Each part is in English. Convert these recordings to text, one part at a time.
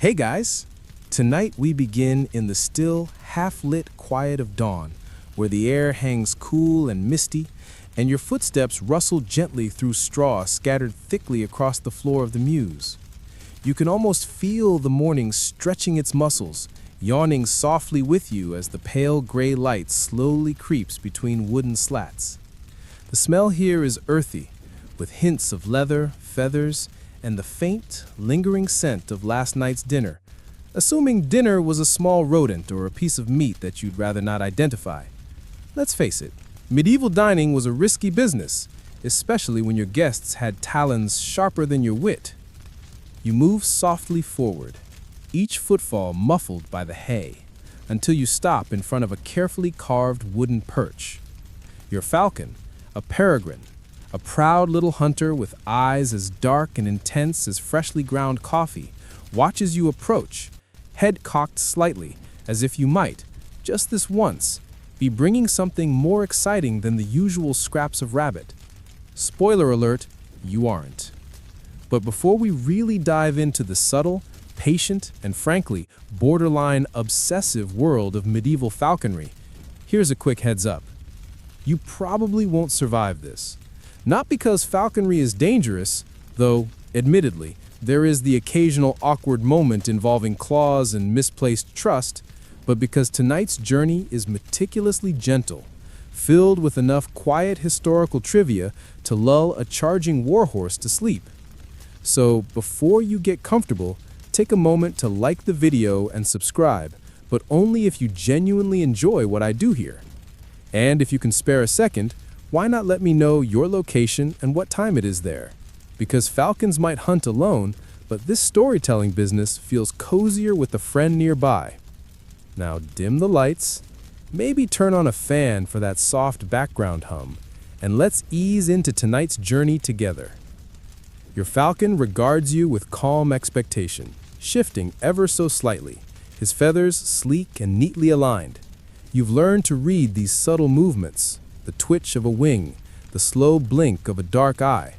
Hey guys! Tonight we begin in the still, half-lit quiet of dawn, where the air hangs cool and misty, and your footsteps rustle gently through straw scattered thickly across the floor of the mews. You can almost feel the morning stretching its muscles, yawning softly with you as the pale gray light slowly creeps between wooden slats. The smell here is earthy, with hints of leather, feathers, and the faint, lingering scent of last night's dinner, assuming dinner was a small rodent or a piece of meat that you'd rather not identify. Let's face it, medieval dining was a risky business, especially when your guests had talons sharper than your wit. You move softly forward, each footfall muffled by the hay, until you stop in front of a carefully carved wooden perch. Your falcon, a peregrine, a proud little hunter with eyes as dark and intense as freshly ground coffee, watches you approach, head cocked slightly, as if you might, just this once, be bringing something more exciting than the usual scraps of rabbit. Spoiler alert, you aren't. But before we really dive into the subtle, patient, and frankly, borderline obsessive world of medieval falconry, here's a quick heads up. You probably won't survive this. Not because falconry is dangerous, though, admittedly, there is the occasional awkward moment involving claws and misplaced trust, but because tonight's journey is meticulously gentle, filled with enough quiet historical trivia to lull a charging warhorse to sleep. So, before you get comfortable, take a moment to like the video and subscribe, but only if you genuinely enjoy what I do here. And if you can spare a second, why not let me know your location and what time it is there? Because falcons might hunt alone, but this storytelling business feels cozier with a friend nearby. Now dim the lights, maybe turn on a fan for that soft background hum, and let's ease into tonight's journey together. Your falcon regards you with calm expectation, shifting ever so slightly, his feathers sleek and neatly aligned. You've learned to read these subtle movements, the twitch of a wing, the slow blink of a dark eye.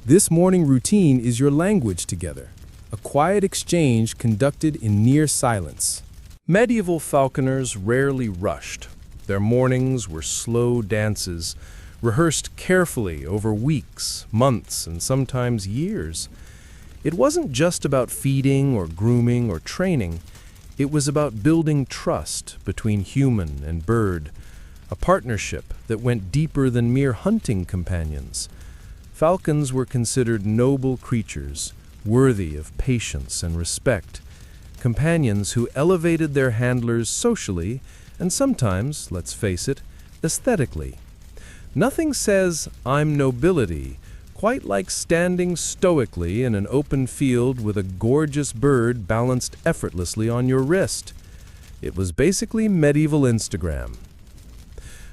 This morning routine is your language together, a quiet exchange conducted in near silence. Medieval falconers rarely rushed. Their mornings were slow dances, rehearsed carefully over weeks, months, and sometimes years. It wasn't just about feeding or grooming or training. It was about building trust between human and bird, a partnership that went deeper than mere hunting companions. Falcons were considered noble creatures, worthy of patience and respect, companions who elevated their handlers socially and sometimes, let's face it, aesthetically. Nothing says, "I'm nobility," quite like standing stoically in an open field with a gorgeous bird balanced effortlessly on your wrist. It was basically medieval Instagram.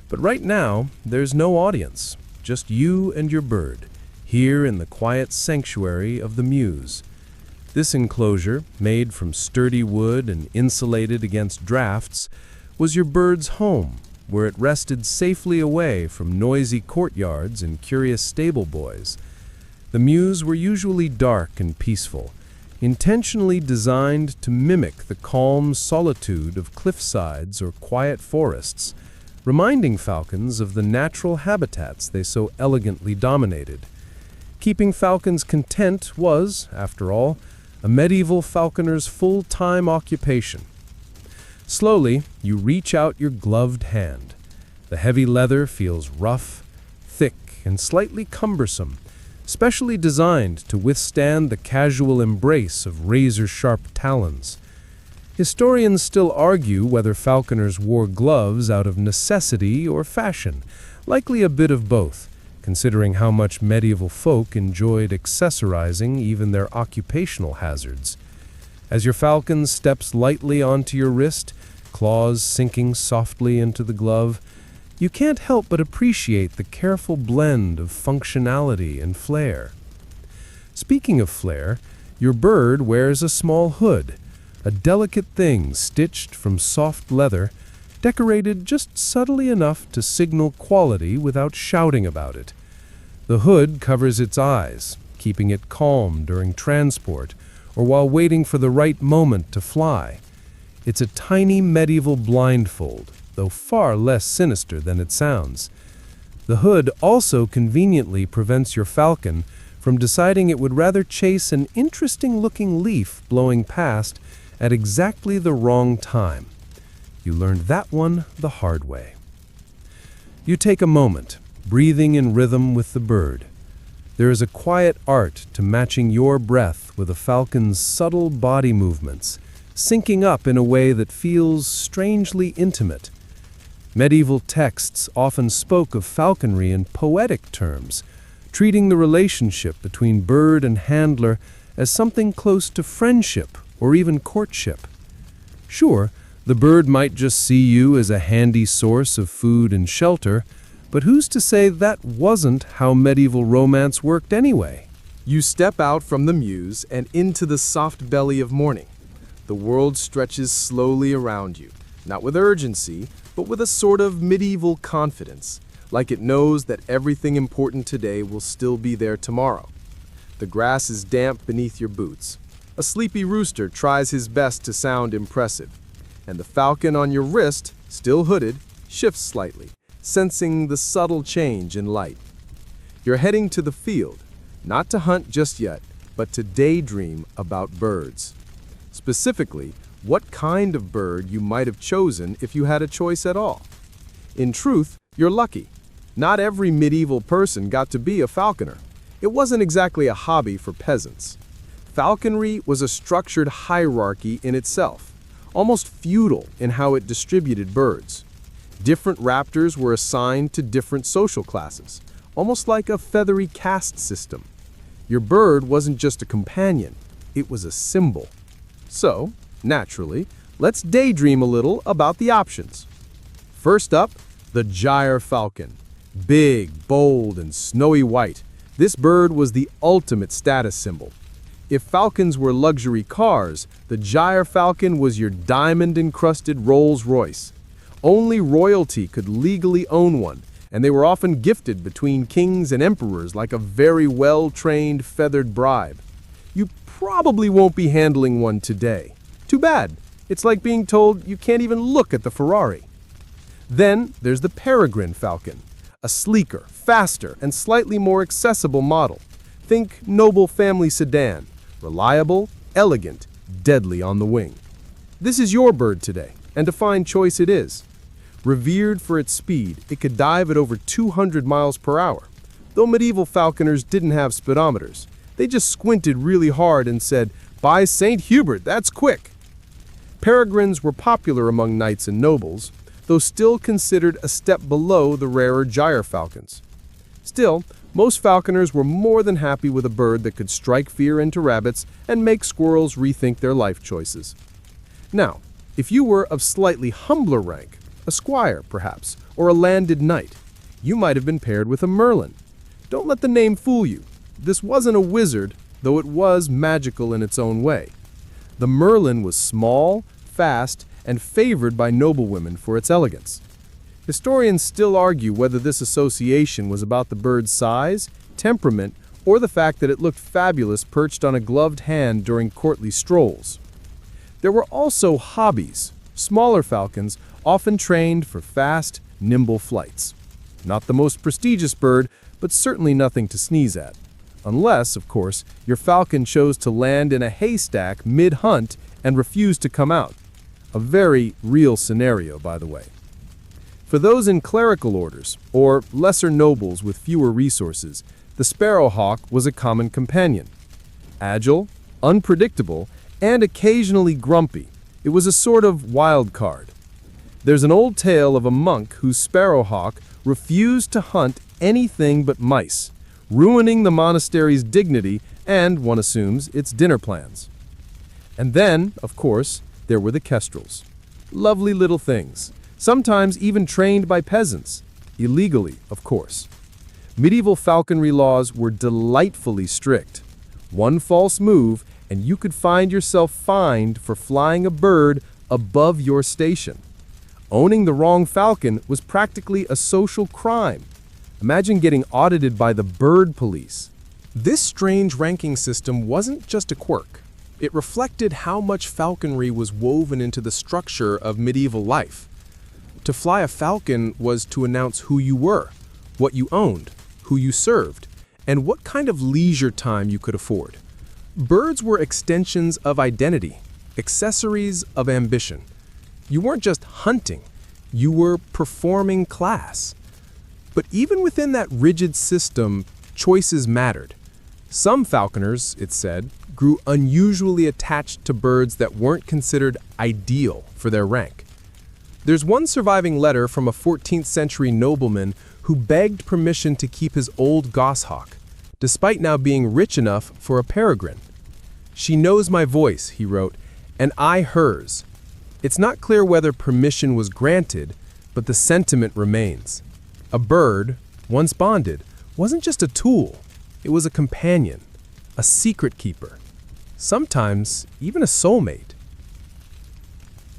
But right now, there's no audience, just you and your bird, here in the quiet sanctuary of the Mews. This enclosure, made from sturdy wood and insulated against drafts, was your bird's home, where it rested safely away from noisy courtyards and curious stable boys. The Mews were usually dark and peaceful, intentionally designed to mimic the calm solitude of cliffsides or quiet forests, reminding falcons of the natural habitats they so elegantly dominated. Keeping falcons content was, after all, a medieval falconer's full-time occupation. Slowly, you reach out your gloved hand. The heavy leather feels rough, thick, and slightly cumbersome, specially designed to withstand the casual embrace of razor-sharp talons. Historians still argue whether falconers wore gloves out of necessity or fashion, likely a bit of both, considering how much medieval folk enjoyed accessorizing even their occupational hazards. As your falcon steps lightly onto your wrist, claws sinking softly into the glove, you can't help but appreciate the careful blend of functionality and flair. Speaking of flair, your bird wears a small hood, a delicate thing stitched from soft leather, decorated just subtly enough to signal quality without shouting about it. The hood covers its eyes, keeping it calm during transport or while waiting for the right moment to fly. It's a tiny medieval blindfold, though far less sinister than it sounds. The hood also conveniently prevents your falcon from deciding it would rather chase an interesting-looking leaf blowing past at exactly the wrong time. You learned that one the hard way. You take a moment, breathing in rhythm with the bird. There is a quiet art to matching your breath with a falcon's subtle body movements, syncing up in a way that feels strangely intimate. Medieval texts often spoke of falconry in poetic terms, treating the relationship between bird and handler as something close to friendship or even courtship. Sure, the bird might just see you as a handy source of food and shelter, but who's to say that wasn't how medieval romance worked anyway? You step out from the mews and into the soft belly of morning. The world stretches slowly around you, not with urgency, but with a sort of medieval confidence, like it knows that everything important today will still be there tomorrow. The grass is damp beneath your boots. A sleepy rooster tries his best to sound impressive, and the falcon on your wrist, still hooded, shifts slightly, sensing the subtle change in light. You're heading to the field, not to hunt just yet, but to daydream about birds. Specifically, what kind of bird you might have chosen if you had a choice at all. In truth, you're lucky. Not every medieval person got to be a falconer. It wasn't exactly a hobby for peasants. Falconry was a structured hierarchy in itself, almost feudal in how it distributed birds. Different raptors were assigned to different social classes, almost like a feathery caste system. Your bird wasn't just a companion, it was a symbol. So, naturally, let's daydream a little about the options. First up, the gyre falcon. Big, bold, and snowy white, this bird was the ultimate status symbol. If falcons were luxury cars, the gyre falcon was your diamond-encrusted Rolls-Royce. Only royalty could legally own one, and they were often gifted between kings and emperors like a very well-trained feathered bribe. You probably won't be handling one today. Too bad. It's like being told you can't even look at the Ferrari. Then there's the peregrine falcon, a sleeker, faster, and slightly more accessible model. Think noble family sedan, reliable, elegant, deadly on the wing. This is your bird today, and a fine choice it is. Revered for its speed, it could dive at over 200 miles per hour. Though medieval falconers didn't have speedometers, they just squinted really hard and said, "By St. Hubert, that's quick." Peregrines were popular among knights and nobles, though still considered a step below the rarer gyre falcons. Still, most falconers were more than happy with a bird that could strike fear into rabbits and make squirrels rethink their life choices. Now, if you were of slightly humbler rank, a squire perhaps, or a landed knight, you might have been paired with a merlin. Don't let the name fool you. This wasn't a wizard, though it was magical in its own way. The merlin was small, fast, and favored by noblewomen for its elegance. Historians still argue whether this association was about the bird's size, temperament, or the fact that it looked fabulous perched on a gloved hand during courtly strolls. There were also hobbies, smaller falcons often trained for fast, nimble flights. Not the most prestigious bird, but certainly nothing to sneeze at. Unless, of course, your falcon chose to land in a haystack mid-hunt and refused to come out. A very real scenario, by the way. For those in clerical orders, or lesser nobles with fewer resources, the sparrowhawk was a common companion. Agile, unpredictable, and occasionally grumpy, it was a sort of wild card. There's an old tale of a monk whose sparrowhawk refused to hunt anything but mice, ruining the monastery's dignity and, one assumes, its dinner plans. And then, of course, there were the kestrels. Lovely little things, sometimes even trained by peasants, illegally, of course. Medieval falconry laws were delightfully strict. One false move, and you could find yourself fined for flying a bird above your station. Owning the wrong falcon was practically a social crime. Imagine getting audited by the bird police. This strange ranking system wasn't just a quirk. It reflected how much falconry was woven into the structure of medieval life. To fly a falcon was to announce who you were, what you owned, who you served, and what kind of leisure time you could afford. Birds were extensions of identity, accessories of ambition. You weren't just hunting, you were performing class. But even within that rigid system, choices mattered. Some falconers, it said, grew unusually attached to birds that weren't considered ideal for their rank. There's one surviving letter from a 14th century nobleman who begged permission to keep his old goshawk, despite now being rich enough for a peregrine. "She knows my voice," he wrote, "and I hers." It's not clear whether permission was granted, but the sentiment remains. A bird, once bonded, wasn't just a tool. It was a companion, a secret keeper, sometimes even a soulmate.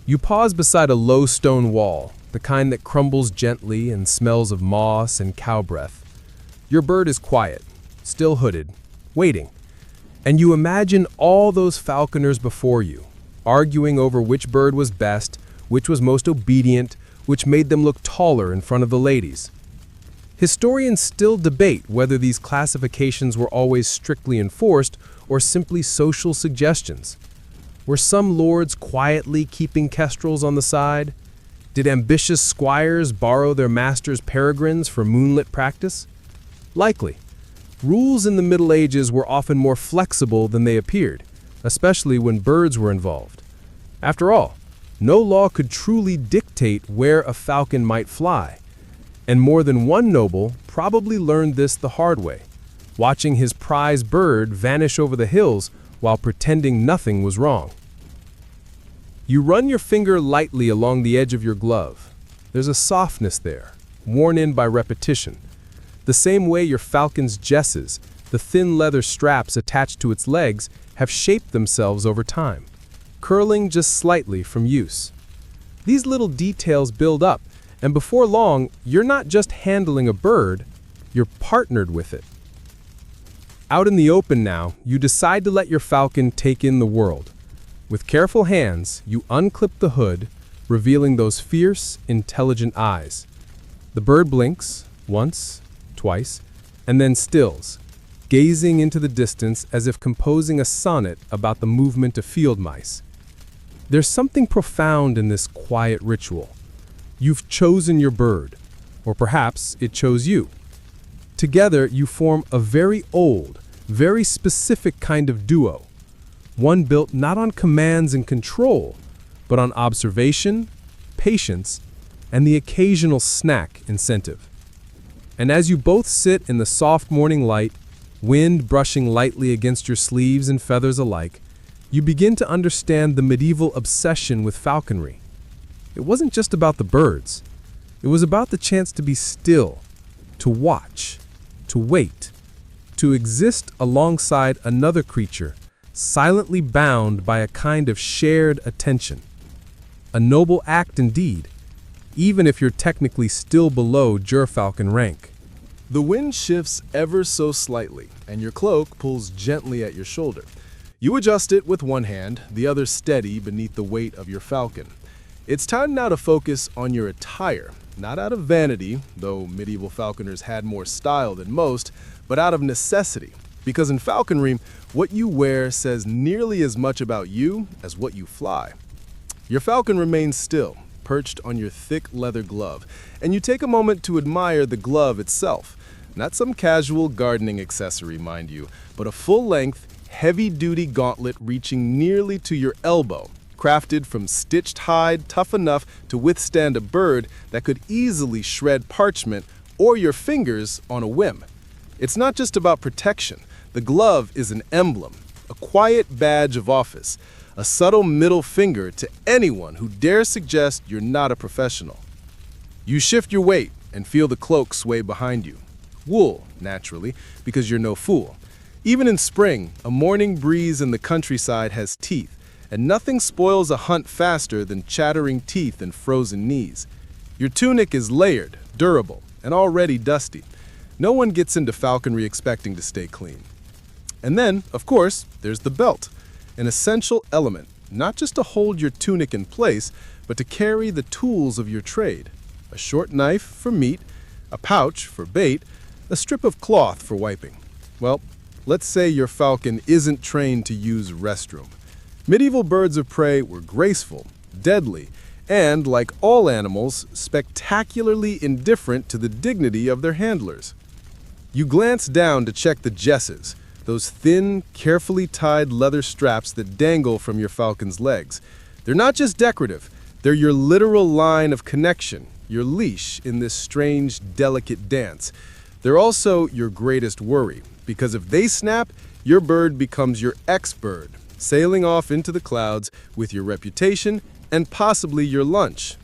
You pause beside a low stone wall, the kind that crumbles gently and smells of moss and cow breath. Your bird is quiet, still hooded, waiting, and you imagine all those falconers before you, arguing over which bird was best, which was most obedient, which made them look taller in front of the ladies. Historians still debate whether these classifications were always strictly enforced or simply social suggestions. Were some lords quietly keeping kestrels on the side? Did ambitious squires borrow their masters' peregrines for moonlit practice? Likely. Rules in the Middle Ages were often more flexible than they appeared, especially when birds were involved. After all, no law could truly dictate where a falcon might fly. And more than one noble probably learned this the hard way, watching his prize bird vanish over the hills while pretending nothing was wrong. You run your finger lightly along the edge of your glove. There's a softness there, worn in by repetition. The same way your falcon's jesses, the thin leather straps attached to its legs, have shaped themselves over time, curling just slightly from use. These little details build up, and before long, you're not just handling a bird, you're partnered with it. Out in the open now, you decide to let your falcon take in the world. With careful hands, you unclip the hood, revealing those fierce, intelligent eyes. The bird blinks, once, twice, and then stills, gazing into the distance as if composing a sonnet about the movement of field mice. There's something profound in this quiet ritual. You've chosen your bird, or perhaps it chose you. Together, you form a very old, very specific kind of duo, one built not on commands and control, but on observation, patience, and the occasional snack incentive. And as you both sit in the soft morning light, wind brushing lightly against your sleeves and feathers alike, you begin to understand the medieval obsession with falconry. It wasn't just about the birds. It was about the chance to be still, to watch, to wait, to exist alongside another creature, silently bound by a kind of shared attention. A noble act indeed, even if you're technically still below gerfalcon rank. The wind shifts ever so slightly, and your cloak pulls gently at your shoulder. You adjust it with one hand, the other steady beneath the weight of your falcon. It's time now to focus on your attire, not out of vanity, though medieval falconers had more style than most, but out of necessity. Because in falconry, what you wear says nearly as much about you as what you fly. Your falcon remains still, perched on your thick leather glove, and you take a moment to admire the glove itself. Not some casual gardening accessory, mind you, but a full-length, heavy-duty gauntlet reaching nearly to your elbow, crafted from stitched hide tough enough to withstand a bird that could easily shred parchment or your fingers on a whim. It's not just about protection. The glove is an emblem, a quiet badge of office, a subtle middle finger to anyone who dares suggest you're not a professional. You shift your weight and feel the cloak sway behind you. Wool, naturally, because you're no fool. Even in spring, a morning breeze in the countryside has teeth, and nothing spoils a hunt faster than chattering teeth and frozen knees. Your tunic is layered, durable, and already dusty. No one gets into falconry expecting to stay clean. And then, of course, there's the belt. an essential element, not just to hold your tunic in place, but to carry the tools of your trade. A short knife for meat, a pouch for bait, a strip of cloth for wiping. Well, let's say your falcon isn't trained to use restroom. Medieval birds of prey were graceful, deadly, and, like all animals, spectacularly indifferent to the dignity of their handlers. You glance down to check the jesses, those thin, carefully tied leather straps that dangle from your falcon's legs. They're not just decorative, they're your literal line of connection, your leash in this strange, delicate dance. They're also your greatest worry, because if they snap, your bird becomes your ex-bird, sailing off into the clouds with your reputation and possibly your lunch.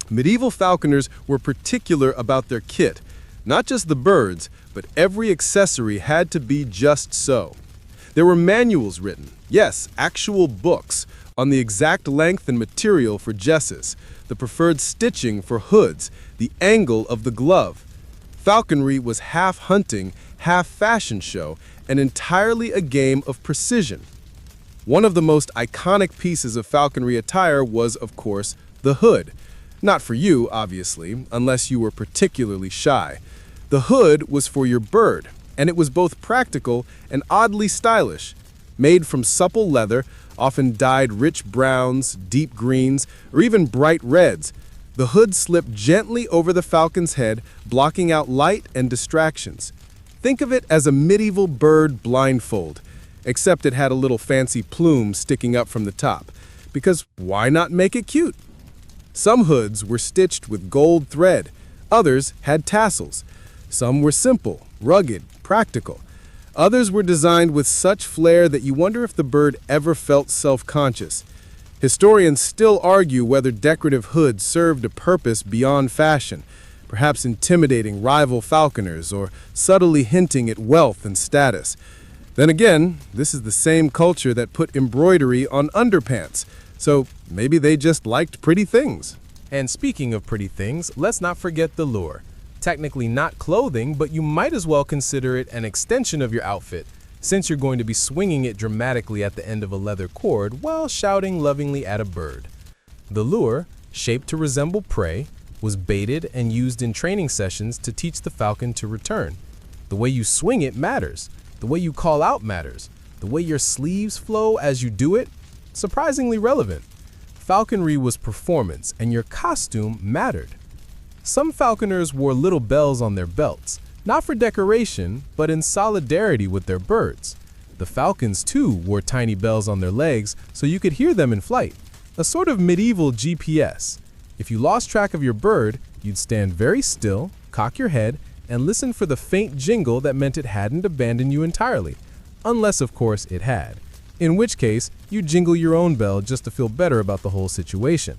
Medieval falconers were particular about their kit. Not just the birds, but every accessory had to be just so. There were manuals written, yes, actual books, on the exact length and material for jesses, the preferred stitching for hoods, the angle of the glove. Falconry was half hunting, half fashion show, and entirely a game of precision. One of the most iconic pieces of falconry attire was, of course, the hood. Not for you, obviously, unless you were particularly shy. The hood was for your bird, and it was both practical and oddly stylish. Made from supple leather, often dyed rich browns, deep greens, or even bright reds, the hood slipped gently over the falcon's head, blocking out light and distractions. Think of it as a medieval bird blindfold, except it had a little fancy plume sticking up from the top, because why not make it cute? Some hoods were stitched with gold thread, others had tassels. Some were simple, rugged, practical. Others were designed with such flair that you wonder if the bird ever felt self-conscious. Historians still argue whether decorative hoods served a purpose beyond fashion, perhaps intimidating rival falconers or subtly hinting at wealth and status. Then again, this is the same culture that put embroidery on underpants, so maybe they just liked pretty things. And speaking of pretty things, let's not forget the lure. Technically not clothing, but you might as well consider it an extension of your outfit, since you're going to be swinging it dramatically at the end of a leather cord while shouting lovingly at a bird. The lure, shaped to resemble prey, was baited and used in training sessions to teach the falcon to return. The way you swing it matters. The way you call out matters. The way your sleeves flow as you do it, surprisingly relevant. Falconry was performance, and your costume mattered. Some falconers wore little bells on their belts, not for decoration, but in solidarity with their birds. The falcons, too, wore tiny bells on their legs so you could hear them in flight, a sort of medieval GPS. If you lost track of your bird, you'd stand very still, cock your head, and listen for the faint jingle that meant it hadn't abandoned you entirely, unless, of course, it had, in which case you'd jingle your own bell just to feel better about the whole situation.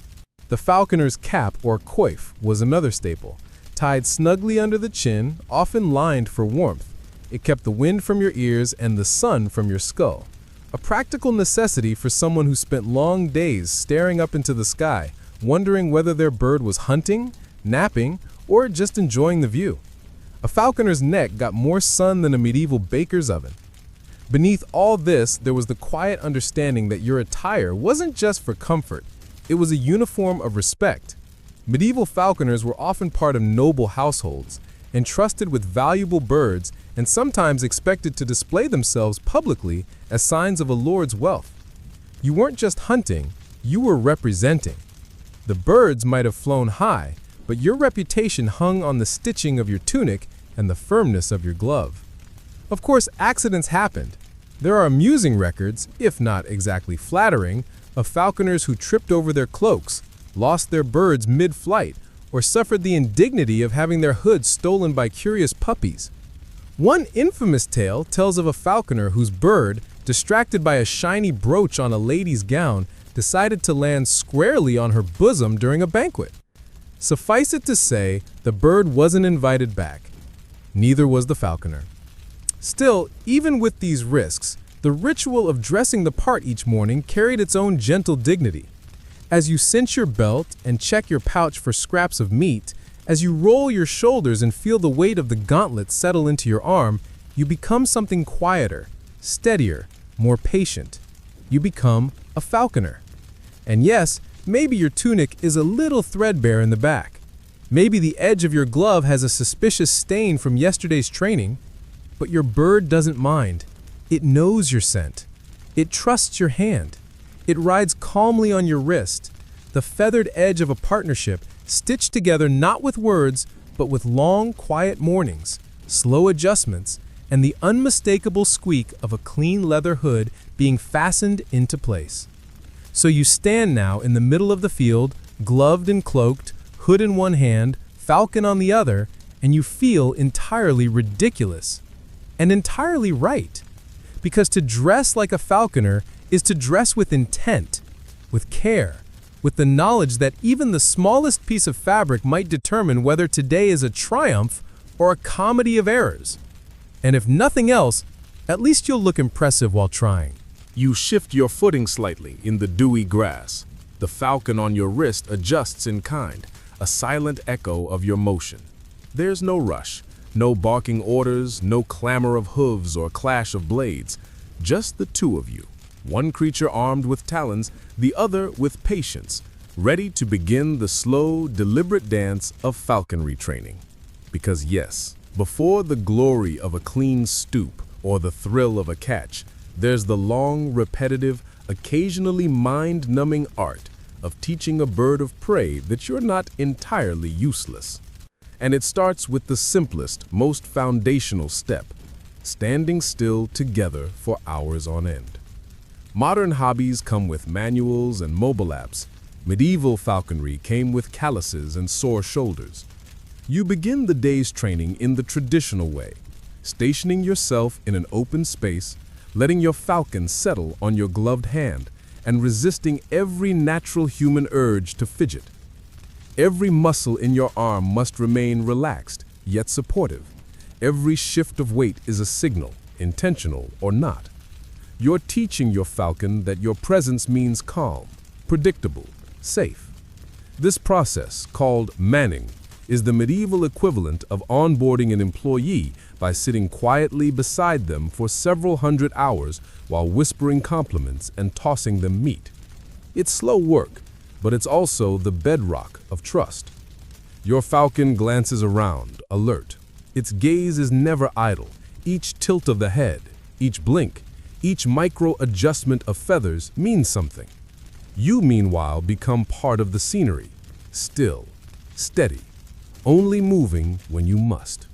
The falconer's cap, or coif, was another staple. Tied snugly under the chin, often lined for warmth. It kept the wind from your ears and the sun from your skull. A practical necessity for someone who spent long days staring up into the sky, wondering whether their bird was hunting, napping, or just enjoying the view. A falconer's neck got more sun than a medieval baker's oven. Beneath all this, there was the quiet understanding that your attire wasn't just for comfort. It was a uniform of respect. Medieval falconers were often part of noble households, entrusted with valuable birds, and sometimes expected to display themselves publicly as signs of a lord's wealth. You weren't just hunting, you were representing. The birds might have flown high, but your reputation hung on the stitching of your tunic and the firmness of your glove. Of course, accidents happened. There are amusing records, if not exactly flattering, of falconers who tripped over their cloaks, lost their birds mid-flight, or suffered the indignity of having their hoods stolen by curious puppies. One infamous tale tells of a falconer whose bird, distracted by a shiny brooch on a lady's gown, decided to land squarely on her bosom during a banquet. Suffice it to say, the bird wasn't invited back. Neither was the falconer. Still, even with these risks, the ritual of dressing the part each morning carried its own gentle dignity. As you cinch your belt and check your pouch for scraps of meat, as you roll your shoulders and feel the weight of the gauntlet settle into your arm, you become something quieter, steadier, more patient. you become a falconer. And yes, maybe your tunic is a little threadbare in the back. Maybe the edge of your glove has a suspicious stain from yesterday's training, but your bird doesn't mind. It knows your scent. It trusts your hand. It rides calmly on your wrist, the feathered edge of a partnership stitched together not with words, but with long, quiet mornings, slow adjustments, and the unmistakable squeak of a clean leather hood being fastened into place. So you stand now in the middle of the field, gloved and cloaked, hood in one hand, falcon on the other, and you feel entirely ridiculous. And entirely right. Because to dress like a falconer is to dress with intent, with care, with the knowledge that even the smallest piece of fabric might determine whether today is a triumph or a comedy of errors. And if nothing else, at least you'll look impressive while trying. You shift your footing slightly in the dewy grass. The falcon on your wrist adjusts in kind, a silent echo of your motion. There's no rush, no barking orders, no clamor of hooves or clash of blades. Just the two of you. One creature armed with talons, the other with patience, ready to begin the slow, deliberate dance of falconry training. Because yes, before the glory of a clean stoop or the thrill of a catch, there's the long, repetitive, occasionally mind-numbing art of teaching a bird of prey that you're not entirely useless. And it starts with the simplest, most foundational step, standing still together for hours on end. Modern hobbies come with manuals and mobile apps. Medieval falconry came with calluses and sore shoulders. You begin the day's training in the traditional way, stationing yourself in an open space, letting your falcon settle on your gloved hand, and resisting every natural human urge to fidget. Every muscle in your arm must remain relaxed, yet supportive. Every shift of weight is a signal, intentional or not. You're teaching your falcon that your presence means calm, predictable, safe. This process, called manning, is the medieval equivalent of onboarding an employee by sitting quietly beside them for several hundred hours while whispering compliments and tossing them meat. It's slow work, but it's also the bedrock of trust. Your falcon glances around, alert. Its gaze is never idle. Each tilt of the head, each blink, each micro-adjustment of feathers means something. You, meanwhile, become part of the scenery, still, steady, only moving when you must.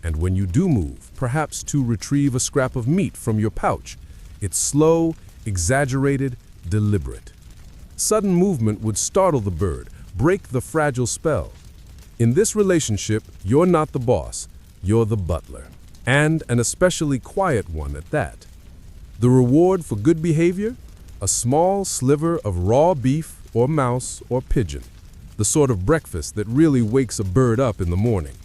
And when you do move, perhaps to retrieve a scrap of meat from your pouch, it's slow, exaggerated, deliberate. Sudden movement would startle the bird, break the fragile spell. In this relationship, you're not the boss, you're the butler, and an especially quiet one at that. The reward for good behavior? A small sliver of raw beef or mouse or pigeon, the sort of breakfast that really wakes a bird up in the morning.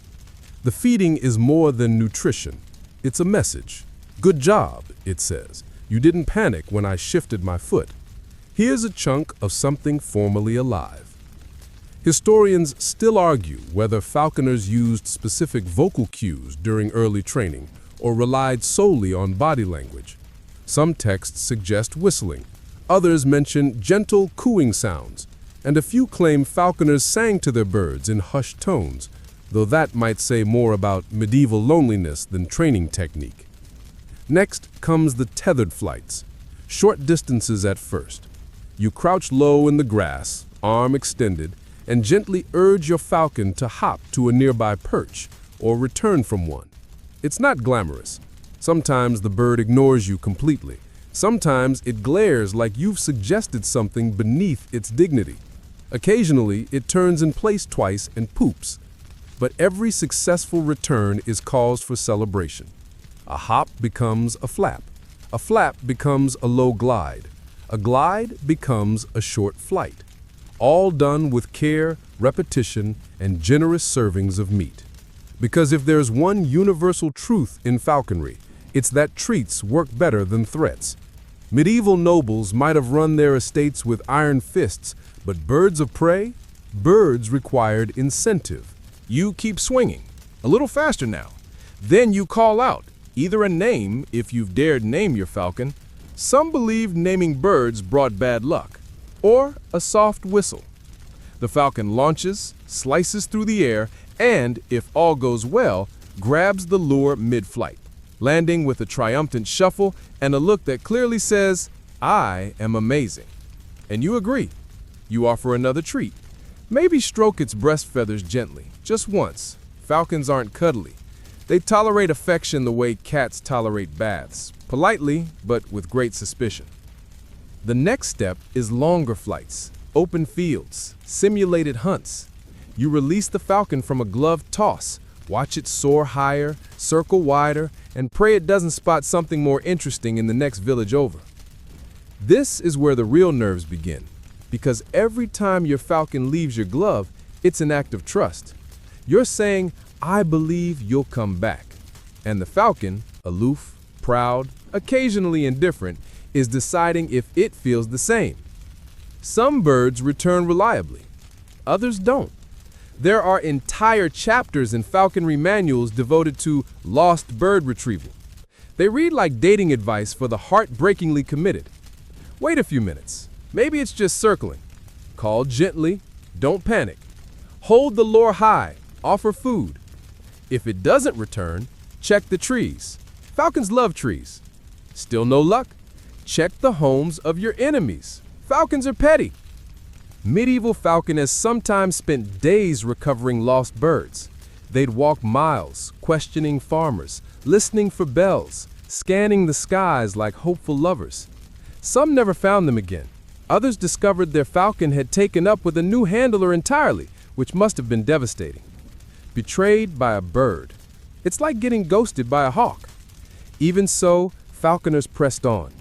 The feeding is more than nutrition. It's a message. Good job, it says. You didn't panic when I shifted my foot. Here's a chunk of something formerly alive. Historians still argue whether falconers used specific vocal cues during early training or relied solely on body language. Some texts suggest whistling, others mention gentle cooing sounds, and a few claim falconers sang to their birds in hushed tones, though that might say more about medieval loneliness than training technique. Next comes the tethered flights, short distances at first. You crouch low in the grass, arm extended, and gently urge your falcon to hop to a nearby perch or return from one. It's not glamorous. Sometimes the bird ignores you completely. Sometimes it glares like you've suggested something beneath its dignity. Occasionally, it turns in place twice and poops. But every successful return is cause for celebration. A hop becomes a flap becomes a low glide becomes a short flight, all done with care, repetition, and generous servings of meat. Because if there's one universal truth in falconry, it's that treats work better than threats. Medieval nobles might have run their estates with iron fists, but birds of prey? Birds required incentive. You keep swinging. A little faster now. Then you call out, either a name, if you've dared name your falcon, Some believe naming birds brought bad luck, or a soft whistle. The falcon launches, slices through the air, and, if all goes well, grabs the lure mid-flight, landing with a triumphant shuffle and a look that clearly says, "I am amazing." And you agree. You offer another treat. Maybe stroke its breast feathers gently, just once. Falcons aren't cuddly. They tolerate affection the way cats tolerate baths, politely, but with great suspicion. The next step is longer flights, open fields, simulated hunts. You release the falcon from a gloved toss, watch it soar higher, circle wider, and pray it doesn't spot something more interesting in the next village over. This is where the real nerves begin, because every time your falcon leaves your glove, it's an act of trust. You're saying, "I believe you'll come back." And the falcon, aloof, proud, occasionally indifferent, is deciding if it feels the same. Some birds return reliably, others don't. There are entire chapters in falconry manuals devoted to lost bird retrieval. They read like dating advice for the heartbreakingly committed. Wait a few minutes. Maybe it's just circling. Call gently. Don't panic. Hold the lure high. Offer food. If it doesn't return, check the trees. Falcons love trees. Still no luck? Check the homes of your enemies. Falcons are petty. Medieval falcon has sometimes spent days recovering lost birds. They'd walk miles, questioning farmers, listening for bells, scanning the skies like hopeful lovers. Some never found them again. Others discovered their falcon had taken up with a new handler entirely, which must have been devastating. Betrayed by a bird. It's like getting ghosted by a hawk. Even so, falconers pressed on.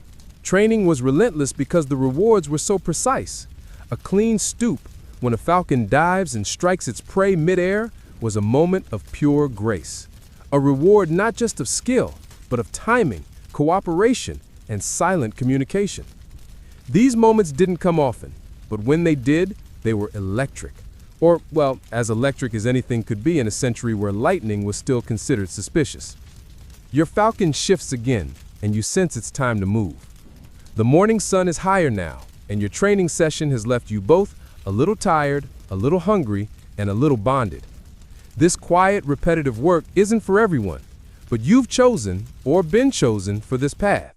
Training was relentless because the rewards were so precise. A clean stoop, when a falcon dives and strikes its prey midair, was a moment of pure grace. A reward not just of skill, but of timing, cooperation, and silent communication. These moments didn't come often, but when they did, they were electric. Or, well, as electric as anything could be in a century where lightning was still considered suspicious. Your falcon shifts again, and you sense it's time to move. The morning sun is higher now, and your training session has left you both a little tired, a little hungry, and a little bonded. This quiet, repetitive work isn't for everyone, but you've chosen, or been chosen, for this path.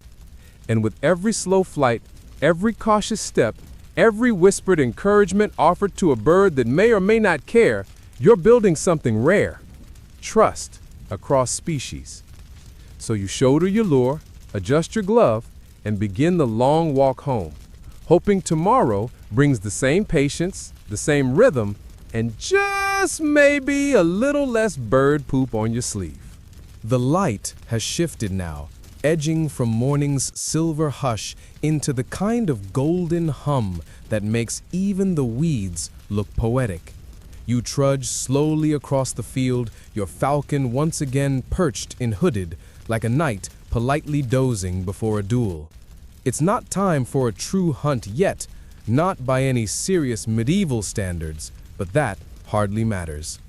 And with every slow flight, every cautious step, every whispered encouragement offered to a bird that may or may not care, you're building something rare. Trust across species. So you shoulder your lure, adjust your glove, and begin the long walk home, hoping tomorrow brings the same patience, the same rhythm, and just maybe a little less bird poop on your sleeve. The light has shifted now, edging from morning's silver hush into the kind of golden hum that makes even the weeds look poetic. You trudge slowly across the field, your falcon once again perched and hooded, like a knight politely dozing before a duel. It's not time for a true hunt yet, not by any serious medieval standards, but that hardly matters.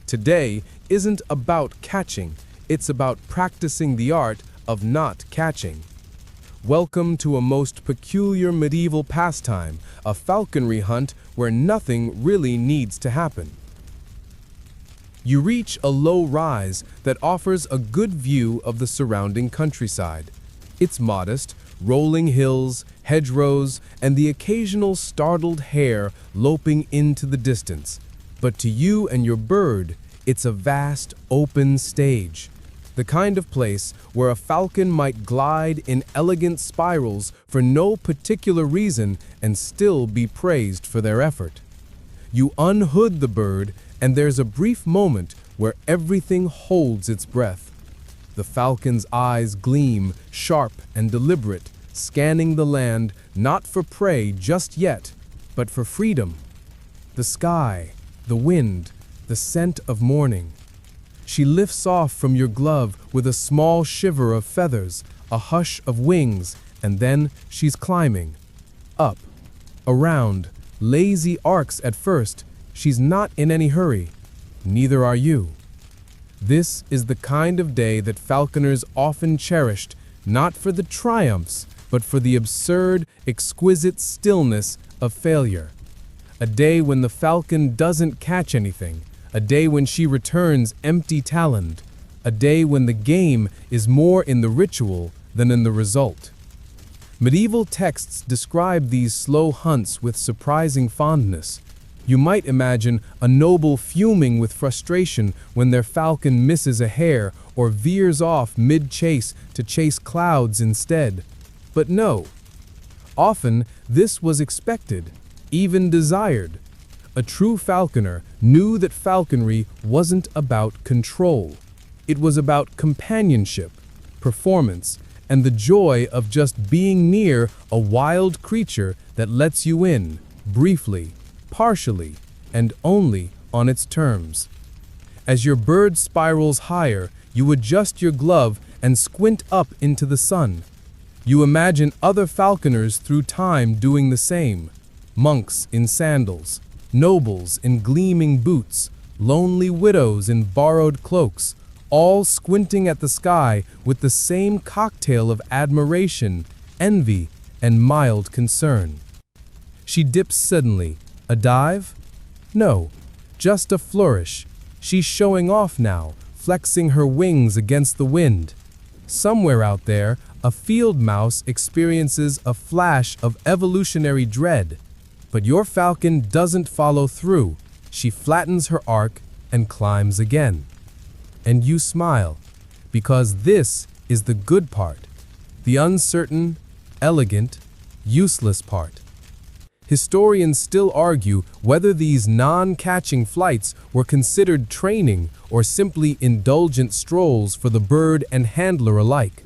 Today isn't about catching, it's about practicing the art of not catching. Welcome to a most peculiar medieval pastime, a falconry hunt where nothing really needs to happen. You reach a low rise that offers a good view of the surrounding countryside. It's modest, rolling hills, hedgerows, and the occasional startled hare loping into the distance. But to you and your bird, it's a vast, open stage. The kind of place where a falcon might glide in elegant spirals for no particular reason and still be praised for their effort. You unhood the bird, and there's a brief moment where everything holds its breath. The falcon's eyes gleam, sharp and deliberate, scanning the land not for prey just yet, but for freedom. The sky, the wind, the scent of morning. She lifts off from your glove with a small shiver of feathers, a hush of wings, and then she's climbing. Up, around, lazy arcs at first. She's not in any hurry. Neither are you. This is the kind of day that falconers often cherished, not for the triumphs, but for the absurd, exquisite stillness of failure. A day when the falcon doesn't catch anything, a day when she returns empty-taloned, a day when the game is more in the ritual than in the result. Medieval texts describe these slow hunts with surprising fondness. You might imagine a noble fuming with frustration when their falcon misses a hare or veers off mid-chase to chase clouds instead. But no. Often, this was expected, even desired. A true falconer knew that falconry wasn't about control. It was about companionship, performance, and the joy of just being near a wild creature that lets you in, briefly, partially, and only on its terms. As your bird spirals higher, you adjust your glove and squint up into the sun. You imagine other falconers through time doing the same. Monks in sandals, nobles in gleaming boots, lonely widows in borrowed cloaks, all squinting at the sky with the same cocktail of admiration, envy, and mild concern. She dips suddenly. A dive? No, just a flourish. She's showing off now, flexing her wings against the wind. Somewhere out there, a field mouse experiences a flash of evolutionary dread. But your falcon doesn't follow through. She flattens her arc and climbs again. And you smile, because this is the good part, the uncertain, elegant, useless part. Historians still argue whether these non-catching flights were considered training or simply indulgent strolls for the bird and handler alike.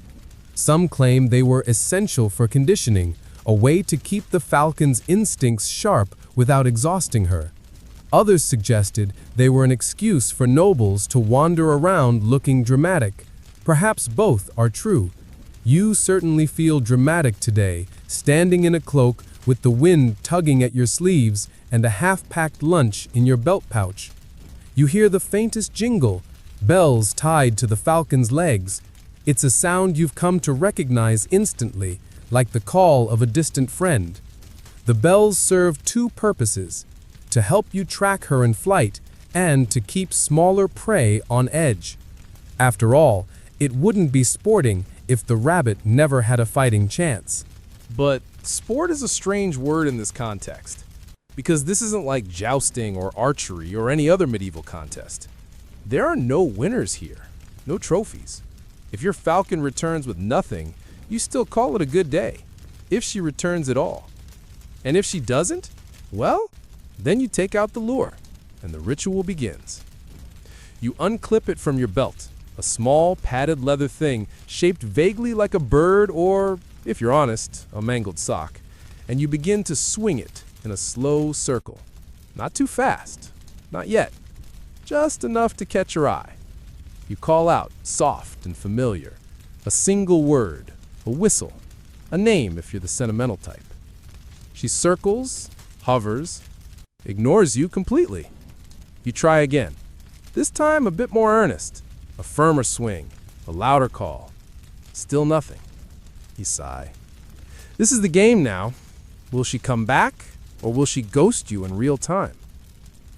Some claim they were essential for conditioning, a way to keep the falcon's instincts sharp without exhausting her. Others suggested they were an excuse for nobles to wander around looking dramatic. Perhaps both are true. You certainly feel dramatic today, standing in a cloak with the wind tugging at your sleeves and a half-packed lunch in your belt pouch. You hear the faintest jingle, bells tied to the falcon's legs. It's a sound you've come to recognize instantly, like the call of a distant friend. The bells serve two purposes: to help you track her in flight and to keep smaller prey on edge. After all, it wouldn't be sporting if the rabbit never had a fighting chance. But sport is a strange word in this context, because this isn't like jousting or archery or any other medieval contest. There are no winners here, no trophies. If your falcon returns with nothing, you still call it a good day, if she returns at all. And if she doesn't, well, then you take out the lure, and the ritual begins. You unclip it from your belt, a small, padded leather thing shaped vaguely like a bird or, if you're honest, a mangled sock, and you begin to swing it in a slow circle. Not too fast, not yet, just enough to catch her eye. You call out, soft and familiar, a single word, a whistle, a name if you're the sentimental type. She circles, hovers, ignores you completely. You try again, this time a bit more earnest, a firmer swing, a louder call. Still nothing. You sigh. This is the game now. Will she come back, or will she ghost you in real time?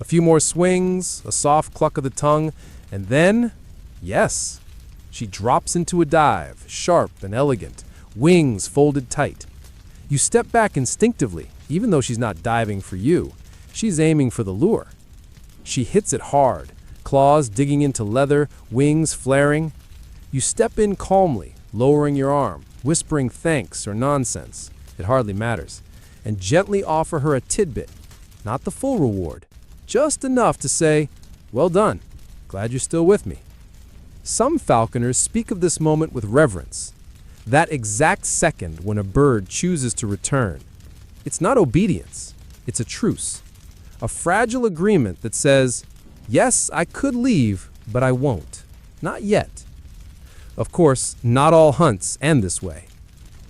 A few more swings, a soft cluck of the tongue, and then, yes, she drops into a dive, sharp and elegant, wings folded tight. You step back instinctively, even though she's not diving for you. She's aiming for the lure. She hits it hard, claws digging into leather, wings flaring. You step in calmly, lowering your arm, whispering thanks or nonsense, it hardly matters, and gently offer her a tidbit, not the full reward, just enough to say, "Well done, glad you're still with me." Some falconers speak of this moment with reverence, that exact second when a bird chooses to return. It's not obedience, it's a truce, a fragile agreement that says, yes, I could leave, but I won't, not yet. Of course, not all hunts end this way.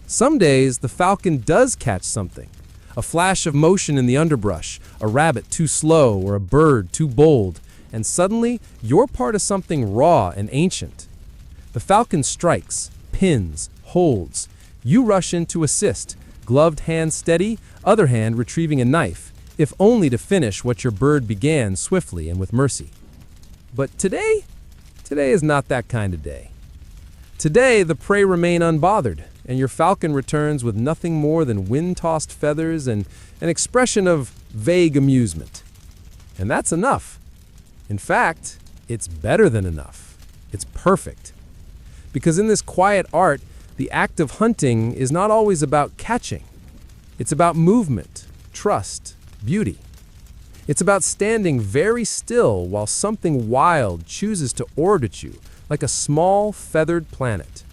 Some days, the falcon does catch something, a flash of motion in the underbrush, a rabbit too slow or a bird too bold, and suddenly, you're part of something raw and ancient. The falcon strikes, pins, holds. You rush in to assist, gloved hand steady, other hand retrieving a knife, if only to finish what your bird began swiftly and with mercy. But today is not that kind of day. Today, the prey remain unbothered, and your falcon returns with nothing more than wind-tossed feathers and an expression of vague amusement. And that's enough. In fact, it's better than enough. It's perfect. Because in this quiet art, the act of hunting is not always about catching. It's about movement, trust, beauty. It's about standing very still while something wild chooses to orbit you like a small feathered planet.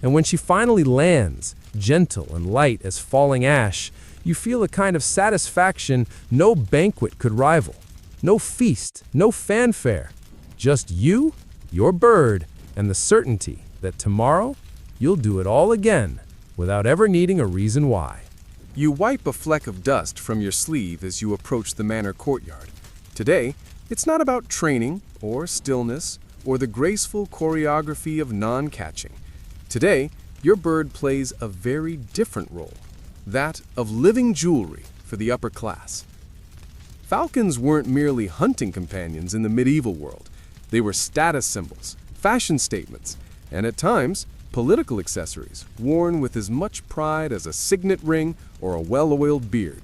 And when she finally lands, gentle and light as falling ash, you feel a kind of satisfaction no banquet could rival. No feast, no fanfare. Just you, your bird, and the certainty that tomorrow you'll do it all again without ever needing a reason why. You wipe a fleck of dust from your sleeve as you approach the manor courtyard. Today, it's not about training or stillness or the graceful choreography of non-catching. Today, your bird plays a very different role, that of living jewelry for the upper class. Falcons weren't merely hunting companions in the medieval world. They were status symbols, fashion statements, and at times, political accessories worn with as much pride as a signet ring or a well-oiled beard.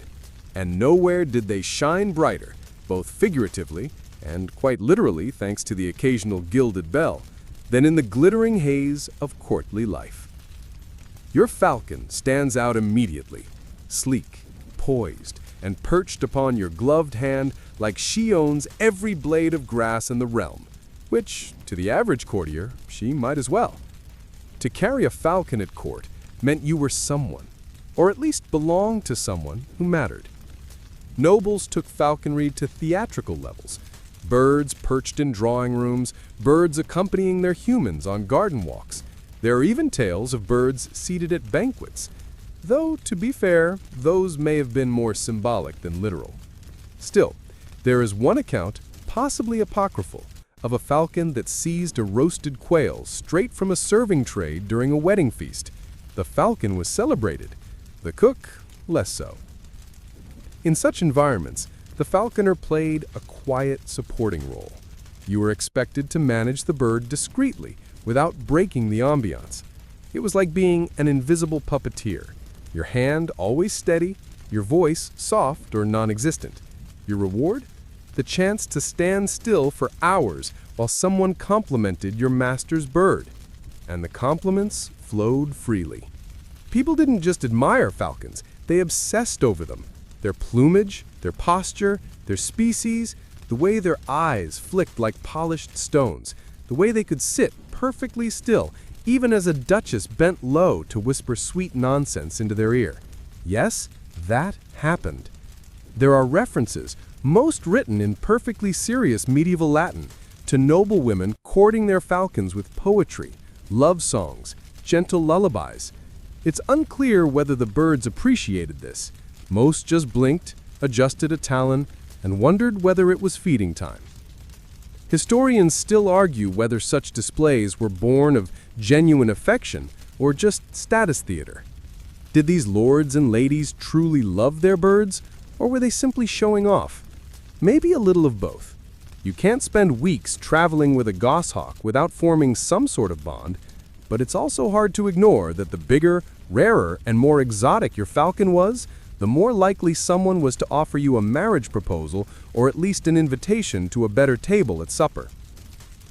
And nowhere did they shine brighter, both figuratively and quite literally thanks to the occasional gilded bell, than in the glittering haze of courtly life. Your falcon stands out immediately, sleek, poised, and perched upon your gloved hand like she owns every blade of grass in the realm, which, to the average courtier, she might as well. To carry a falcon at court meant you were someone, or at least belonged to someone who mattered. Nobles took falconry to theatrical levels. Birds perched in drawing rooms, birds accompanying their humans on garden walks. There are even tales of birds seated at banquets, though, to be fair, those may have been more symbolic than literal. Still, there is one account, possibly apocryphal, of a falcon that seized a roasted quail straight from a serving tray during a wedding feast. The falcon was celebrated, the cook less so. In such environments, the falconer played a quiet supporting role. You were expected to manage the bird discreetly, without breaking the ambiance. It was like being an invisible puppeteer. Your hand always steady, your voice soft or non-existent. Your reward? The chance to stand still for hours while someone complimented your master's bird. And the compliments flowed freely. People didn't just admire falcons, they obsessed over them. Their plumage, their posture, their species, the way their eyes flicked like polished stones, the way they could sit perfectly still, even as a duchess bent low to whisper sweet nonsense into their ear. Yes, that happened. There are references, most written in perfectly serious medieval Latin, to noble women courting their falcons with poetry, love songs, gentle lullabies. It's unclear whether the birds appreciated this. Most just blinked, adjusted a talon, and wondered whether it was feeding time. Historians still argue whether such displays were born of genuine affection or just status theater. Did these lords and ladies truly love their birds, or were they simply showing off? Maybe a little of both. You can't spend weeks traveling with a goshawk without forming some sort of bond, but it's also hard to ignore that the bigger, rarer, and more exotic your falcon was, the more likely someone was to offer you a marriage proposal or at least an invitation to a better table at supper.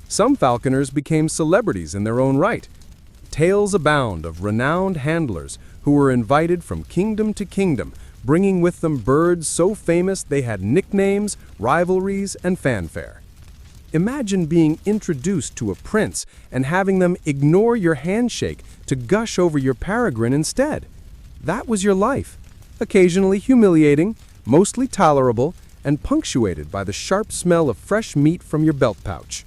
Some falconers became celebrities in their own right. Tales abound of renowned handlers who were invited from kingdom to kingdom, bringing with them birds so famous they had nicknames, rivalries, and fanfare. Imagine being introduced to a prince and having them ignore your handshake to gush over your peregrine instead. That was your life. Occasionally humiliating, mostly tolerable, and punctuated by the sharp smell of fresh meat from your belt pouch.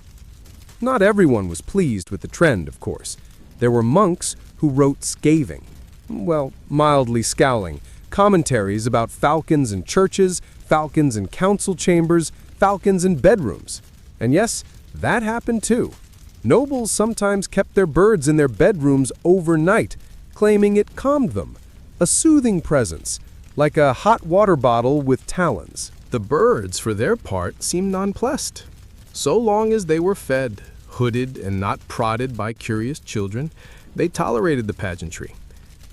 Not everyone was pleased with the trend, of course. There were monks who wrote scathing, mildly scowling, commentaries about falcons in churches, falcons in council chambers, falcons in bedrooms. And yes, that happened too. Nobles sometimes kept their birds in their bedrooms overnight, claiming it calmed them, a soothing presence, like a hot water bottle with talons. The birds, for their part, seemed nonplussed. So long as they were fed, hooded, and not prodded by curious children, they tolerated the pageantry.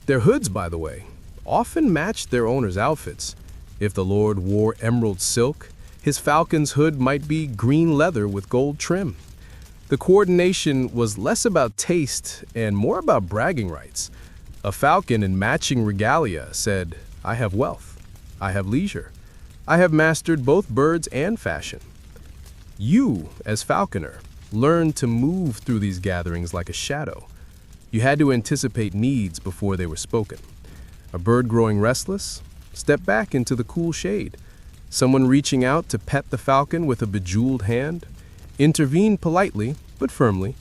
Their hoods, by the way, often matched their owners' outfits. If the lord wore emerald silk, his falcon's hood might be green leather with gold trim. The coordination was less about taste and more about bragging rights. A falcon in matching regalia said, "I have wealth, I have leisure, I have mastered both birds and fashion." You, as falconer, learned to move through these gatherings like a shadow. You had to anticipate needs before they were spoken. A bird growing restless? Step back into the cool shade. Someone reaching out to pet the falcon with a bejeweled hand? Intervene politely, but firmly.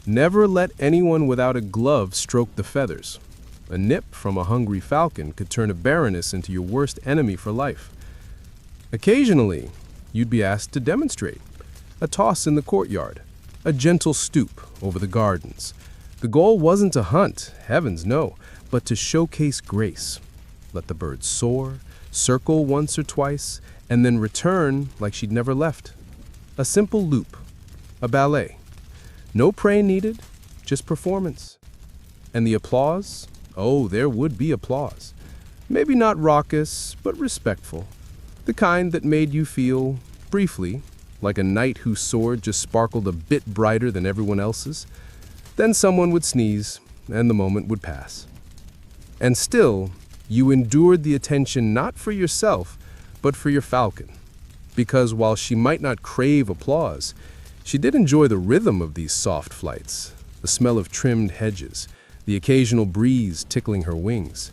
Never let anyone without a glove stroke the feathers. A nip from a hungry falcon could turn a baroness into your worst enemy for life. Occasionally, you'd be asked to demonstrate. A toss in the courtyard, a gentle stoop over the gardens. The goal wasn't to hunt, heavens no, but to showcase grace. Let the bird soar, circle once or twice, and then return like she'd never left. A simple loop, a ballet. No prey needed, just performance. And the applause? Oh, there would be applause. Maybe not raucous, but respectful. The kind that made you feel, briefly, like a knight whose sword just sparkled a bit brighter than everyone else's. Then someone would sneeze, and the moment would pass. And still, you endured the attention not for yourself, but for your falcon. Because while she might not crave applause, she did enjoy the rhythm of these soft flights, the smell of trimmed hedges, the occasional breeze tickling her wings.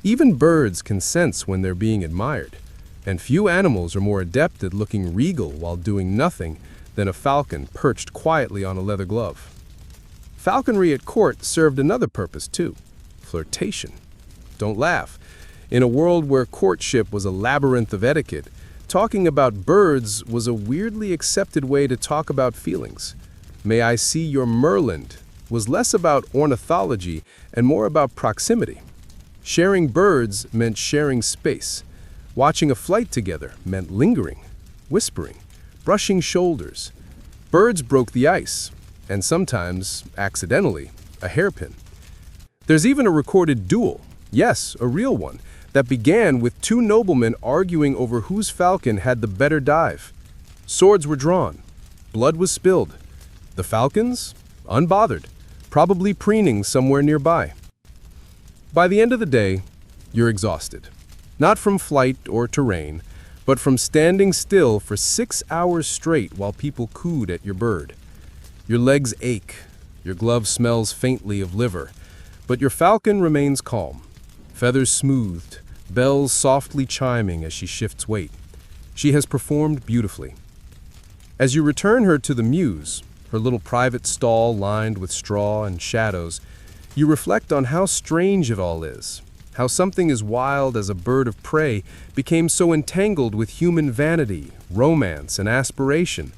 Even birds can sense when they're being admired, and few animals are more adept at looking regal while doing nothing than a falcon perched quietly on a leather glove. Falconry at court served another purpose too, flirtation. Don't laugh. In a world where courtship was a labyrinth of etiquette, talking about birds was a weirdly accepted way to talk about feelings. "May I see your merland" was less about ornithology and more about proximity. Sharing birds meant sharing space. Watching a flight together meant lingering, whispering, brushing shoulders. Birds broke the ice, and sometimes, accidentally, a hairpin. There's even a recorded duel, yes, a real one, that began with two noblemen arguing over whose falcon had the better dive. Swords were drawn. Blood was spilled. The falcons? Unbothered, probably preening somewhere nearby. By the end of the day, you're exhausted. Not from flight or terrain, but from standing still for 6 hours straight while people cooed at your bird. Your legs ache, your glove smells faintly of liver, but your falcon remains calm. Feathers smoothed, bells softly chiming as she shifts weight. She has performed beautifully. As you return her to the mews, her little private stall lined with straw and shadows, you reflect on how strange it all is, how something as wild as a bird of prey became so entangled with human vanity, romance, and aspiration.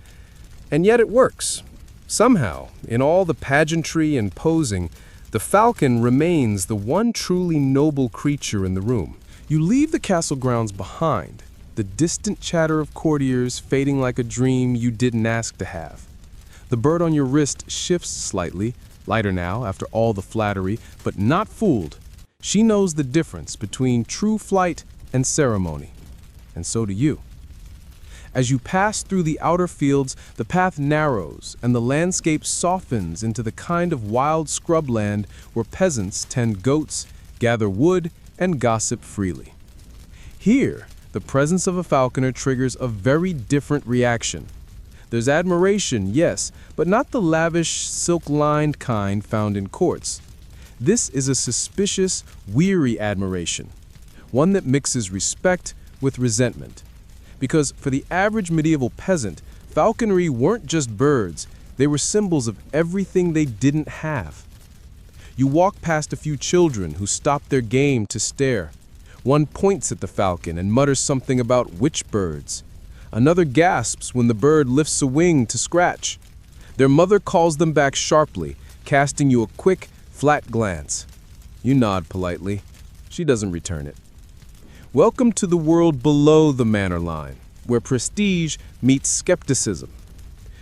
And yet it works. Somehow, in all the pageantry and posing, the falcon remains the one truly noble creature in the room. You leave the castle grounds behind, the distant chatter of courtiers fading like a dream you didn't ask to have. The bird on your wrist shifts slightly, lighter now after all the flattery, but not fooled. She knows the difference between true flight and ceremony, and so do you. As you pass through the outer fields, the path narrows and the landscape softens into the kind of wild scrubland where peasants tend goats, gather wood, and gossip freely. Here, the presence of a falconer triggers a very different reaction. There's admiration, yes, but not the lavish, silk-lined kind found in courts. This is a suspicious, weary admiration, one that mixes respect with resentment. Because for the average medieval peasant, falconry weren't just birds, they were symbols of everything they didn't have. You walk past a few children who stop their game to stare. One points at the falcon and mutters something about witch birds. Another gasps when the bird lifts a wing to scratch. Their mother calls them back sharply, casting you a quick, flat glance. You nod politely. She doesn't return it. Welcome to the world below the manor line, where prestige meets skepticism.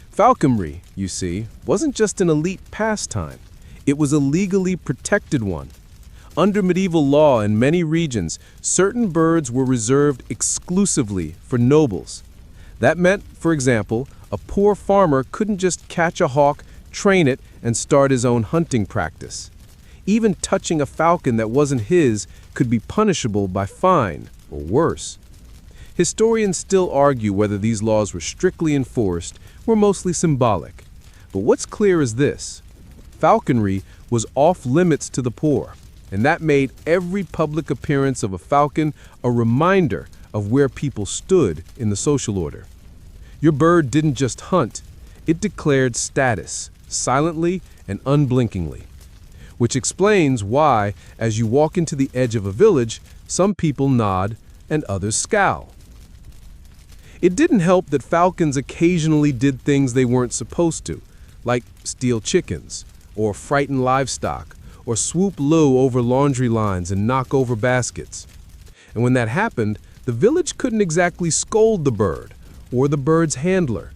Falconry, you see, wasn't just an elite pastime. It was a legally protected one. Under medieval law in many regions, certain birds were reserved exclusively for nobles. That meant, for example, a poor farmer couldn't just catch a hawk, train it, and start his own hunting practice. Even touching a falcon that wasn't his could be punishable by fine, or worse. Historians still argue whether these laws were strictly enforced or mostly symbolic. But what's clear is this: falconry was off limits to the poor, and that made every public appearance of a falcon a reminder of where people stood in the social order. Your bird didn't just hunt, it declared status, silently and unblinkingly. Which explains why, as you walk into the edge of a village, some people nod and others scowl. It didn't help that falcons occasionally did things they weren't supposed to, like steal chickens, or frighten livestock, or swoop low over laundry lines and knock over baskets. And when that happened, the village couldn't exactly scold the bird, or the bird's handler.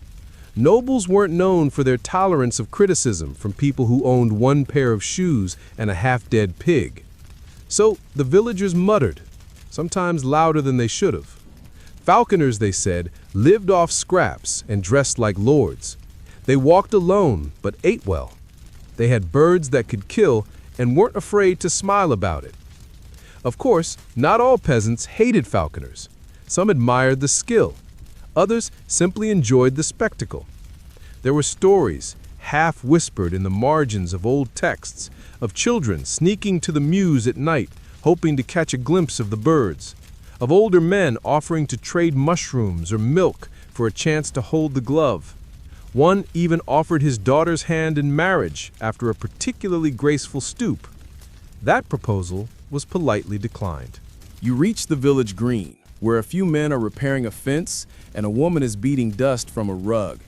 Nobles weren't known for their tolerance of criticism from people who owned one pair of shoes and a half-dead pig. So the villagers muttered, sometimes louder than they should have. Falconers, they said, lived off scraps and dressed like lords. They walked alone, but ate well. They had birds that could kill and weren't afraid to smile about it. Of course, not all peasants hated falconers. Some admired the skill. Others simply enjoyed the spectacle. There were stories, half whispered in the margins of old texts, of children sneaking to the mews at night, hoping to catch a glimpse of the birds, of older men offering to trade mushrooms or milk for a chance to hold the glove. One even offered his daughter's hand in marriage after a particularly graceful stoop. That proposal was politely declined. You reach the village green, where a few men are repairing a fence and a woman is beating dust from a rug.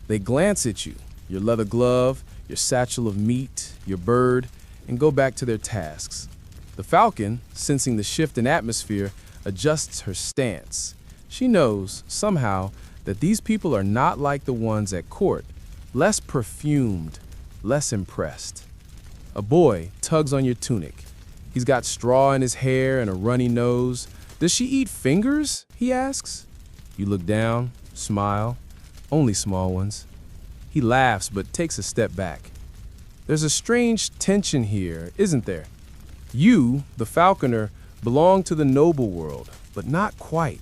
They glance at you, your leather glove, your satchel of meat, your bird, and go back to their tasks. The falcon, sensing the shift in atmosphere, adjusts her stance. She knows, somehow, that these people are not like the ones at court, less perfumed, less impressed. A boy tugs on your tunic. He's got straw in his hair and a runny nose. Does she eat fingers? He asks. You look down, smile, only small ones. He laughs but takes a step back. There's a strange tension here, isn't there? You, the falconer, belong to the noble world, but not quite.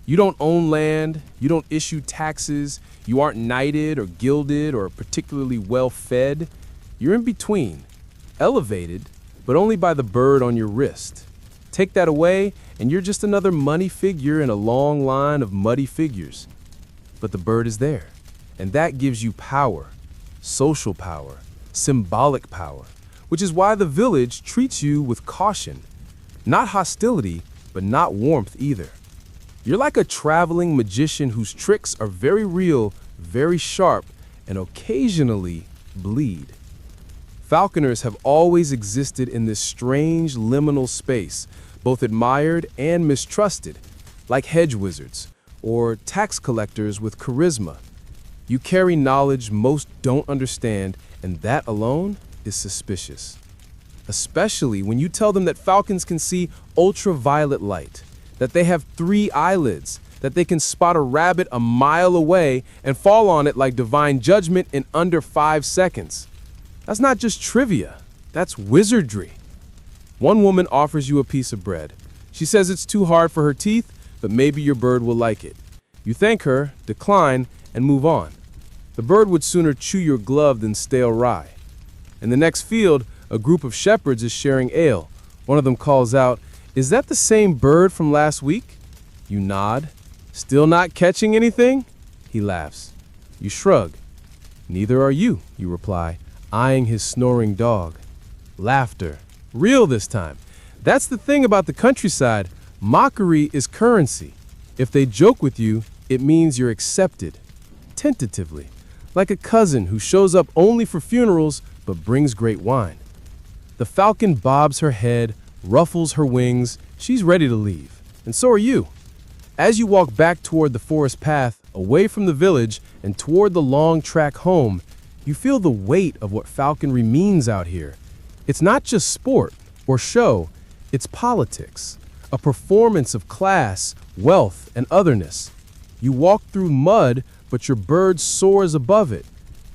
You don't own land, you don't issue taxes, you aren't knighted or gilded or particularly well fed. You're in between, elevated, but only by the bird on your wrist. Take that away, and you're just another money figure in a long line of muddy figures. But the bird is there, and that gives you power, social power, symbolic power, which is why the village treats you with caution. Not hostility, but not warmth either. You're like a traveling magician whose tricks are very real, very sharp, and occasionally bleed. Falconers have always existed in this strange liminal space, both admired and mistrusted, like hedge wizards or tax collectors with charisma. You carry knowledge most don't understand, and that alone is suspicious. Especially when you tell them that falcons can see ultraviolet light, that they have 3 eyelids, that they can spot a rabbit a mile away and fall on it like divine judgment in under 5 seconds. That's not just trivia, that's wizardry. One woman offers you a piece of bread. She says it's too hard for her teeth, but maybe your bird will like it. You thank her, decline, and move on. The bird would sooner chew your glove than stale rye. In the next field, a group of shepherds is sharing ale. One of them calls out, "Is that the same bird from last week?" You nod. "Still not catching anything?" He laughs. You shrug. "Neither are you," you reply, eyeing his snoring dog. Laughter. Real this time. That's the thing about the countryside. Mockery is currency. If they joke with you, it means you're accepted. Tentatively. Like a cousin who shows up only for funerals but brings great wine. The falcon bobs her head, ruffles her wings. She's ready to leave. And so are you. As you walk back toward the forest path, away from the village and toward the long track home, you feel the weight of what falconry means out here. It's not just sport or show, it's politics, a performance of class, wealth, and otherness. You walk through mud, but your bird soars above it.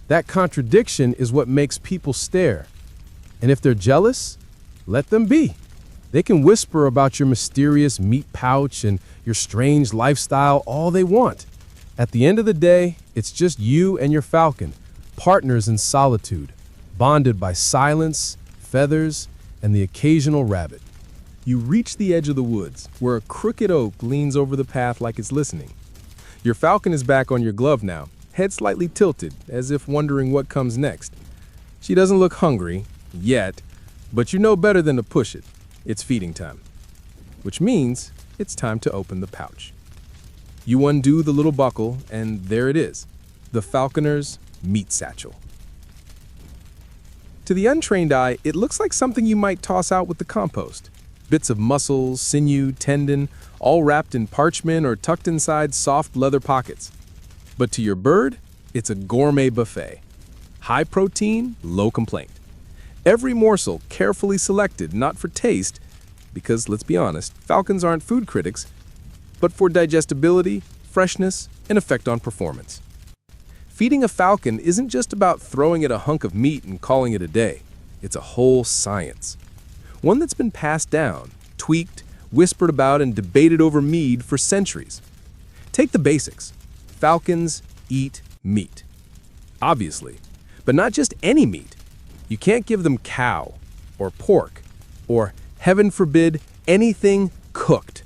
That contradiction is what makes people stare. And if they're jealous, let them be. They can whisper about your mysterious meat pouch and your strange lifestyle all they want. At the end of the day, it's just you and your falcon, partners in solitude, bonded by silence, feathers, and the occasional rabbit. You reach the edge of the woods, where a crooked oak leans over the path like it's listening. Your falcon is back on your glove now, head slightly tilted, as if wondering what comes next. She doesn't look hungry, yet, but you know better than to push it. It's feeding time, which means it's time to open the pouch. You undo the little buckle, and there it is, the falconer's meat satchel. To the untrained eye, it looks like something you might toss out with the compost. Bits of muscle, sinew, tendon, all wrapped in parchment or tucked inside soft leather pockets. But to your bird, it's a gourmet buffet. High protein, low complaint. Every morsel carefully selected, not for taste, because let's be honest, falcons aren't food critics, but for digestibility, freshness, and effect on performance. Feeding a falcon isn't just about throwing it a hunk of meat and calling it a day. It's a whole science. One that's been passed down, tweaked, whispered about, and debated over mead for centuries. Take the basics. Falcons eat meat. Obviously, but not just any meat. You can't give them cow, or pork, or, heaven forbid, anything cooked.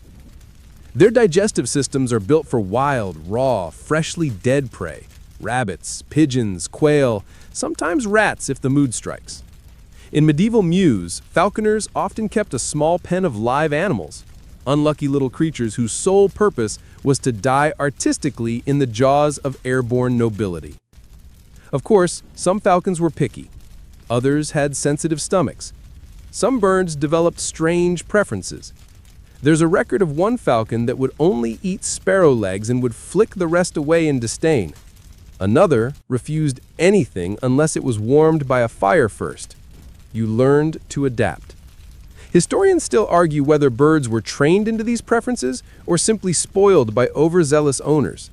Their digestive systems are built for wild, raw, freshly dead prey. Rabbits, pigeons, quail, sometimes rats if the mood strikes. In medieval mews, falconers often kept a small pen of live animals, unlucky little creatures whose sole purpose was to die artistically in the jaws of airborne nobility. Of course, some falcons were picky. Others had sensitive stomachs. Some birds developed strange preferences. There's a record of one falcon that would only eat sparrow legs and would flick the rest away in disdain. Another refused anything unless it was warmed by a fire first. You learned to adapt. Historians still argue whether birds were trained into these preferences or simply spoiled by overzealous owners.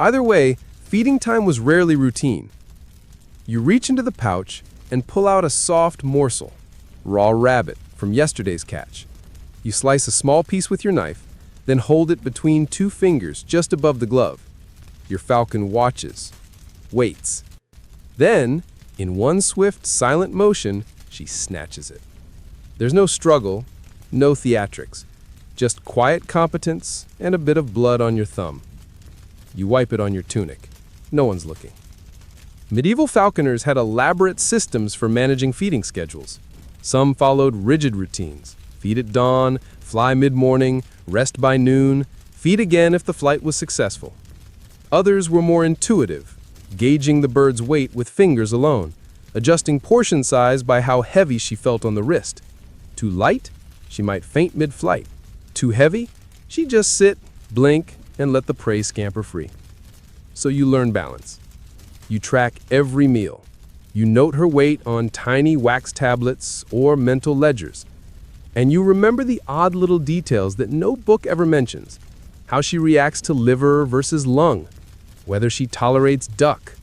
Either way, feeding time was rarely routine. You reach into the pouch and pull out a soft morsel, raw rabbit from yesterday's catch. You slice a small piece with your knife, then hold it between two fingers just above the glove. Your falcon watches, waits. Then, in one swift, silent motion, she snatches it. There's no struggle, no theatrics, just quiet competence and a bit of blood on your thumb. You wipe it on your tunic. No one's looking. Medieval falconers had elaborate systems for managing feeding schedules. Some followed rigid routines. Feed at dawn, fly mid-morning, rest by noon, feed again if the flight was successful. Others were more intuitive, gauging the bird's weight with fingers alone, adjusting portion size by how heavy she felt on the wrist. Too light, she might faint mid-flight. Too heavy, she'd just sit, blink, and let the prey scamper free. So you learn balance. You track every meal. You note her weight on tiny wax tablets or mental ledgers. And you remember the odd little details that no book ever mentions. How she reacts to liver versus lung, whether she tolerates duck,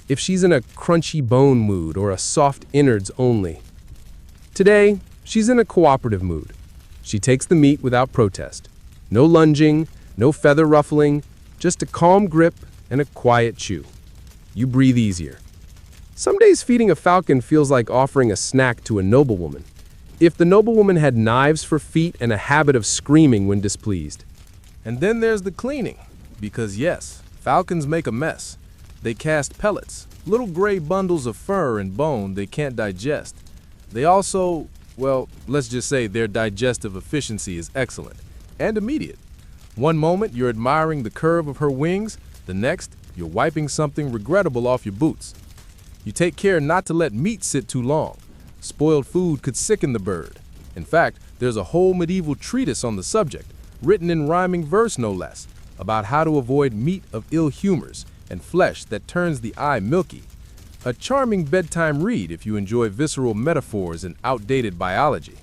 if she's in a crunchy bone mood or a soft innards only. Today, she's in a cooperative mood. She takes the meat without protest. No lunging, no feather ruffling, just a calm grip and a quiet chew. You breathe easier. Some days feeding a falcon feels like offering a snack to a noblewoman. If the noblewoman had knives for feet and a habit of screaming when displeased. And then there's the cleaning, because yes, falcons make a mess. They cast pellets, little gray bundles of fur and bone they can't digest. They also, well, let's just say their digestive efficiency is excellent and immediate. One moment you're admiring the curve of her wings, the next you're wiping something regrettable off your boots. You take care not to let meat sit too long, Spoiled food could sicken the bird. In fact, there's a whole medieval treatise on the subject, written in rhyming verse no less, about how to avoid meat of ill humors and flesh that turns the eye milky. A charming bedtime read if you enjoy visceral metaphors and outdated biology.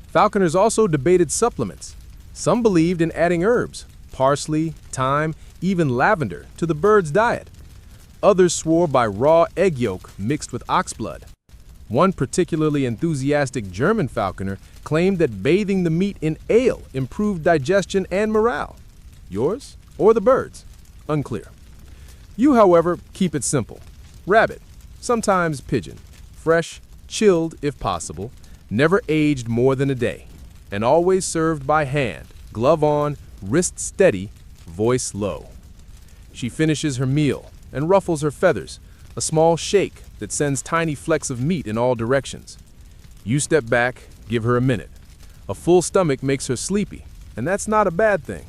Falconers also debated supplements. Some believed in adding herbs, parsley, thyme, even lavender, to the bird's diet. Others swore by raw egg yolk mixed with ox blood. One particularly enthusiastic German falconer claimed that bathing the meat in ale improved digestion and morale. Yours or the bird's? Unclear. You, however, keep it simple. Rabbit, sometimes pigeon, fresh, chilled if possible, never aged more than a day, and always served by hand, glove on, wrist steady, voice low. She finishes her meal and ruffles her feathers, a small shake that sends tiny flecks of meat in all directions. You step back, give her a minute. A full stomach makes her sleepy, and that's not a bad thing.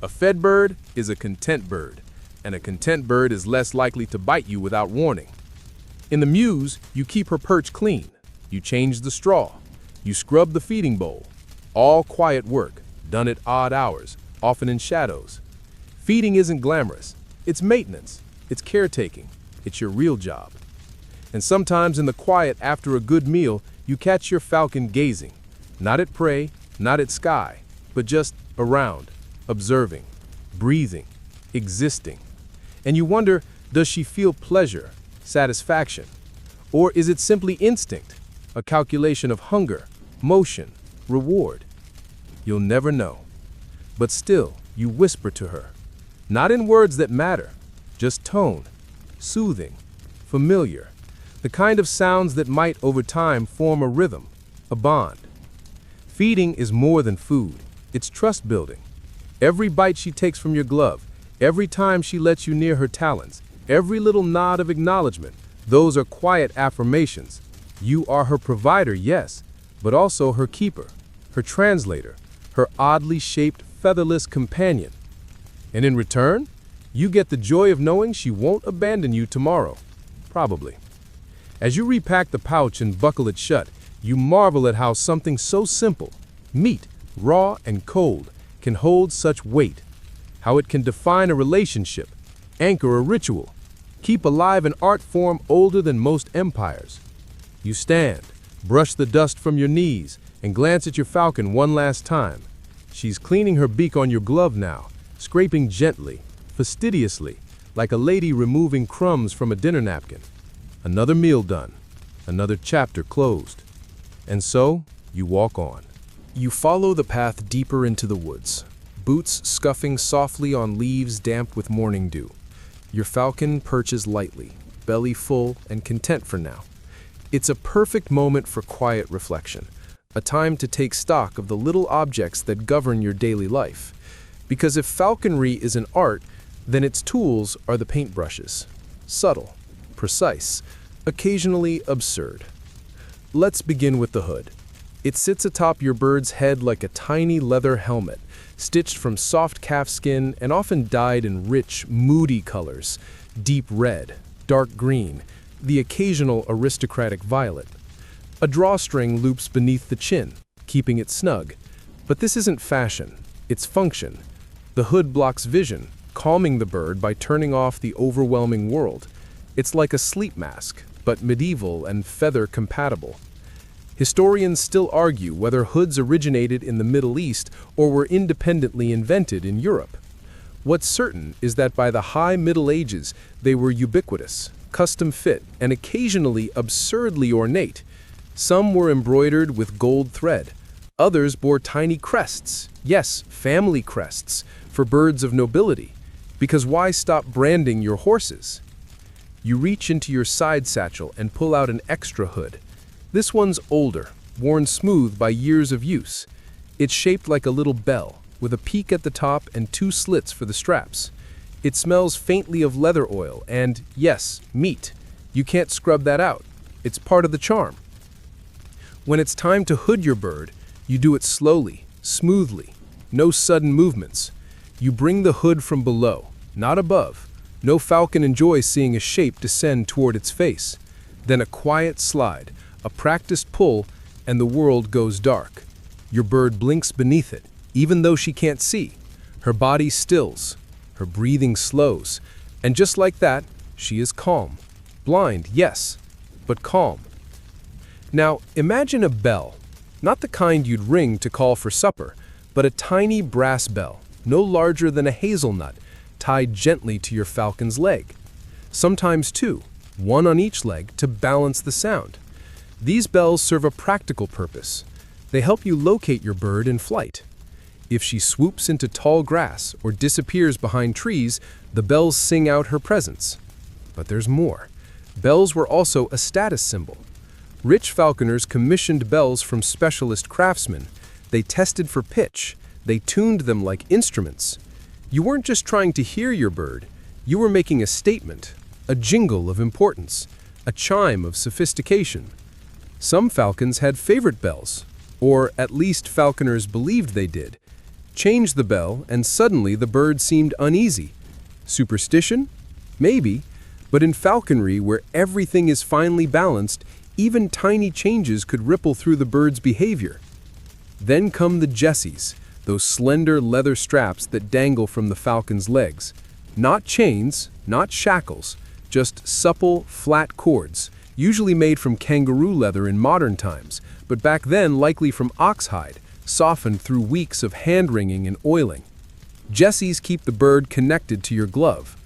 A fed bird is a content bird, and a content bird is less likely to bite you without warning. In the mews, you keep her perch clean. You change the straw. You scrub the feeding bowl. All quiet work, done at odd hours, often in shadows. Feeding isn't glamorous. It's maintenance. It's caretaking. It's your real job. And sometimes in the quiet after a good meal, you catch your falcon gazing, not at prey, not at sky, but just around, observing, breathing, existing. And you wonder, does she feel pleasure, satisfaction? Or is it simply instinct, a calculation of hunger, motion, reward? You'll never know. But still, you whisper to her, not in words that matter, just tone, soothing, familiar, the kind of sounds that might over time form a rhythm, a bond. Feeding is more than food, it's trust building. Every bite she takes from your glove, every time she lets you near her talons, every little nod of acknowledgement, those are quiet affirmations. You are her provider, yes, but also her keeper, her translator, her oddly shaped featherless companion. And in return, you get the joy of knowing she won't abandon you tomorrow, probably. As you repack the pouch and buckle it shut, you marvel at how something so simple, meat, raw and cold, can hold such weight, how it can define a relationship, anchor a ritual, keep alive an art form older than most empires. You stand, brush the dust from your knees, and glance at your falcon one last time. She's cleaning her beak on your glove now, scraping gently, fastidiously, like a lady removing crumbs from a dinner napkin. Another meal done, another chapter closed. And so, you walk on. You follow the path deeper into the woods, boots scuffing softly on leaves damp with morning dew. Your falcon perches lightly, belly full and content for now. It's a perfect moment for quiet reflection, a time to take stock of the little objects that govern your daily life. Because if falconry is an art, then its tools are the paintbrushes. Subtle, precise, occasionally absurd. Let's begin with the hood. It sits atop your bird's head like a tiny leather helmet, stitched from soft calf skin and often dyed in rich, moody colors, deep red, dark green, the occasional aristocratic violet. A drawstring loops beneath the chin, keeping it snug. But this isn't fashion, it's function. The hood blocks vision, calming the bird by turning off the overwhelming world. It's like a sleep mask, but medieval and feather compatible. Historians still argue whether hoods originated in the Middle East or were independently invented in Europe. What's certain is that by the high Middle Ages, they were ubiquitous, custom fit, and occasionally absurdly ornate. Some were embroidered with gold thread. Others bore tiny crests, yes, family crests, for birds of nobility. Because why stop branding your horses? You reach into your side satchel and pull out an extra hood. This one's older, worn smooth by years of use. It's shaped like a little bell, with a peak at the top and two slits for the straps. It smells faintly of leather oil and, yes, meat. You can't scrub that out. It's part of the charm. When it's time to hood your bird, you do it slowly, smoothly, no sudden movements. You bring the hood from below, not above. No falcon enjoys seeing a shape descend toward its face. Then a quiet slide, a practiced pull, and the world goes dark. Your bird blinks beneath it, even though she can't see. Her body stills, her breathing slows, and just like that, she is calm. Blind, yes, but calm. Now, imagine a bell, not the kind you'd ring to call for supper, but a tiny brass bell, no larger than a hazelnut, tied gently to your falcon's leg. Sometimes two, one on each leg to balance the sound. These bells serve a practical purpose. They help you locate your bird in flight. If she swoops into tall grass or disappears behind trees, the bells sing out her presence. But there's more. Bells were also a status symbol. Rich falconers commissioned bells from specialist craftsmen. They tested for pitch. They tuned them like instruments. You weren't just trying to hear your bird. You were making a statement, a jingle of importance, a chime of sophistication. Some falcons had favorite bells, or at least falconers believed they did. Change the bell, and suddenly the bird seemed uneasy. Superstition? Maybe. But in falconry, where everything is finely balanced, even tiny changes could ripple through the bird's behavior. Then come the jesses, those slender leather straps that dangle from the falcon's legs. Not chains, not shackles, just supple, flat cords, usually made from kangaroo leather in modern times, but back then likely from oxhide, softened through weeks of hand-wringing and oiling. Jesses keep the bird connected to your glove.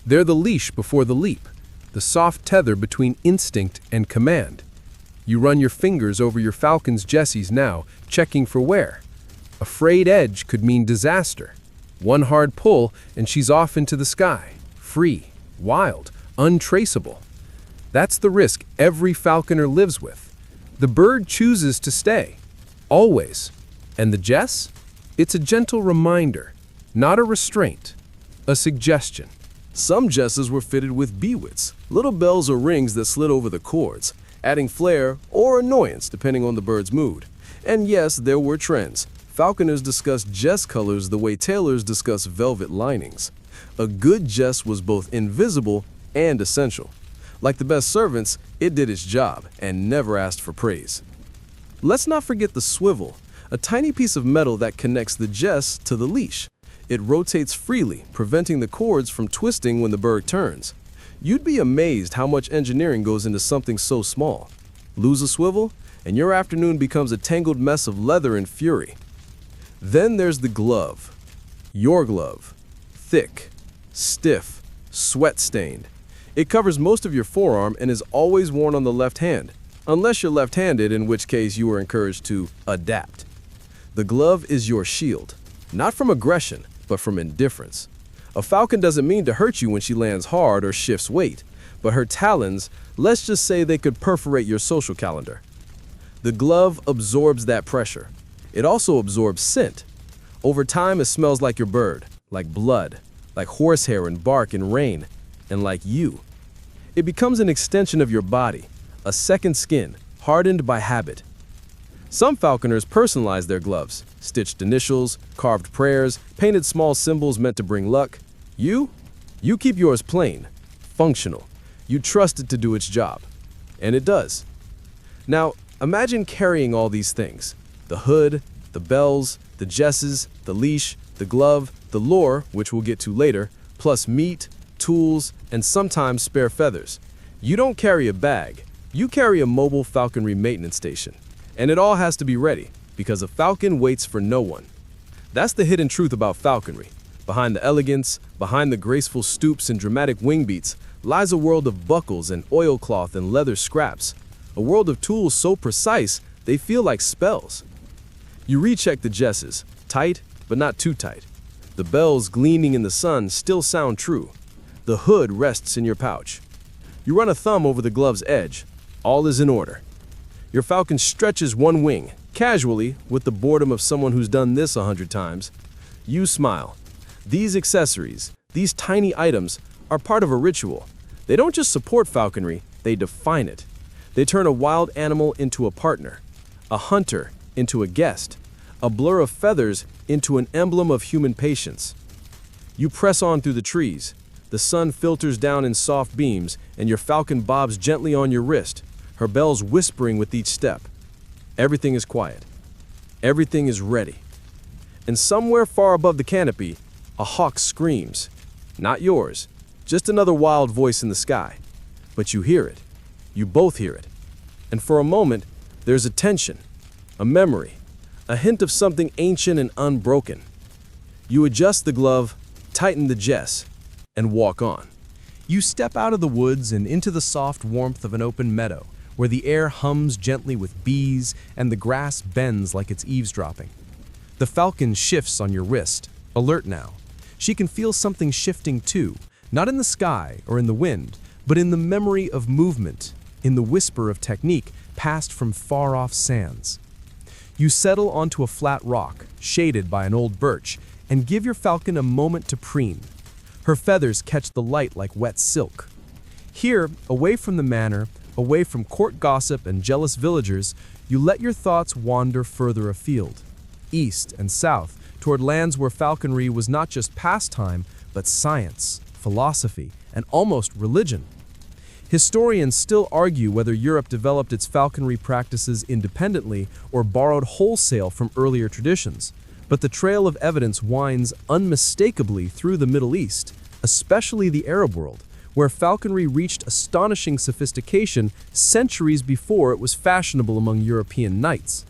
They're the leash before the leap, the soft tether between instinct and command. You run your fingers over your falcon's jesses now, checking for wear. A frayed edge could mean disaster. One hard pull, and she's off into the sky, free, wild, untraceable. That's the risk every falconer lives with. The bird chooses to stay, always. And the jess? It's a gentle reminder, not a restraint, a suggestion. Some jesses were fitted with bewits, little bells or rings that slid over the cords, adding flair or annoyance depending on the bird's mood. And yes, there were trends. Falconers discussed jess colors the way tailors discuss velvet linings. A good jess was both invisible and essential. Like the best servants, it did its job and never asked for praise. Let's not forget the swivel, a tiny piece of metal that connects the jess to the leash. It rotates freely, preventing the cords from twisting when the bird turns. You'd be amazed how much engineering goes into something so small. Lose a swivel, and your afternoon becomes a tangled mess of leather and fury. Then there's the glove. Your glove. Thick, stiff, sweat-stained. It covers most of your forearm and is always worn on the left hand, unless you're left-handed, in which case you are encouraged to adapt. The glove is your shield, not from aggression, but from indifference. A falcon doesn't mean to hurt you when she lands hard or shifts weight, but her talons, let's just say they could perforate your social calendar. The glove absorbs that pressure. It also absorbs scent. Over time, it smells like your bird, like blood, like horsehair and bark and rain, and like you. It becomes an extension of your body, a second skin, hardened by habit. Some falconers personalize their gloves, stitched initials, carved prayers, painted small symbols meant to bring luck. You keep yours plain, functional. You trust it to do its job. And it does. Now, imagine carrying all these things. The hood, the bells, the jesses, the leash, the glove, the lure, which we'll get to later, plus meat, tools, and sometimes spare feathers. You don't carry a bag. You carry a mobile falconry maintenance station. And it all has to be ready, because a falcon waits for no one. That's the hidden truth about falconry. Behind the elegance, behind the graceful stoops and dramatic wing beats, lies a world of buckles and oilcloth and leather scraps. A world of tools so precise, they feel like spells. You recheck the jesses, tight, but not too tight. The bells gleaming in the sun still sound true. The hood rests in your pouch. You run a thumb over the glove's edge. All is in order. Your falcon stretches one wing, casually, with the boredom of someone who's done this 100 times. You smile. These accessories, these tiny items, are part of a ritual. They don't just support falconry, they define it. They turn a wild animal into a partner, a hunter into a guest, a blur of feathers into an emblem of human patience. You press on through the trees. The sun filters down in soft beams, and your falcon bobs gently on your wrist. her bells whispering with each step. Everything is quiet. Everything is ready. And somewhere far above the canopy, a hawk screams. Not yours, just another wild voice in the sky. But you hear it. You both hear it. And for a moment, there's a tension, a memory, a hint of something ancient and unbroken. You adjust the glove, tighten the jess, and walk on. You step out of the woods and into the soft warmth of an open meadow, where the air hums gently with bees and the grass bends like it's eavesdropping. The falcon shifts on your wrist, alert now. She can feel something shifting too, not in the sky or in the wind, but in the memory of movement, in the whisper of technique passed from far-off sands. You settle onto a flat rock, shaded by an old birch, and give your falcon a moment to preen. Her feathers catch the light like wet silk. Here, away from the manor, away from court gossip and jealous villagers, you let your thoughts wander further afield, east and south, toward lands where falconry was not just pastime, but science, philosophy, and almost religion. Historians still argue whether Europe developed its falconry practices independently or borrowed wholesale from earlier traditions, but the trail of evidence winds unmistakably through the Middle East, especially the Arab world, where falconry reached astonishing sophistication centuries before it was fashionable among European knights.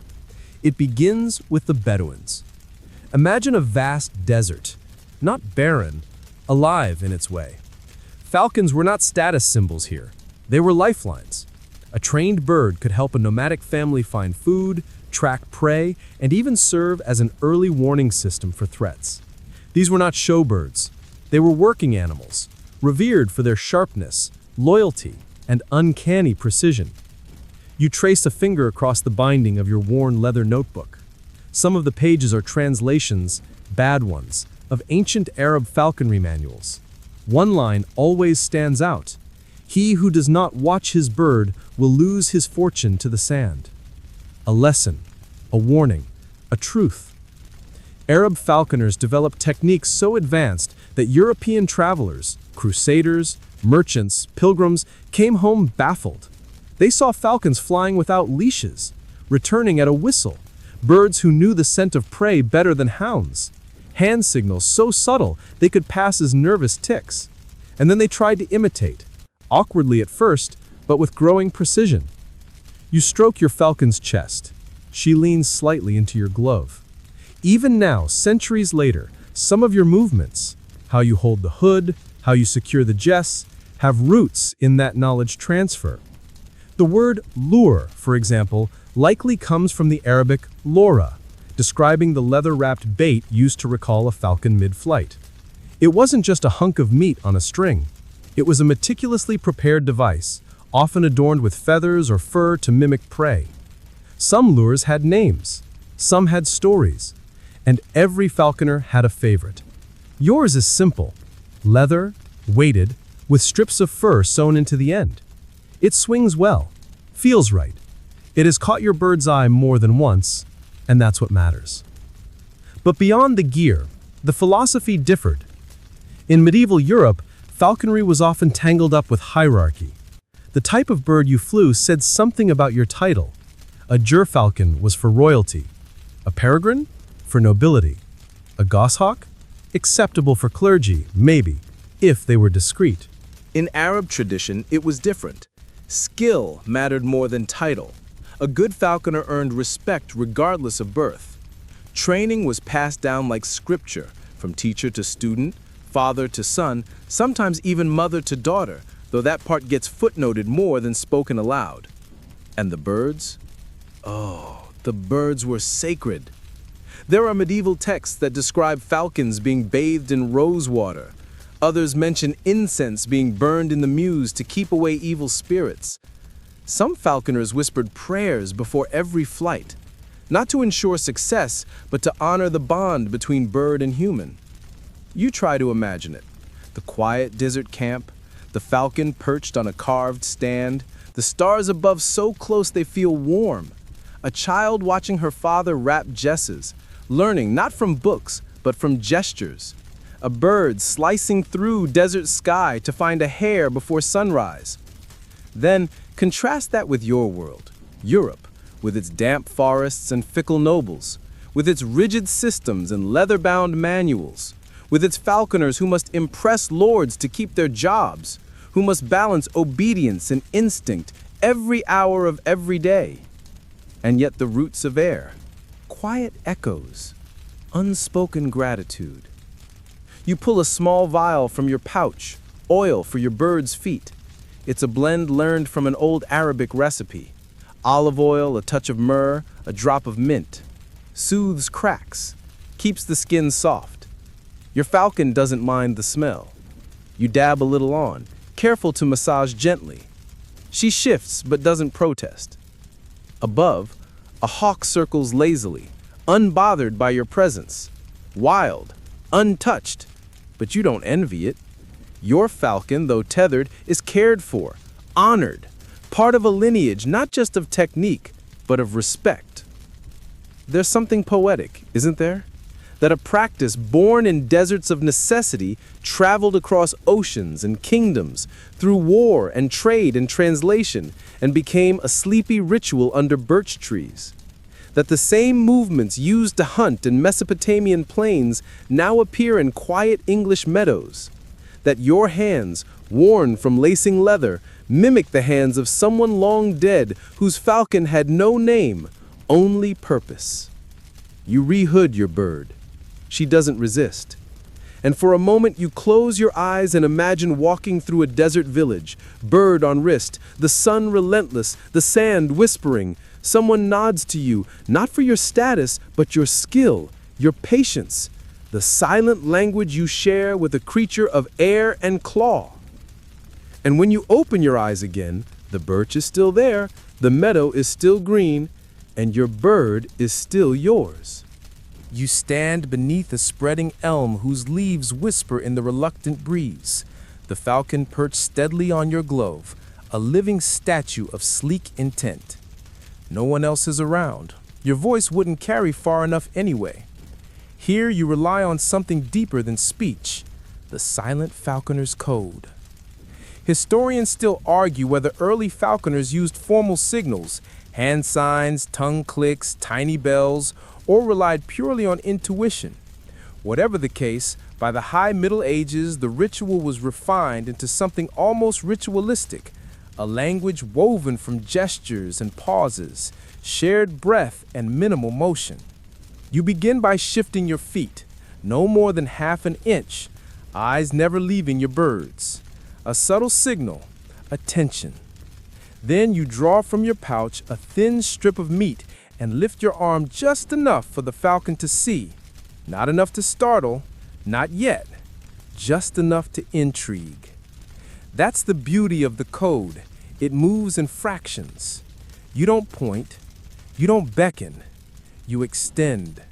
It begins with the Bedouins. Imagine a vast desert, not barren, alive in its way. Falcons were not status symbols here. They were lifelines. A trained bird could help a nomadic family find food, track prey, and even serve as an early warning system for threats. These were not show birds. They were working animals, revered for their sharpness, loyalty, and uncanny precision. You trace a finger across the binding of your worn leather notebook. Some of the pages are translations, bad ones, of ancient Arab falconry manuals. One line always stands out. He who does not watch his bird will lose his fortune to the sand. A lesson, a warning, a truth. Arab falconers developed techniques so advanced that European travelers, crusaders, merchants, pilgrims, came home baffled. They saw falcons flying without leashes, returning at a whistle, birds who knew the scent of prey better than hounds, hand signals so subtle they could pass as nervous ticks. And then they tried to imitate, awkwardly at first, but with growing precision. You stroke your falcon's chest. She leans slightly into your glove. Even now, centuries later, some of your movements, how you hold the hood, how you secure the jess, have roots in that knowledge transfer. The word lure, for example, likely comes from the Arabic lora, describing the leather-wrapped bait used to recall a falcon mid-flight. It wasn't just a hunk of meat on a string. It was a meticulously prepared device, often adorned with feathers or fur to mimic prey. Some lures had names, some had stories, and every falconer had a favorite. Yours is simple, leather, weighted, with strips of fur sewn into the end. It swings well, feels right. It has caught your bird's eye more than once, and that's what matters. But beyond the gear, the philosophy differed. In medieval Europe, falconry was often tangled up with hierarchy. The type of bird you flew said something about your title. A gerfalcon was for royalty, a peregrine for nobility, a goshawk acceptable for clergy, maybe, if they were discreet. In Arab tradition, it was different. Skill mattered more than title. A good falconer earned respect regardless of birth. Training was passed down like scripture, from teacher to student, father to son, sometimes even mother to daughter, though that part gets footnoted more than spoken aloud. And the birds? Oh, the birds were sacred. There are medieval texts that describe falcons being bathed in rosewater. Others mention incense being burned in the mews to keep away evil spirits. Some falconers whispered prayers before every flight, not to ensure success, but to honor the bond between bird and human. You try to imagine it. The quiet desert camp, the falcon perched on a carved stand, the stars above so close they feel warm. A child watching her father wrap jesses, learning not from books, but from gestures. A bird slicing through desert sky to find a hare before sunrise. Then Contrast that with your world, Europe, with its damp forests and fickle nobles, with its rigid systems and leather-bound manuals, with its falconers who must impress lords to keep their jobs, who must balance obedience and instinct every hour of every day. And yet the roots of air, quiet echoes, unspoken gratitude. You pull a small vial from your pouch, oil for your bird's feet. It's a blend learned from an old Arabic recipe. Olive oil, a touch of myrrh, a drop of mint. Soothes cracks, keeps the skin soft. Your falcon doesn't mind the smell. You dab a little on, careful to massage gently. She shifts but doesn't protest. Above, a hawk circles lazily, unbothered by your presence. Wild, untouched, but you don't envy it. Your falcon, though tethered, is cared for, honored, part of a lineage not just of technique, but of respect. There's something poetic, isn't there? That a practice born in deserts of necessity traveled across oceans and kingdoms, through war and trade and translation, and became a sleepy ritual under birch trees. That the same movements used to hunt in Mesopotamian plains now appear in quiet English meadows. That your hands, worn from lacing leather, mimic the hands of someone long dead whose falcon had no name, only purpose. You rehood your bird. She doesn't resist. And for a moment you close your eyes and imagine walking through a desert village, bird on wrist, the sun relentless, the sand whispering. Someone nods to you, not for your status, but your skill, your patience, the silent language you share with a creature of air and claw. And when you open your eyes again, the birch is still there, the meadow is still green, and your bird is still yours. You stand beneath a spreading elm whose leaves whisper in the reluctant breeze. The falcon perched steadily on your glove, a living statue of sleek intent. No one else is around. Your voice wouldn't carry far enough anyway. Here you rely on something deeper than speech, the silent falconer's code. Historians still argue whether early falconers used formal signals, hand signs, tongue clicks, tiny bells, or relied purely on intuition. Whatever the case, by the high Middle Ages, the ritual was refined into something almost ritualistic, a language woven from gestures and pauses, shared breath and minimal motion. You begin by shifting your feet, no more than half an inch, eyes never leaving your birds. A subtle signal, attention. Then you draw from your pouch a thin strip of meat and lift your arm just enough for the falcon to see. Not enough to startle, not yet, just enough to intrigue. That's the beauty of the code. It moves in fractions. You don't point, you don't beckon, you extend.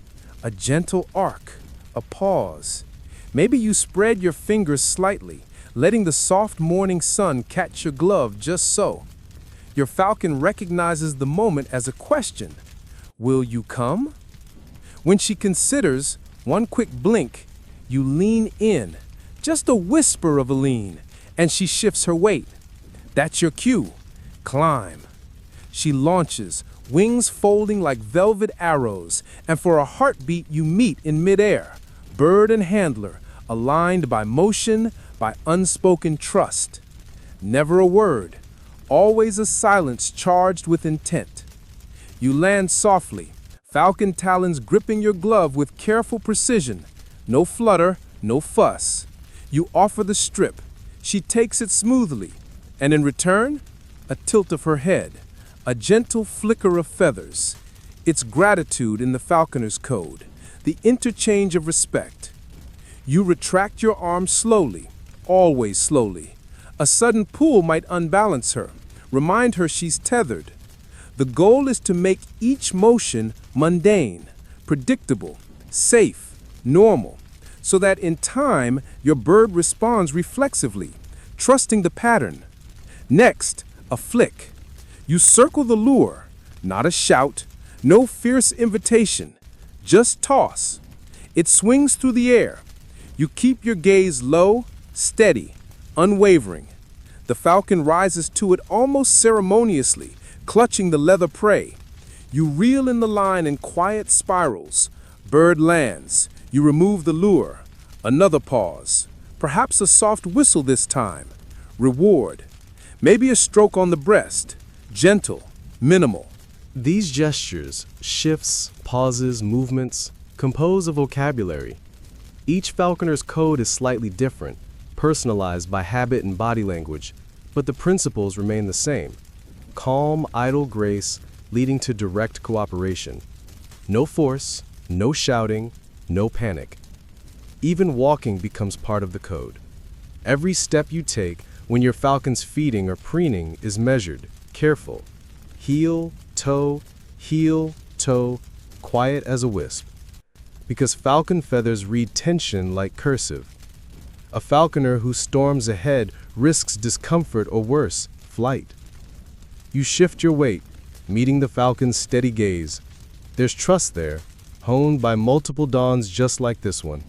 A gentle arc, a pause. Maybe you spread your fingers slightly, letting the soft morning sun catch your glove just so. Your falcon recognizes the moment as a question. Will you come? When she considers, one quick blink, you lean in, just a whisper of a lean, and she shifts her weight. That's your cue. Climb. She launches, wings folding like velvet arrows, and for a heartbeat you meet in midair, bird and handler, aligned by motion, by unspoken trust. Never a word, always a silence charged with intent. You land softly, falcon talons gripping your glove with careful precision. No flutter, no fuss. You offer the strip. She takes it smoothly, and in return, a tilt of her head, a gentle flicker of feathers. It's gratitude in the falconer's code, the interchange of respect. You retract your arm slowly, always slowly. A sudden pull might unbalance her, remind her she's tethered. The goal is to make each motion mundane, predictable, safe, normal, so that in time your bird responds reflexively, trusting the pattern. Next, a flick. You circle the lure, not a shout, no fierce invitation, just toss. It swings through the air. You keep your gaze low, steady, unwavering. The falcon rises to it almost ceremoniously, clutching the leather prey. You reel in the line in quiet spirals. Bird lands. You remove the lure. Another pause. Perhaps a soft whistle this time. Reward. Maybe a stroke on the breast. Gentle, minimal. These gestures, shifts, pauses, movements, compose a vocabulary. Each falconer's code is slightly different, personalized by habit and body language, but the principles remain the same. Calm, idle grace, leading to direct cooperation. No force, no shouting, no panic. Even walking becomes part of the code. Every step you take when your falcon's feeding or preening is measured, careful. Heel, toe, quiet as a wisp. Because falcon feathers read tension like cursive. A falconer who storms ahead risks discomfort or worse, flight. You shift your weight, meeting the falcon's steady gaze. There's trust there, honed by multiple dawns just like this one.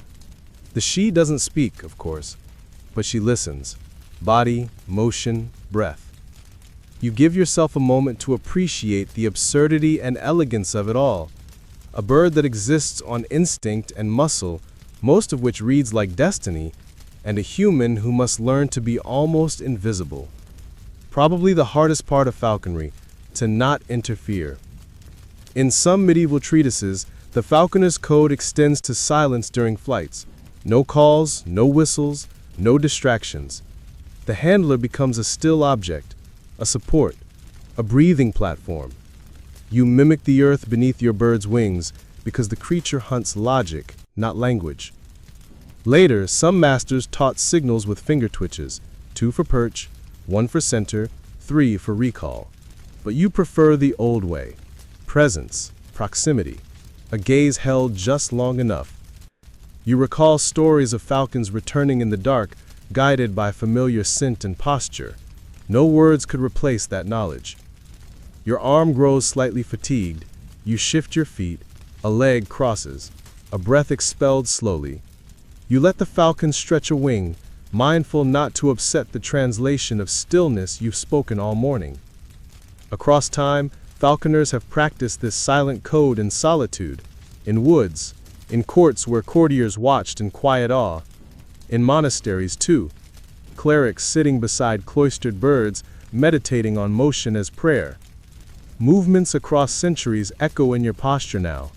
The she doesn't speak, of course, but she listens. Body, motion, breath. You give yourself a moment to appreciate the absurdity and elegance of it all. A bird that exists on instinct and muscle, most of which reads like destiny, and a human who must learn to be almost invisible. Probably the hardest part of falconry, to not interfere. In some medieval treatises, the falconer's code extends to silence during flights. No calls, no whistles, no distractions. The handler becomes a still object, a support, a breathing platform. You mimic the earth beneath your bird's wings because the creature hunts logic, not language. Later, some masters taught signals with finger twitches, 2 for perch, 1 for center, 3 for recall. But you prefer the old way. Presence, proximity, a gaze held just long enough. You recall stories of falcons returning in the dark, guided by familiar scent and posture. No words could replace that knowledge. Your arm grows slightly fatigued. You shift your feet. A leg crosses. A breath expelled slowly. You let the falcon stretch a wing, mindful not to upset the translation of stillness you've spoken all morning. Across time, falconers have practiced this silent code in solitude, in woods, in courts where courtiers watched in quiet awe, in monasteries too, clerics sitting beside cloistered birds, meditating on motion as prayer. Movements across centuries echo in your posture now.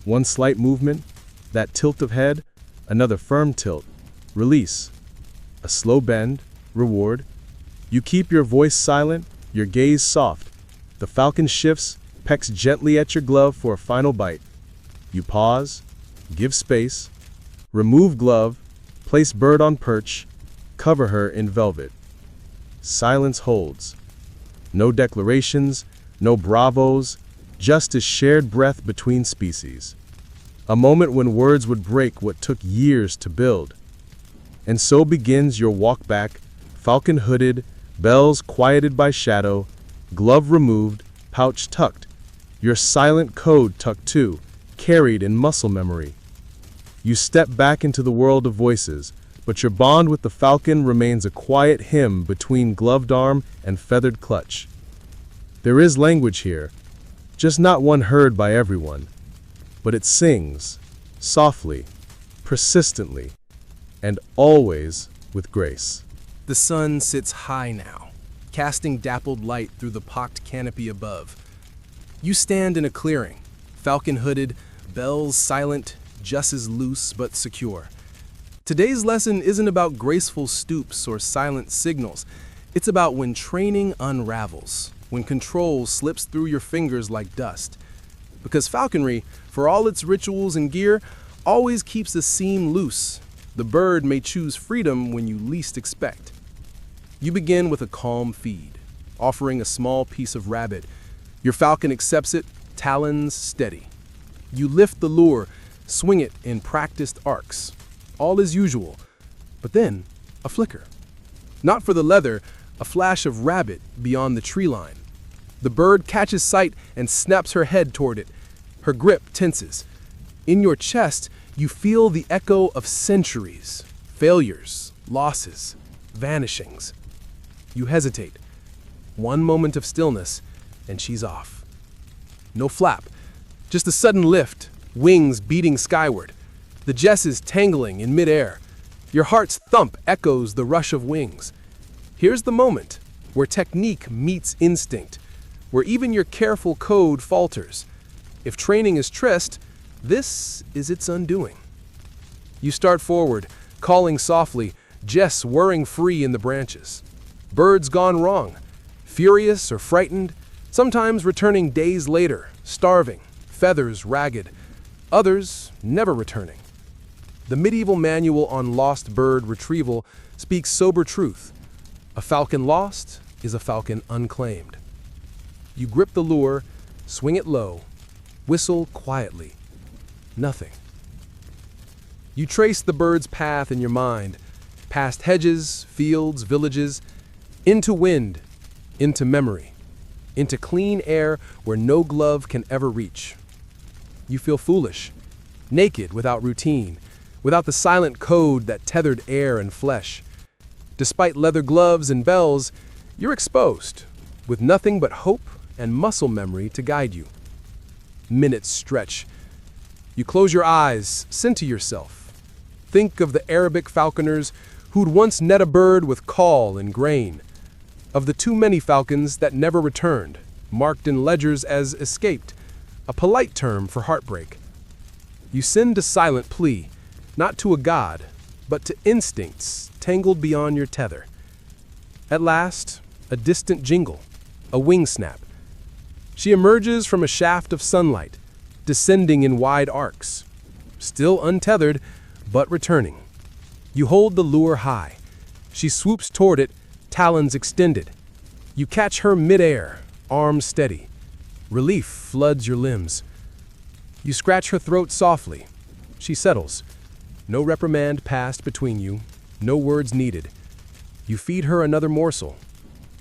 One slight movement, that tilt of head, another firm tilt, release. A slow bend, reward. You keep your voice silent, your gaze soft. The falcon shifts, pecks gently at your glove for a final bite. You pause, give space, remove glove, place bird on perch, cover her in velvet. Silence holds. No declarations, no bravos, just a shared breath between species. A moment when words would break what took years to build. And so begins your walk back, falcon hooded, bells quieted by shadow, glove removed, pouch tucked, your silent code tucked too, carried in muscle memory. You step back into the world of voices, but your bond with the falcon remains a quiet hymn between gloved arm and feathered clutch. There is language here, just not one heard by everyone, but it sings, softly, persistently, and always with grace. The sun sits high now, casting dappled light through the pocked canopy above. You stand in a clearing, falcon hooded, bells silent, jesses loose but secure. Today's lesson isn't about graceful stoops or silent signals. It's about when training unravels, when control slips through your fingers like dust. Because falconry, for all its rituals and gear, always keeps the seam loose. The bird may choose freedom when you least expect. You begin with a calm feed, offering a small piece of rabbit. Your falcon accepts it, talons steady. You lift the lure, swing it in practiced arcs. All as usual, but then a flicker. Not for the leather, a flash of rabbit beyond the tree line. The bird catches sight and snaps her head toward it. Her grip tenses. In your chest, you feel the echo of centuries, failures, losses, vanishings. You hesitate. One moment of stillness, and she's off. No flap, just a sudden lift, wings beating skyward. The jesses tangling in midair. Your heart's thump echoes the rush of wings. Here's the moment where technique meets instinct, where even your careful code falters. If training is tryst, this is its undoing. You start forward, calling softly, Jess whirring free in the branches. Birds gone wrong, furious or frightened, sometimes returning days later, starving, feathers ragged, others never returning. The medieval manual on lost bird retrieval speaks sober truth. A falcon lost is a falcon unclaimed. You grip the lure, swing it low, whistle quietly. Nothing. You trace the bird's path in your mind, past hedges, fields, villages, into wind, into memory, into clean air where no glove can ever reach. You feel foolish, naked without routine, without the silent code that tethered air and flesh. Despite leather gloves and bells, you're exposed, with nothing but hope and muscle memory to guide you. Minutes stretch. You close your eyes, center yourself. Think of the Arabic falconers who'd once net a bird with caul and grain, of the too many falcons that never returned, marked in ledgers as escaped, a polite term for heartbreak. You send a silent plea, not to a god, but to instincts tangled beyond your tether. At last, a distant jingle, a wing snap. She emerges from a shaft of sunlight, descending in wide arcs, still untethered, but returning. You hold the lure high. She swoops toward it, talons extended. You catch her midair, arms steady. Relief floods your limbs. You scratch her throat softly. She settles. No reprimand passed between you, no words needed. You feed her another morsel.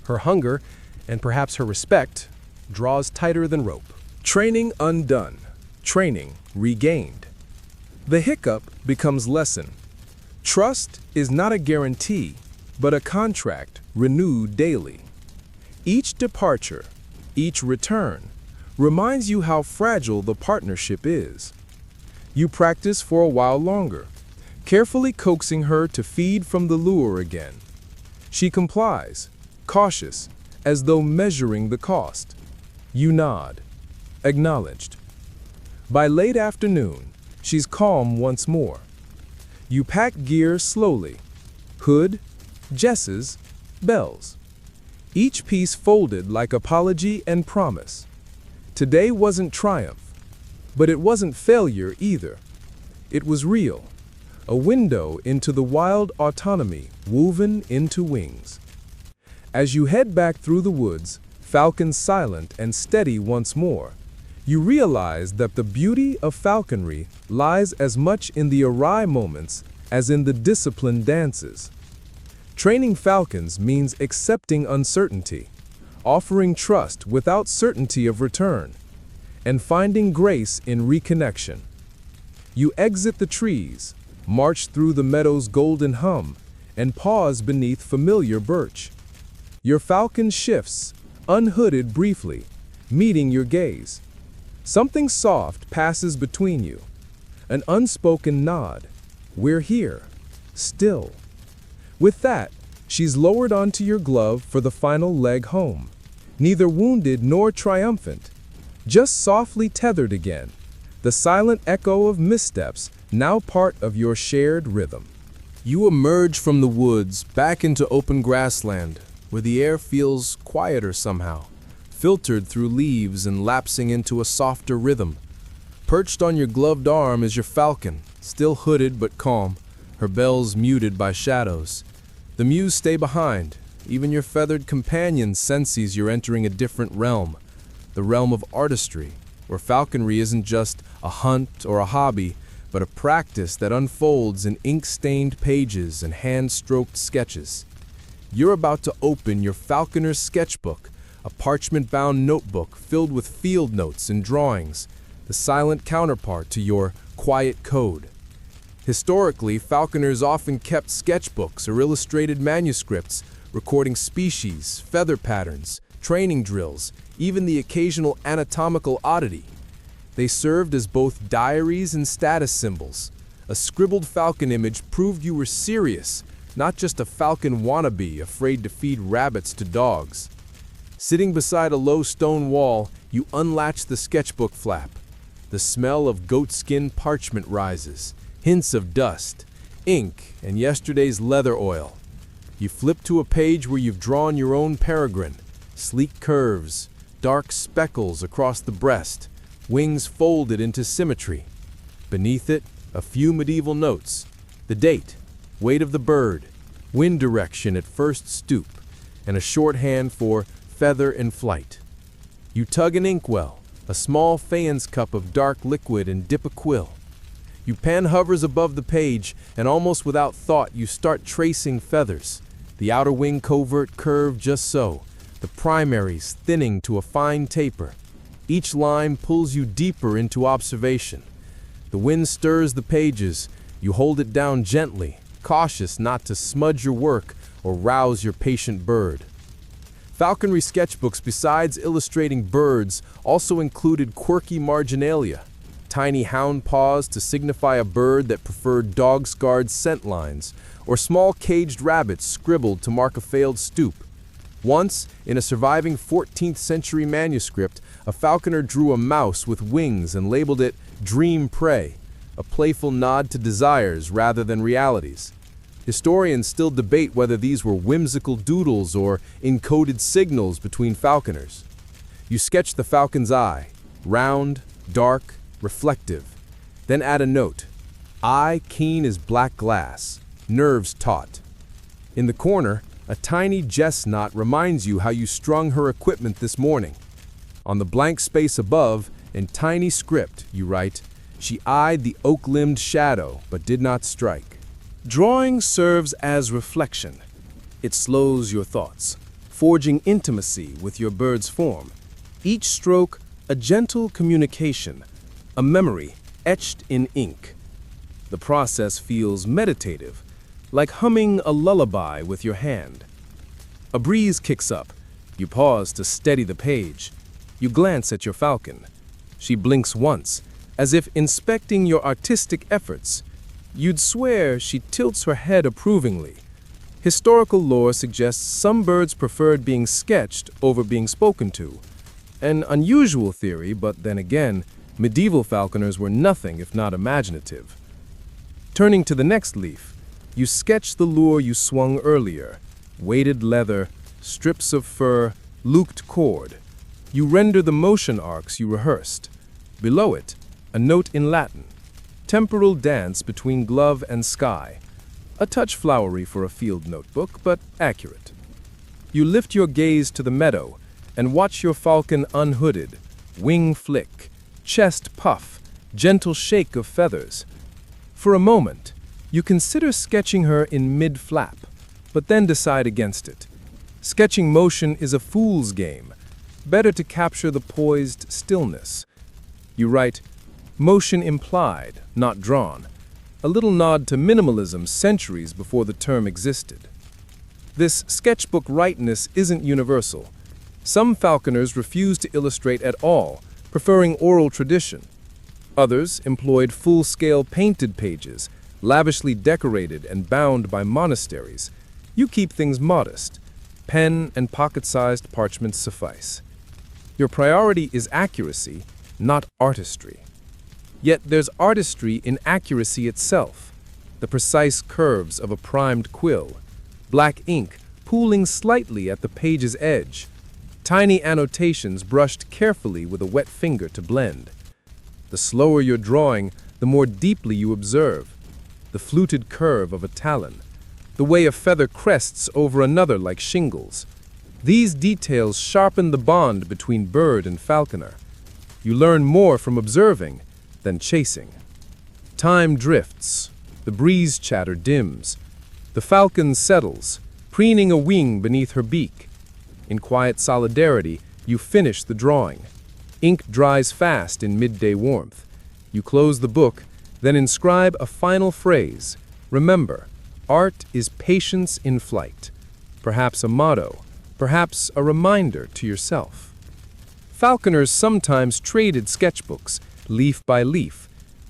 Her hunger, and perhaps her respect, draws tighter than rope. Training undone, training regained. The hiccup becomes lesson. Trust is not a guarantee, but a contract renewed daily. Each departure, each return, reminds you how fragile the partnership is. You practice for a while longer, carefully coaxing her to feed from the lure again. She complies, cautious, as though measuring the cost. You nod, acknowledged. By late afternoon, she's calm once more. You pack gear slowly, hood, jesses, bells. Each piece folded like apology and promise. Today wasn't triumph, but it wasn't failure either. It was real, a window into the wild autonomy woven into wings. As you head back through the woods, falcon silent and steady once more, you realize that the beauty of falconry lies as much in the awry moments as in the disciplined dances. Training falcons means accepting uncertainty, offering trust without certainty of return, and finding grace in reconnection. You exit the trees, march through the meadow's golden hum, and pause beneath familiar birch. Your falcon shifts, unhooded briefly, meeting your gaze. Something soft passes between you, an unspoken nod. We're here, still. With that, she's lowered onto your glove for the final leg home, neither wounded nor triumphant, just softly tethered again, the silent echo of missteps now part of your shared rhythm. You emerge from the woods back into open grassland, where the air feels quieter somehow, filtered through leaves and lapsing into a softer rhythm. Perched on your gloved arm is your falcon, still hooded but calm, her bells muted by shadows. The mews stay behind. Even your feathered companion senses you're entering a different realm, the realm of artistry, where falconry isn't just a hunt or a hobby, but a practice that unfolds in ink-stained pages and hand-stroked sketches. You're about to open your falconer's sketchbook, a parchment-bound notebook filled with field notes and drawings, the silent counterpart to your quiet code. Historically, falconers often kept sketchbooks or illustrated manuscripts recording species, feather patterns, training drills, even the occasional anatomical oddity. They served as both diaries and status symbols. A scribbled falcon image proved you were serious, not just a falcon wannabe afraid to feed rabbits to dogs. Sitting beside a low stone wall, you unlatch the sketchbook flap. The smell of goatskin parchment rises, hints of dust, ink, and yesterday's leather oil. You flip to a page where you've drawn your own peregrine, sleek curves, dark speckles across the breast, wings folded into symmetry. Beneath it, a few medieval notes, the date, weight of the bird, wind direction at first stoop, and a shorthand for feather in flight. You tug an inkwell, a small faience cup of dark liquid, and dip a quill. Your pen hovers above the page, and almost without thought you start tracing feathers. The outer wing covert curved just so, the primaries thinning to a fine taper. Each line pulls you deeper into observation. The wind stirs the pages. You hold it down gently, cautious not to smudge your work or rouse your patient bird. Falconry sketchbooks, besides illustrating birds, also included quirky marginalia, tiny hound paws to signify a bird that preferred dog-scarred scent lines, or small caged rabbits scribbled to mark a failed stoop. Once, in a surviving 14th century manuscript, a falconer drew a mouse with wings and labeled it Dream Prey, a playful nod to desires rather than realities. Historians still debate whether these were whimsical doodles or encoded signals between falconers. You sketch the falcon's eye, round, dark, reflective. Then add a note, eye keen as black glass, nerves taut. In the corner, a tiny jest knot reminds you how you strung her equipment this morning. On the blank space above, in tiny script, you write, she eyed the oak-limbed shadow, but did not strike. Drawing serves as reflection. It slows your thoughts, forging intimacy with your bird's form. Each stroke, a gentle communication, a memory etched in ink. The process feels meditative, like humming a lullaby with your hand. A breeze kicks up. You pause to steady the page. You glance at your falcon. She blinks once, as if inspecting your artistic efforts. You'd swear she tilts her head approvingly. Historical lore suggests some birds preferred being sketched over being spoken to. An unusual theory, but then again, medieval falconers were nothing if not imaginative. Turning to the next leaf, you sketch the lure you swung earlier. Weighted leather, strips of fur, looped cord. You render the motion arcs you rehearsed. Below it, a note in Latin. Temporal dance between glove and sky. A touch flowery for a field notebook, but accurate. You lift your gaze to the meadow and watch your falcon unhooded. Wing flick, chest puff, gentle shake of feathers. For a moment, you consider sketching her in mid-flap, but then decide against it. Sketching motion is a fool's game. Better to capture the poised stillness. You write, motion implied, not drawn, a little nod to minimalism centuries before the term existed. This sketchbook rightness isn't universal. Some falconers refused to illustrate at all, preferring oral tradition. Others employed full-scale painted pages, lavishly decorated and bound by monasteries. You keep things modest. Pen and pocket-sized parchments suffice. Your priority is accuracy, not artistry. Yet there's artistry in accuracy itself, the precise curves of a primed quill, black ink pooling slightly at the page's edge, tiny annotations brushed carefully with a wet finger to blend. The slower you're drawing, the more deeply you observe. The fluted curve of a talon, the way a feather crests over another like shingles. These details sharpen the bond between bird and falconer. You learn more from observing than chasing. Time drifts. The breeze chatter dims. The falcon settles, preening a wing beneath her beak. In quiet solidarity, you finish the drawing. Ink dries fast in midday warmth. You close the book, then inscribe a final phrase. Remember, art is patience in flight. perhaps a motto, perhaps a reminder to yourself. Falconers sometimes traded sketchbooks, leaf by leaf,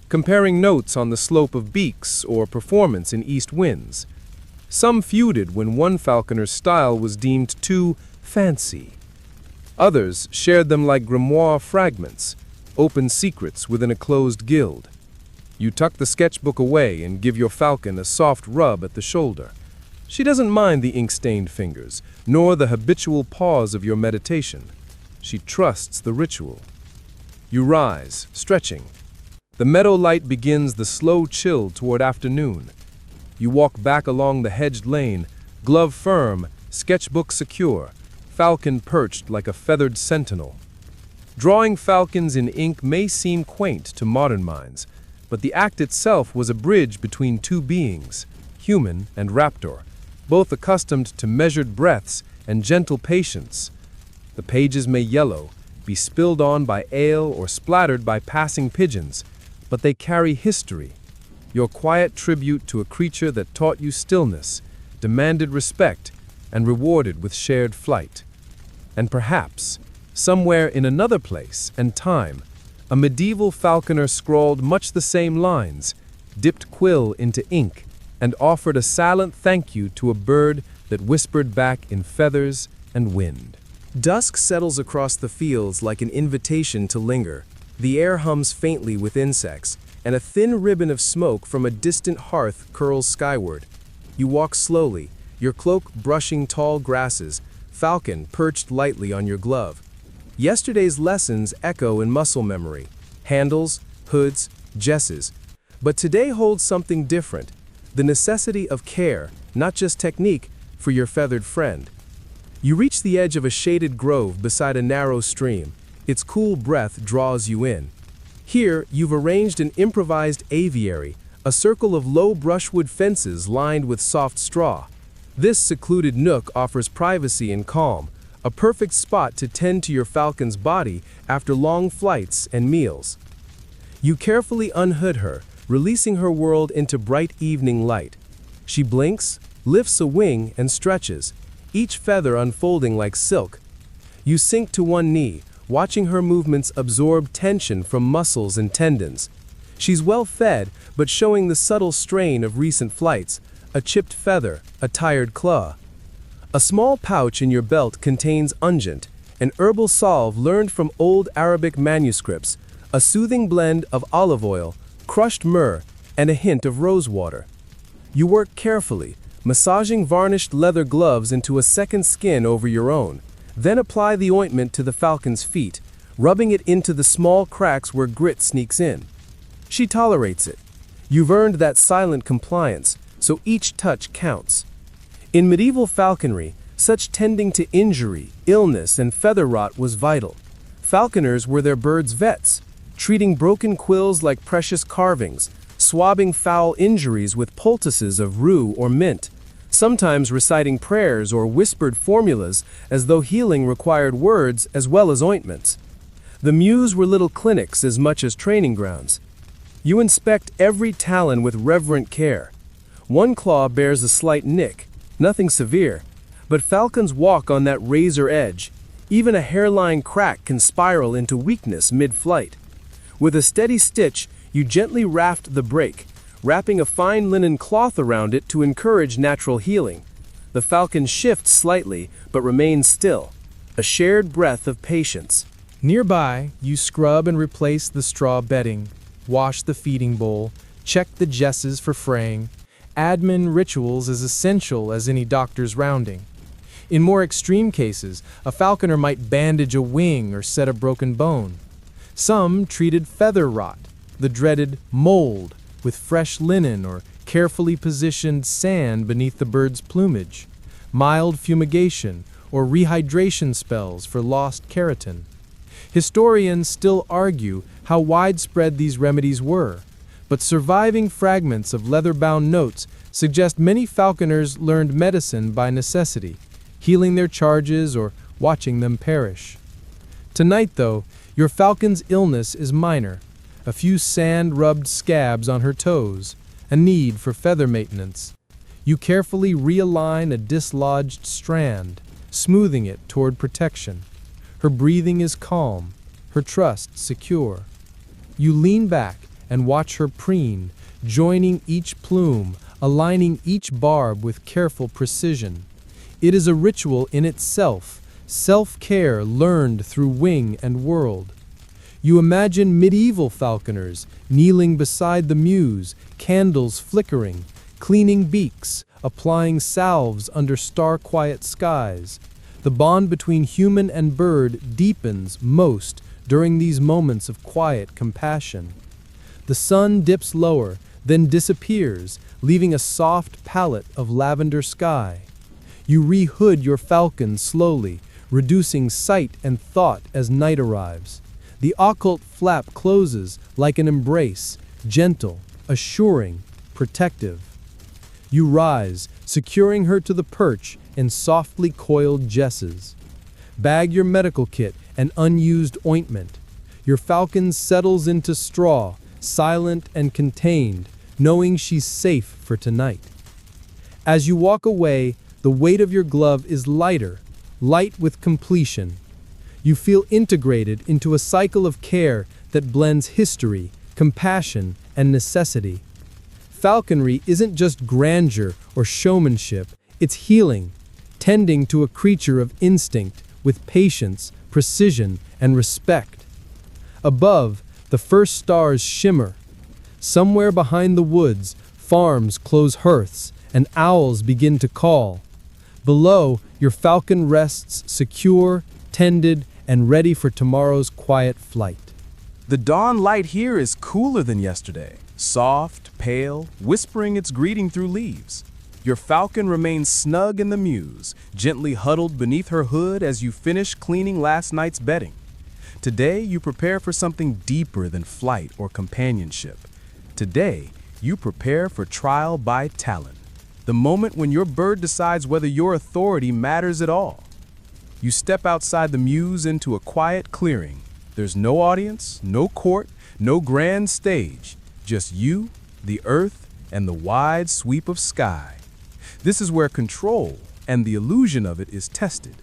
comparing notes on the slope of beaks or performance in east winds. Some feuded when one falconer's style was deemed too fancy. Others shared them like grimoire fragments, open secrets within a closed guild. You tuck the sketchbook away and give your falcon a soft rub at the shoulder. She doesn't mind the ink-stained fingers, nor the habitual pause of your meditation. She trusts the ritual. You rise, stretching. The meadow light begins the slow chill toward afternoon. You walk back along the hedged lane, glove firm, sketchbook secure, falcon perched like a feathered sentinel. Drawing falcons in ink may seem quaint to modern minds, but the act itself was a bridge between two beings, human and raptor, both accustomed to measured breaths and gentle patience. The pages may yellow, be spilled on by ale or splattered by passing pigeons, but they carry history, your quiet tribute to a creature that taught you stillness, demanded respect, and rewarded with shared flight. And perhaps, somewhere in another place and time, a medieval falconer scrawled much the same lines, dipped quill into ink, and offered a silent thank you to a bird that whispered back in feathers and wind. Dusk settles across the fields like an invitation to linger. The air hums faintly with insects, and a thin ribbon of smoke from a distant hearth curls skyward. You walk slowly, your cloak brushing tall grasses, falcon perched lightly on your glove. Yesterday's lessons echo in muscle memory, handles, hoods, jesses. But today holds something different, the necessity of care, not just technique, for your feathered friend. You reach the edge of a shaded grove beside a narrow stream. Its cool breath draws you in. Here, you've arranged an improvised aviary, a circle of low brushwood fences lined with soft straw. This secluded nook offers privacy and calm, a perfect spot to tend to your falcon's body after long flights and meals. You carefully unhood her, releasing her world into bright evening light. She blinks, lifts a wing, and stretches, each feather unfolding like silk. You sink to one knee, watching her movements absorb tension from muscles and tendons. She's well fed, but showing the subtle strain of recent flights, a chipped feather, a tired claw. A small pouch in your belt contains unguent, an herbal salve learned from old Arabic manuscripts, a soothing blend of olive oil, crushed myrrh, and a hint of rose water. You work carefully, massaging varnished leather gloves into a second skin over your own, then apply the ointment to the falcon's feet, rubbing it into the small cracks where grit sneaks in. She tolerates it. You've earned that silent compliance, so each touch counts. In medieval falconry, such tending to injury, illness, and feather rot was vital. Falconers were their birds' vets, treating broken quills like precious carvings, swabbing foul injuries with poultices of rue or mint, sometimes reciting prayers or whispered formulas as though healing required words as well as ointments. The mews were little clinics as much as training grounds. You inspect every talon with reverent care. One claw bears a slight nick, nothing severe, but falcons walk on that razor edge. Even a hairline crack can spiral into weakness mid-flight. With a steady stitch, you gently raft the break, wrapping a fine linen cloth around it to encourage natural healing. The falcon shifts slightly, but remains still, a shared breath of patience. Nearby, you scrub and replace the straw bedding, wash the feeding bowl, check the jesses for fraying. Admin rituals as essential as any doctor's rounding. In more extreme cases, a falconer might bandage a wing or set a broken bone. Some treated feather rot, the dreaded mold, with fresh linen or carefully positioned sand beneath the bird's plumage, mild fumigation, or rehydration spells for lost keratin. Historians still argue how widespread these remedies were, but surviving fragments of leather-bound notes suggest many falconers learned medicine by necessity, healing their charges or watching them perish. Tonight, though, your falcon's illness is minor, a few sand-rubbed scabs on her toes, a need for feather maintenance. You carefully realign a dislodged strand, smoothing it toward protection. Her breathing is calm, her trust secure. You lean back and watch her preen, joining each plume, aligning each barb with careful precision. It is a ritual in itself, self-care learned through wing and world. You imagine medieval falconers kneeling beside the muse, candles flickering, cleaning beaks, applying salves under star-quiet skies. The bond between human and bird deepens most during these moments of quiet compassion. The sun dips lower, then disappears, leaving a soft palette of lavender sky. You rehood your falcon slowly, reducing sight and thought as night arrives. The occult flap closes like an embrace, gentle, assuring, protective. You rise, securing her to the perch in softly coiled jesses. Bag your medical kit and unused ointment. Your falcon settles into straw, silent and contained, knowing she's safe for tonight. As you walk away, the weight of your glove is lighter, light with completion. You feel integrated into a cycle of care that blends history, compassion, and necessity. Falconry isn't just grandeur or showmanship, it's healing, tending to a creature of instinct with patience, precision, and respect. Above, the first stars shimmer. Somewhere behind the woods, farms close hearths, and owls begin to call. Below, your falcon rests secure, tended, and ready for tomorrow's quiet flight. The dawn light here is cooler than yesterday, soft, pale, whispering its greeting through leaves. Your falcon remains snug in the mews, gently huddled beneath her hood as you finish cleaning last night's bedding. Today, you prepare for something deeper than flight or companionship. Today, you prepare for trial by talon, the moment when your bird decides whether your authority matters at all. You step outside the mews into a quiet clearing. There's no audience, no court, no grand stage, just you, the earth, and the wide sweep of sky. This is where control and the illusion of it is tested.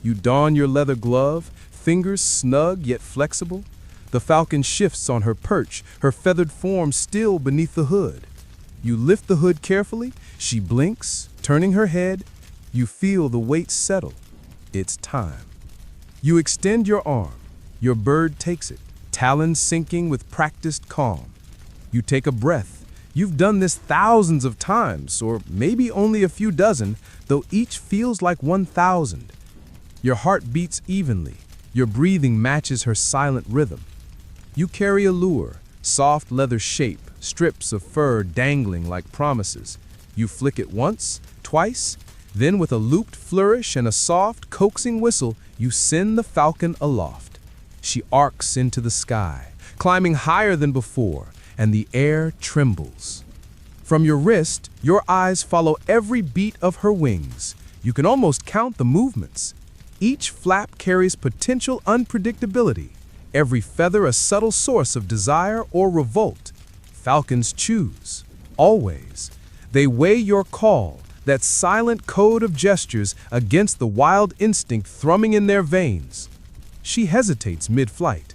You don your leather glove, fingers snug yet flexible. The falcon shifts on her perch, her feathered form still beneath the hood. You lift the hood carefully, she blinks, turning her head. You feel the weight settle. It's time. You extend your arm. Your bird takes it, talons sinking with practiced calm. You take a breath. You've done this thousands of times, or maybe only a few dozen, though each feels like 1,000. Your heart beats evenly. Your breathing matches her silent rhythm. You carry a lure, soft leather shape, strips of fur dangling like promises. You flick it once, twice, then with a looped flourish and a soft, coaxing whistle, you send the falcon aloft. She arcs into the sky, climbing higher than before, and the air trembles. From your wrist, your eyes follow every beat of her wings. You can almost count the movements. Each flap carries potential unpredictability, every feather a subtle source of desire or revolt. Falcons choose, always. They weigh your call, that silent code of gestures, against the wild instinct thrumming in their veins. She hesitates mid-flight.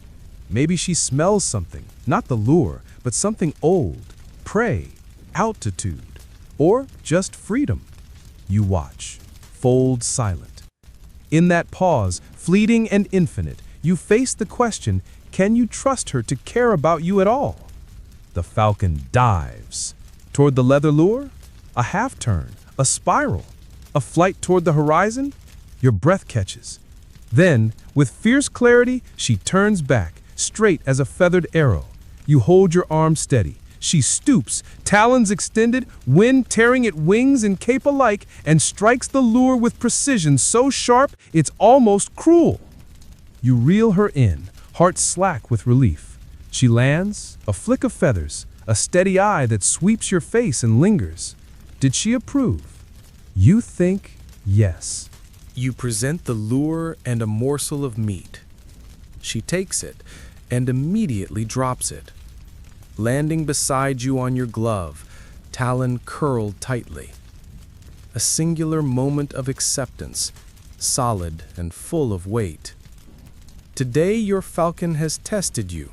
Maybe she smells something, not the lure, but something old, prey, altitude, or just freedom. You watch, fold silent. In that pause, fleeting and infinite, you face the question, can you trust her to care about you at all? The falcon dives. Toward the leather lure? A half-turn, a spiral, a flight toward the horizon? Your breath catches. Then, with fierce clarity, she turns back, straight as a feathered arrow. You hold your arm steady. She stoops, talons extended, wind tearing at wings and cape alike, and strikes the lure with precision so sharp it's almost cruel. You reel her in, heart slack with relief. She lands, a flick of feathers, a steady eye that sweeps your face and lingers. Did she approve? You think yes. You present the lure and a morsel of meat. She takes it and immediately drops it, landing beside you on your glove, talon curled tightly. a singular moment of acceptance, solid and full of weight. Today your falcon has tested you,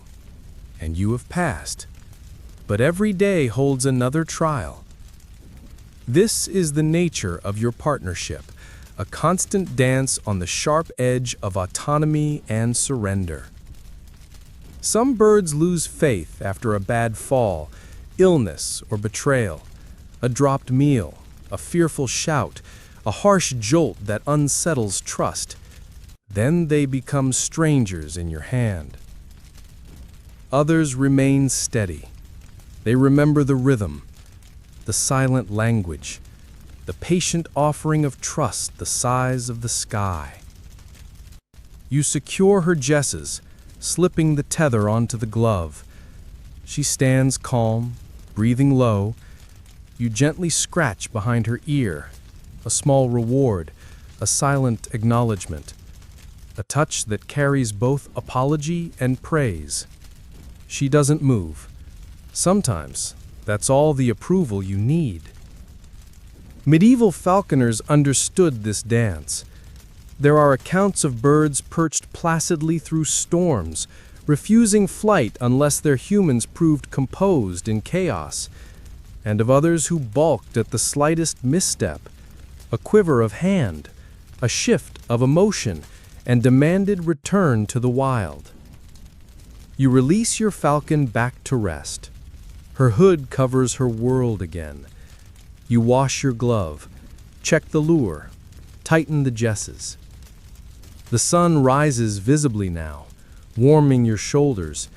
and you have passed, but every day holds another trial. This is the nature of your partnership, a constant dance on the sharp edge of autonomy and surrender. Some birds lose faith after a bad fall, illness or betrayal, a dropped meal, a fearful shout, a harsh jolt that unsettles trust. Then they become strangers in your hand. Others remain steady. They remember the rhythm, the silent language, the patient offering of trust the size of the sky. You secure her jesses, slipping the tether onto the glove. She stands calm, breathing low. You gently scratch behind her ear, a small reward, a silent acknowledgement, a touch that carries both apology and praise. She doesn't move. Sometimes that's all the approval you need. Medieval falconers understood this dance. There are accounts of birds perched placidly through storms, refusing flight unless their humans proved composed in chaos, and of others who balked at the slightest misstep, a quiver of hand, a shift of emotion, and demanded return to the wild. You release your falcon back to rest. Her hood covers her world again. You wash your glove, check the lure, tighten the jesses. The sun rises visibly now, warming your shoulders.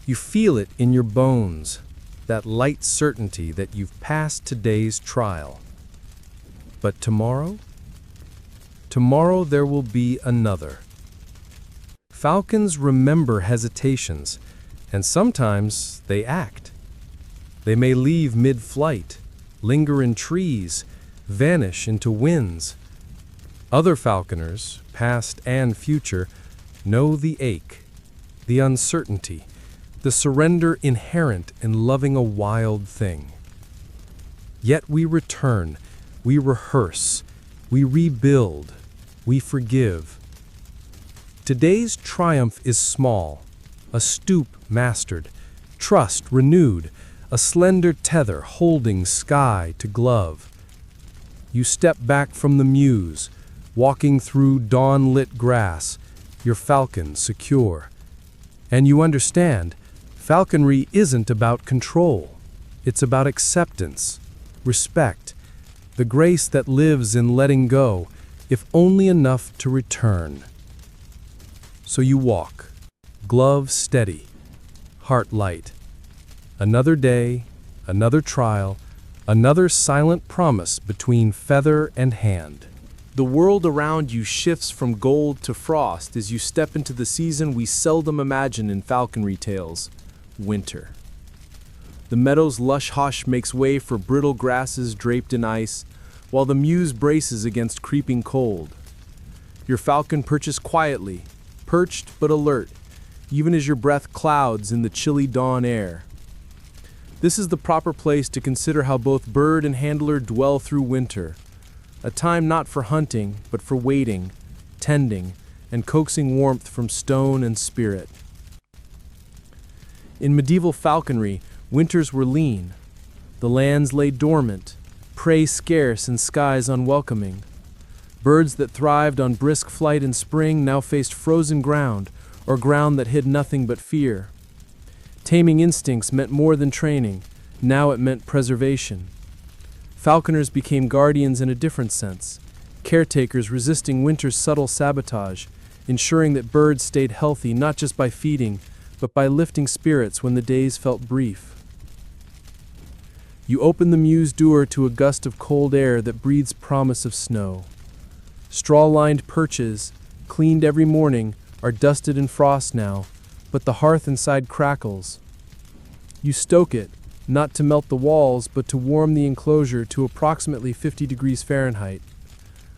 You feel it in your bones, that light certainty that you've passed today's trial. But tomorrow? Tomorrow there will be another. Falcons remember hesitations, and sometimes they act. They may leave mid-flight, linger in trees, vanish into winds. Other falconers, past and future, know the ache, the uncertainty, the surrender inherent in loving a wild thing. Yet we return, we rehearse, we rebuild, we forgive. Today's triumph is small, a stoop mastered, trust renewed, a slender tether holding sky to glove. You step back from the muse, walking through dawn-lit grass, your falcon secure. And you understand, falconry isn't about control. It's about acceptance, respect, the grace that lives in letting go, if only enough to return. So you walk, glove steady, heart light. Another day, another trial, another silent promise between feather and hand. The world around you shifts from gold to frost as you step into the season we seldom imagine in falconry tales, winter. The meadow's lush hush makes way for brittle grasses draped in ice, while the muse braces against creeping cold. Your falcon perches quietly, perched but alert, even as your breath clouds in the chilly dawn air. This is the proper place to consider how both bird and handler dwell through winter, a time not for hunting, but for waiting, tending, and coaxing warmth from stone and spirit. In medieval falconry, winters were lean. The lands lay dormant, prey scarce and skies unwelcoming. Birds that thrived on brisk flight in spring now faced frozen ground, or ground that hid nothing but fear. Taming instincts meant more than training. Now it meant preservation. Falconers became guardians in a different sense, caretakers resisting winter's subtle sabotage, ensuring that birds stayed healthy not just by feeding, but by lifting spirits when the days felt brief. You open the muse door to a gust of cold air that breathes promise of snow. Straw-lined perches, cleaned every morning, are dusted in frost now, but the hearth inside crackles. You stoke it, not to melt the walls, but to warm the enclosure to approximately 50 degrees Fahrenheit,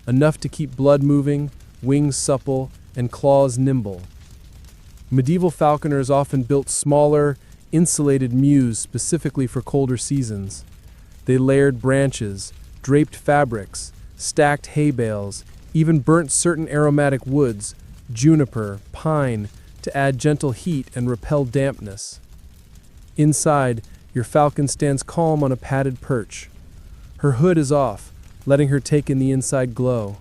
enough to keep blood moving, wings supple, and claws nimble. Medieval falconers often built smaller, insulated mews specifically for colder seasons. They layered branches, draped fabrics, stacked hay bales, even burnt certain aromatic woods, juniper, pine, to add gentle heat and repel dampness. Inside, your falcon stands calm on a padded perch. Her hood is off, letting her take in the inside glow.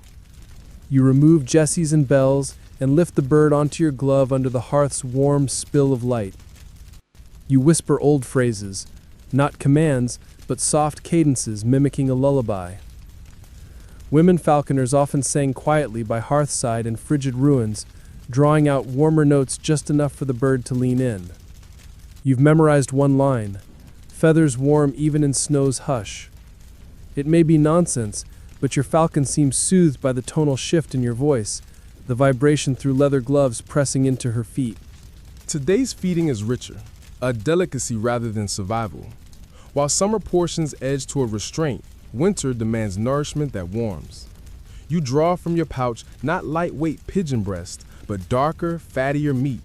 You remove jesses and bells and lift the bird onto your glove under the hearth's warm spill of light. You whisper old phrases, not commands, but soft cadences mimicking a lullaby. Women falconers often sang quietly by hearthside in frigid ruins, drawing out warmer notes just enough for the bird to lean in. You've memorized one line, feathers warm even in snow's hush. It may be nonsense, but your falcon seems soothed by the tonal shift in your voice, the vibration through leather gloves pressing into her feet. Today's feeding is richer, a delicacy rather than survival. While summer portions edge toward restraint, winter demands nourishment that warms. You draw from your pouch not lightweight pigeon breast, but darker, fattier meat.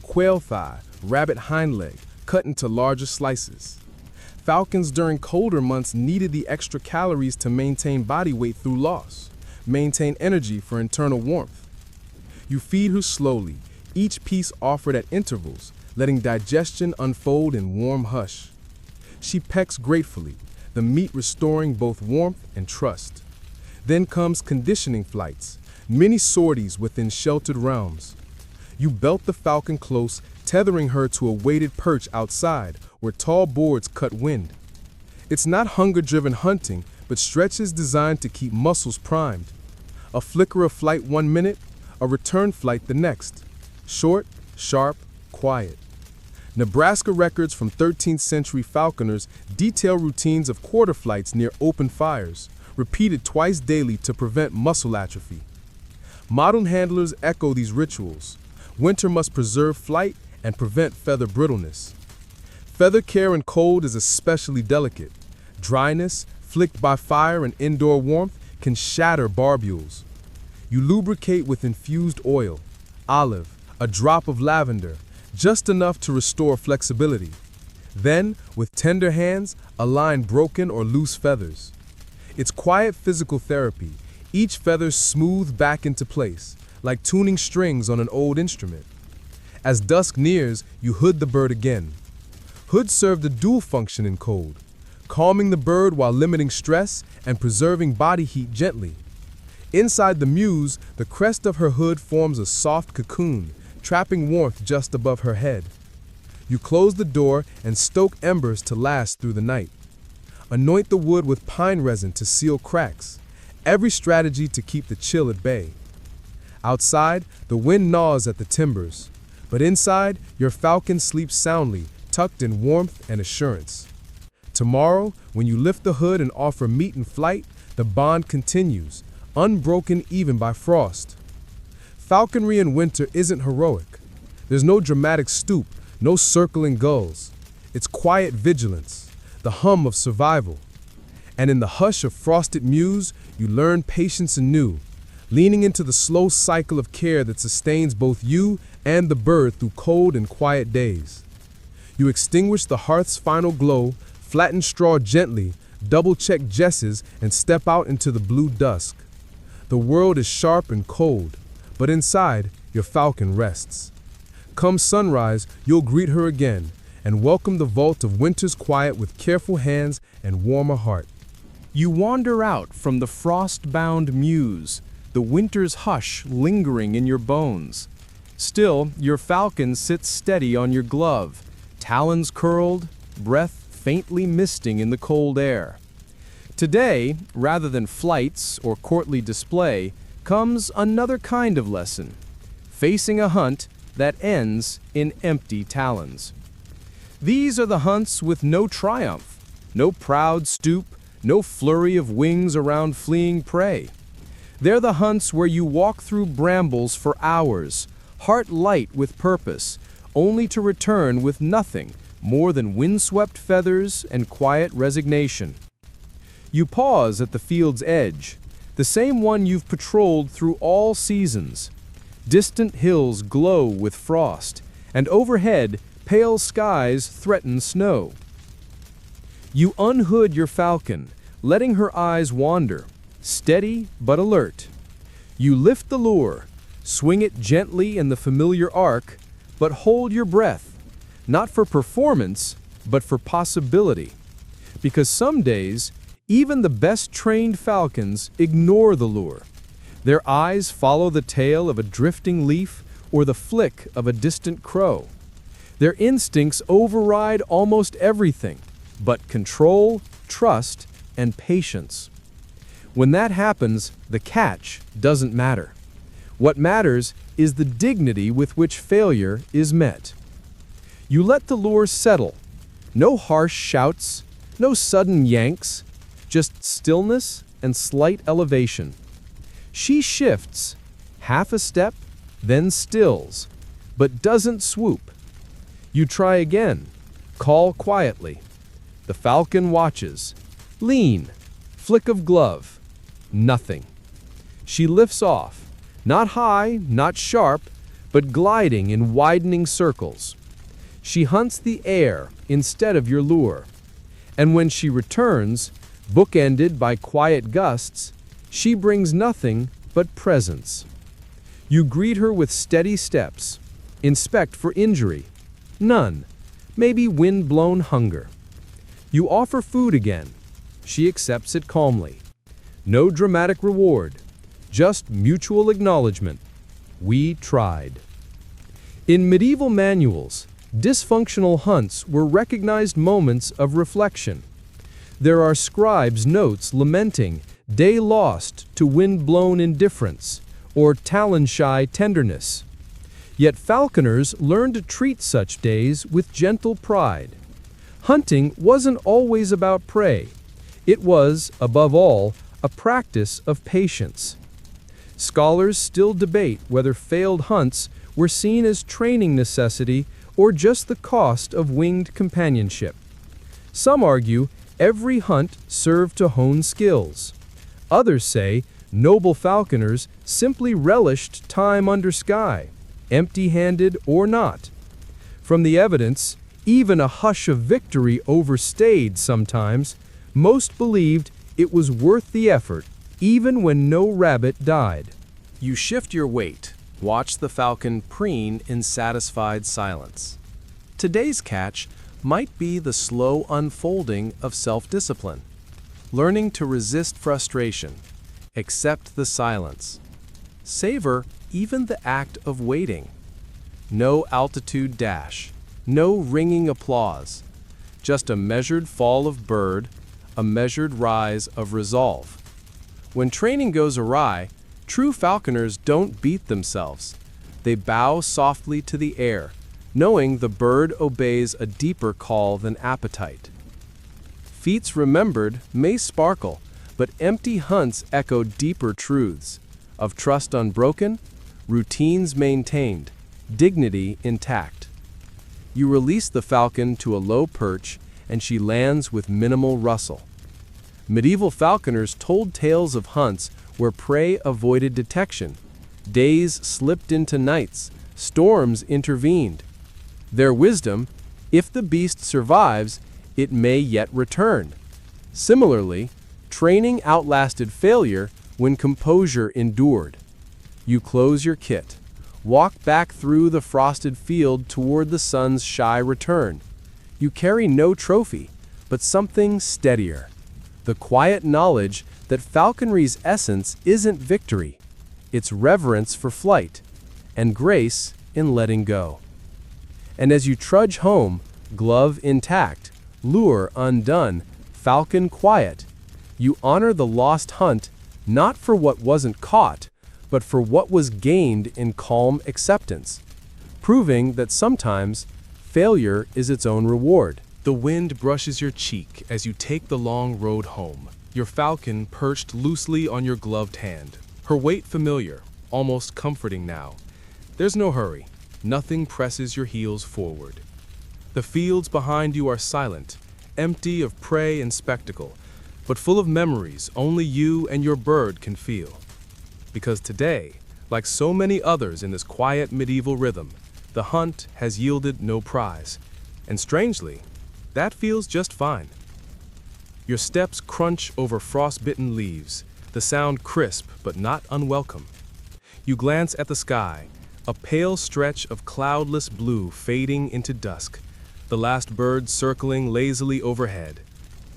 Quail thigh, rabbit hind leg, cut into larger slices. Falcons during colder months needed the extra calories to maintain body weight through loss, maintain energy for internal warmth. You feed her slowly, each piece offered at intervals, letting digestion unfold in warm hush. She pecks gratefully, the meat restoring both warmth and trust. Then comes conditioning flights, many sorties within sheltered realms. You belt the falcon close, tethering her to a weighted perch outside where tall boards cut wind. It's not hunger-driven hunting, but stretches designed to keep muscles primed. A flicker of flight 1 minute, a return flight the next. Short, sharp, quiet. Nebraska records from 13th century falconers detail routines of quarter flights near open fires, repeated twice daily to prevent muscle atrophy. Modern handlers echo these rituals. Winter must preserve flight and prevent feather brittleness. Feather care in cold is especially delicate. Dryness, flicked by fire and indoor warmth, can shatter barbules. You lubricate with infused oil, olive, a drop of lavender, just enough to restore flexibility. Then, with tender hands, align broken or loose feathers. It's quiet physical therapy, each feather smoothed back into place, like tuning strings on an old instrument. As dusk nears, you hood the bird again. Hoods serve a dual function in cold, calming the bird while limiting stress and preserving body heat gently. Inside the muse, the crest of her hood forms a soft cocoon, trapping warmth just above her head. You close the door and stoke embers to last through the night. Anoint the wood with pine resin to seal cracks, every strategy to keep the chill at bay. Outside, the wind gnaws at the timbers, but inside, your falcon sleeps soundly, tucked in warmth and assurance. Tomorrow, when you lift the hood and offer meat and flight, the bond continues, unbroken even by frost. Falconry in winter isn't heroic. There's no dramatic stoop, no circling gulls. It's quiet vigilance, the hum of survival. And in the hush of frosted mews, you learn patience anew, leaning into the slow cycle of care that sustains both you and the bird through cold and quiet days. You extinguish the hearth's final glow, flatten straw gently, double-check jesses, and step out into the blue dusk. The world is sharp and cold, but inside, your falcon rests. Come sunrise, you'll greet her again and welcome the vault of winter's quiet with careful hands and warmer heart. You wander out from the frost-bound muse, the winter's hush lingering in your bones. Still, your falcon sits steady on your glove, talons curled, breath faintly misting in the cold air. Today, rather than flights or courtly display, comes another kind of lesson, facing a hunt that ends in empty talons. These are the hunts with no triumph, no proud stoop, no flurry of wings around fleeing prey. They're the hunts where you walk through brambles for hours, heart light with purpose, only to return with nothing more than windswept feathers and quiet resignation. You pause at the field's edge, the same one you've patrolled through all seasons. Distant hills glow with frost, and overhead, pale skies threaten snow. You unhood your falcon, letting her eyes wander, steady but alert. You lift the lure, swing it gently in the familiar arc, but hold your breath, not for performance, but for possibility. Because some days, even the best trained falcons ignore the lure. Their eyes follow the tail of a drifting leaf or the flick of a distant crow. Their instincts override almost everything, but control, trust, and patience. When that happens, the catch doesn't matter. What matters is the dignity with which failure is met. You let the lure settle. No harsh shouts, no sudden yanks, just stillness and slight elevation. She shifts, half a step, then stills, but doesn't swoop. You try again, call quietly. The falcon watches. Lean, flick of glove, nothing. She lifts off, not high, not sharp, but gliding in widening circles. She hunts the air instead of your lure. And when she returns, bookended by quiet gusts, she brings nothing but presence. You greet her with steady steps. Inspect for injury. None. Maybe wind-blown hunger. You offer food again. She accepts it calmly. No dramatic reward, just mutual acknowledgement. We tried. In medieval manuals, dysfunctional hunts were recognized moments of reflection. There are scribes' notes lamenting day lost to wind-blown indifference or talon-shy tenderness. Yet falconers learned to treat such days with gentle pride. Hunting wasn't always about prey. It was, above all, a practice of patience. Scholars still debate whether failed hunts were seen as training necessity or just the cost of winged companionship. Some argue every hunt served to hone skills. Others say noble falconers simply relished time under sky, empty-handed or not. From the evidence, even a hush of victory overstayed sometimes. Most believed it was worth the effort, even when no rabbit died. You shift your weight. Watch the falcon preen in satisfied silence. Today's catch might be the slow unfolding of self-discipline, learning to resist frustration, accept the silence, savor even the act of waiting. No altitude dash, no ringing applause, just a measured fall of bird, a measured rise of resolve. When training goes awry, true falconers don't beat themselves. They bow softly to the air, knowing the bird obeys a deeper call than appetite. Feats remembered may sparkle, but empty hunts echo deeper truths of trust unbroken, routines maintained, dignity intact. You release the falcon to a low perch, and she lands with minimal rustle. Medieval falconers told tales of hunts where prey avoided detection. Days slipped into nights, storms intervened. Their wisdom, if the beast survives, it may yet return. Similarly, training outlasted failure when composure endured. You close your kit, walk back through the frosted field toward the sun's shy return. You carry no trophy, but something steadier. The quiet knowledge that falconry's essence isn't victory. It's reverence for flight, and grace in letting go. And as you trudge home, glove intact, lure undone, falcon quiet, you honor the lost hunt not for what wasn't caught, but for what was gained in calm acceptance, proving that sometimes failure is its own reward. The wind brushes your cheek as you take the long road home, your falcon perched loosely on your gloved hand, her weight familiar, almost comforting now. There's no hurry, nothing presses your heels forward. The fields behind you are silent, empty of prey and spectacle, but full of memories only you and your bird can feel. Because today, like so many others in this quiet medieval rhythm, the hunt has yielded no prize. And strangely, that feels just fine. Your steps crunch over frostbitten leaves, the sound crisp but not unwelcome. You glance at the sky, a pale stretch of cloudless blue fading into dusk, the last bird circling lazily overhead.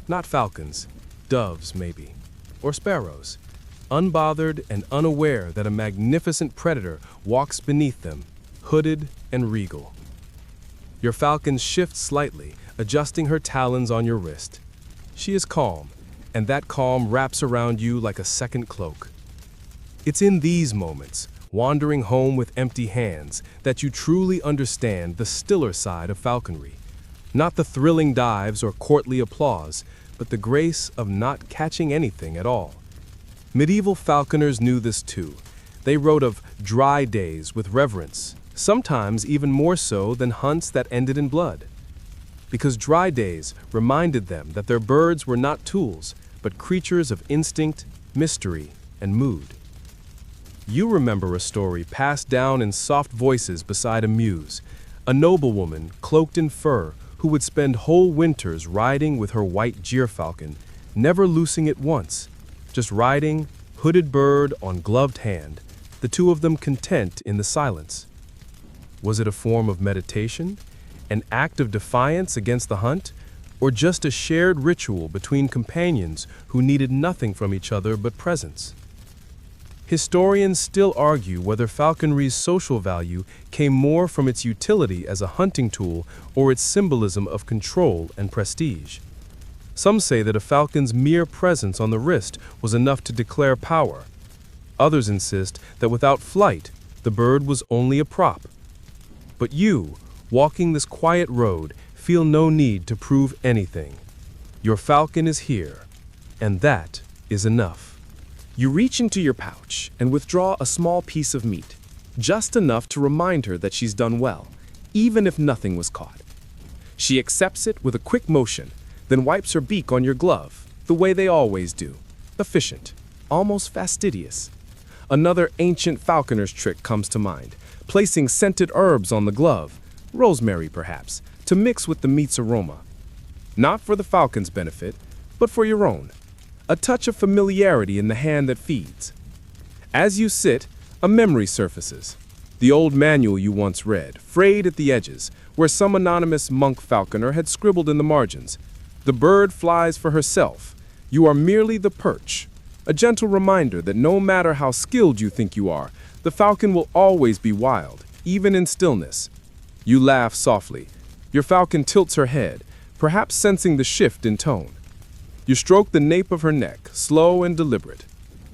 Not falcons, doves maybe, or sparrows, unbothered and unaware that a magnificent predator walks beneath them, hooded and regal. Your falcon shifts slightly, adjusting her talons on your wrist. She is calm, and that calm wraps around you like a second cloak. It's in these moments, wandering home with empty hands, that you truly understand the stiller side of falconry. Not the thrilling dives or courtly applause, but the grace of not catching anything at all. Medieval falconers knew this too. They wrote of dry days with reverence, sometimes even more so than hunts that ended in blood. Because dry days reminded them that their birds were not tools, but creatures of instinct, mystery, and mood. You remember a story passed down in soft voices beside a mews, a noblewoman cloaked in fur who would spend whole winters riding with her white gyrfalcon, never loosing it once, just riding, hooded bird on gloved hand, the two of them content in the silence. Was it a form of meditation, an act of defiance against the hunt, or just a shared ritual between companions who needed nothing from each other but presence? Historians still argue whether falconry's social value came more from its utility as a hunting tool or its symbolism of control and prestige. Some say that a falcon's mere presence on the wrist was enough to declare power. Others insist that without flight, the bird was only a prop. But you, walking this quiet road, feel no need to prove anything. Your falcon is here, and that is enough. You reach into your pouch and withdraw a small piece of meat, just enough to remind her that she's done well, even if nothing was caught. She accepts it with a quick motion, then wipes her beak on your glove, the way they always do. Efficient, almost fastidious. Another ancient falconer's trick comes to mind, placing scented herbs on the glove, rosemary perhaps, to mix with the meat's aroma. Not for the falcon's benefit, but for your own. A touch of familiarity in the hand that feeds. As you sit, a memory surfaces. The old manual you once read, frayed at the edges, where some anonymous monk falconer had scribbled in the margins. The bird flies for herself. You are merely the perch. A gentle reminder that no matter how skilled you think you are, the falcon will always be wild, even in stillness. You laugh softly. Your falcon tilts her head, perhaps sensing the shift in tone. You stroke the nape of her neck, slow and deliberate.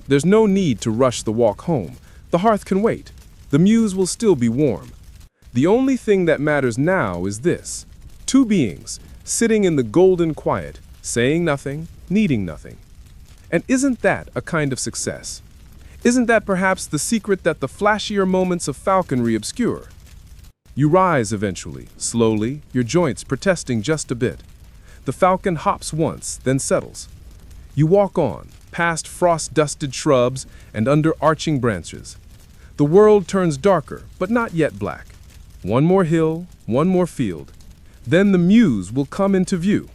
There's no need to rush the walk home. The hearth can wait. The mews will still be warm. The only thing that matters now is this: two beings, sitting in the golden quiet, saying nothing, needing nothing. And isn't that a kind of success? Isn't that perhaps the secret that the flashier moments of falconry obscure? You rise eventually, slowly, your joints protesting just a bit. The falcon hops once, then settles. You walk on, past frost-dusted shrubs and under arching branches. The world turns darker, but not yet black. One more hill, one more field. Then the mews will come into view.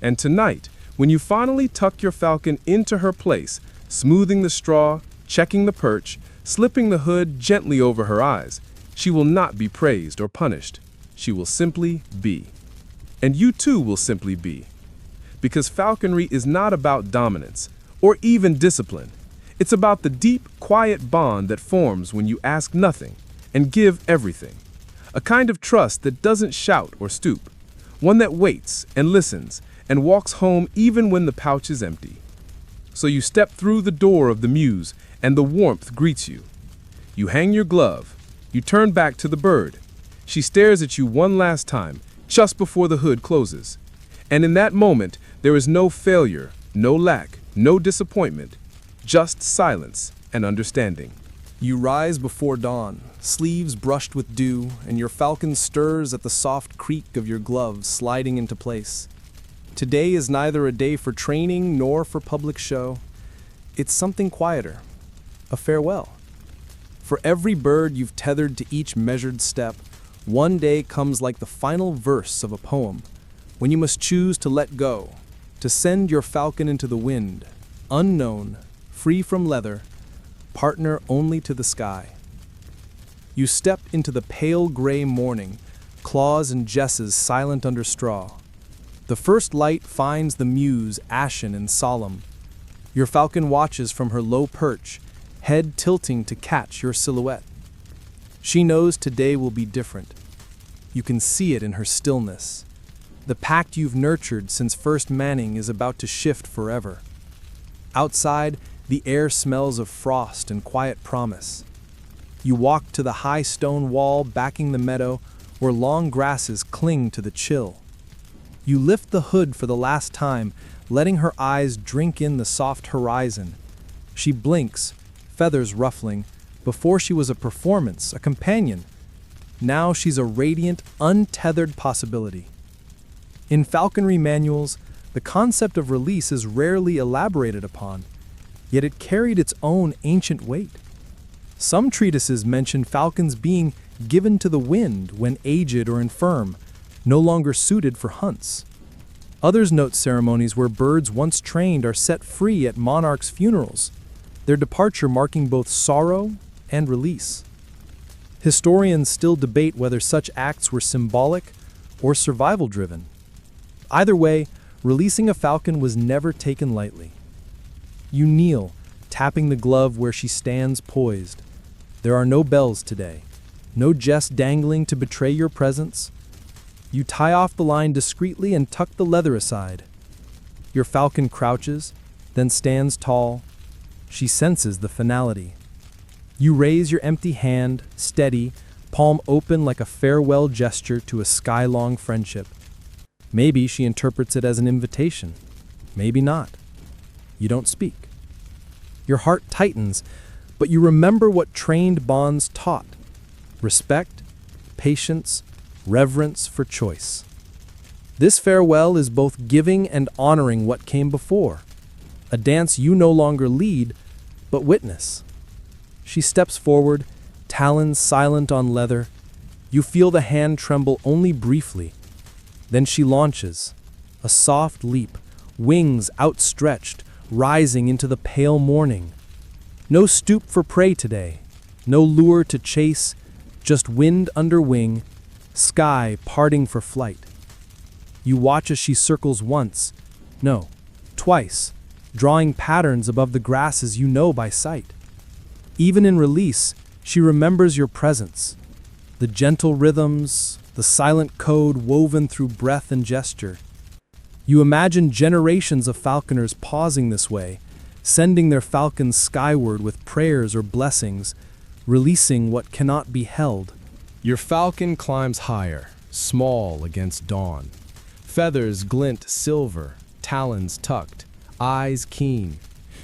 And tonight, when you finally tuck your falcon into her place, smoothing the straw, checking the perch, slipping the hood gently over her eyes, she will not be praised or punished. She will simply be. And you too will simply be. Because falconry is not about dominance, or even discipline. It's about the deep, quiet bond that forms when you ask nothing and give everything. A kind of trust that doesn't shout or stoop. One that waits and listens and walks home even when the pouch is empty. So you step through the door of the mews and the warmth greets you. You hang your glove. You turn back to the bird. She stares at you one last time, just before the hood closes. And in that moment, there is no failure, no lack, no disappointment, just silence and understanding. You rise before dawn, sleeves brushed with dew, and your falcon stirs at the soft creak of your gloves sliding into place. Today is neither a day for training nor for public show. It's something quieter, a farewell. For every bird you've tethered to each measured step, one day comes like the final verse of a poem, when you must choose to let go, to send your falcon into the wind, unknown, free from leather, partner only to the sky. You step into the pale gray morning, claws and jesses silent under straw. The first light finds the muse ashen and solemn. Your falcon watches from her low perch, head tilting to catch your silhouette. She knows today will be different. You can see it in her stillness. The pact you've nurtured since first manning is about to shift forever. Outside, the air smells of frost and quiet promise. You walk to the high stone wall backing the meadow where long grasses cling to the chill. You lift the hood for the last time, letting her eyes drink in the soft horizon. She blinks, feathers ruffling. Before she was a performance, a companion. Now she's a radiant, untethered possibility. In falconry manuals, the concept of release is rarely elaborated upon, yet it carried its own ancient weight. Some treatises mention falcons being given to the wind when aged or infirm, no longer suited for hunts. Others note ceremonies where birds once trained are set free at monarchs' funerals, their departure marking both sorrow and release. Historians still debate whether such acts were symbolic or survival-driven. Either way, releasing a falcon was never taken lightly. You kneel, tapping the glove where she stands poised. There are no bells today, no jest dangling to betray your presence. You tie off the line discreetly and tuck the leather aside. Your falcon crouches, then stands tall. She senses the finality. You raise your empty hand, steady, palm open like a farewell gesture to a sky-long friendship. Maybe she interprets it as an invitation. Maybe not. You don't speak. Your heart tightens, but you remember what trained bonds taught: respect, patience, reverence for choice. This farewell is both giving and honoring what came before, a dance you no longer lead, but witness. She steps forward, talons silent on leather. You feel the hand tremble only briefly. Then she launches, a soft leap, wings outstretched, rising into the pale morning. No stoop for prey today, no lure to chase, just wind under wing, sky parting for flight. You watch as she circles once, no, twice, drawing patterns above the grasses you know by sight. Even in release, she remembers your presence, the gentle rhythms, the silent code woven through breath and gesture. You imagine generations of falconers pausing this way, sending their falcons skyward with prayers or blessings, releasing what cannot be held. Your falcon climbs higher, small against dawn. Feathers glint silver, talons tucked, eyes keen.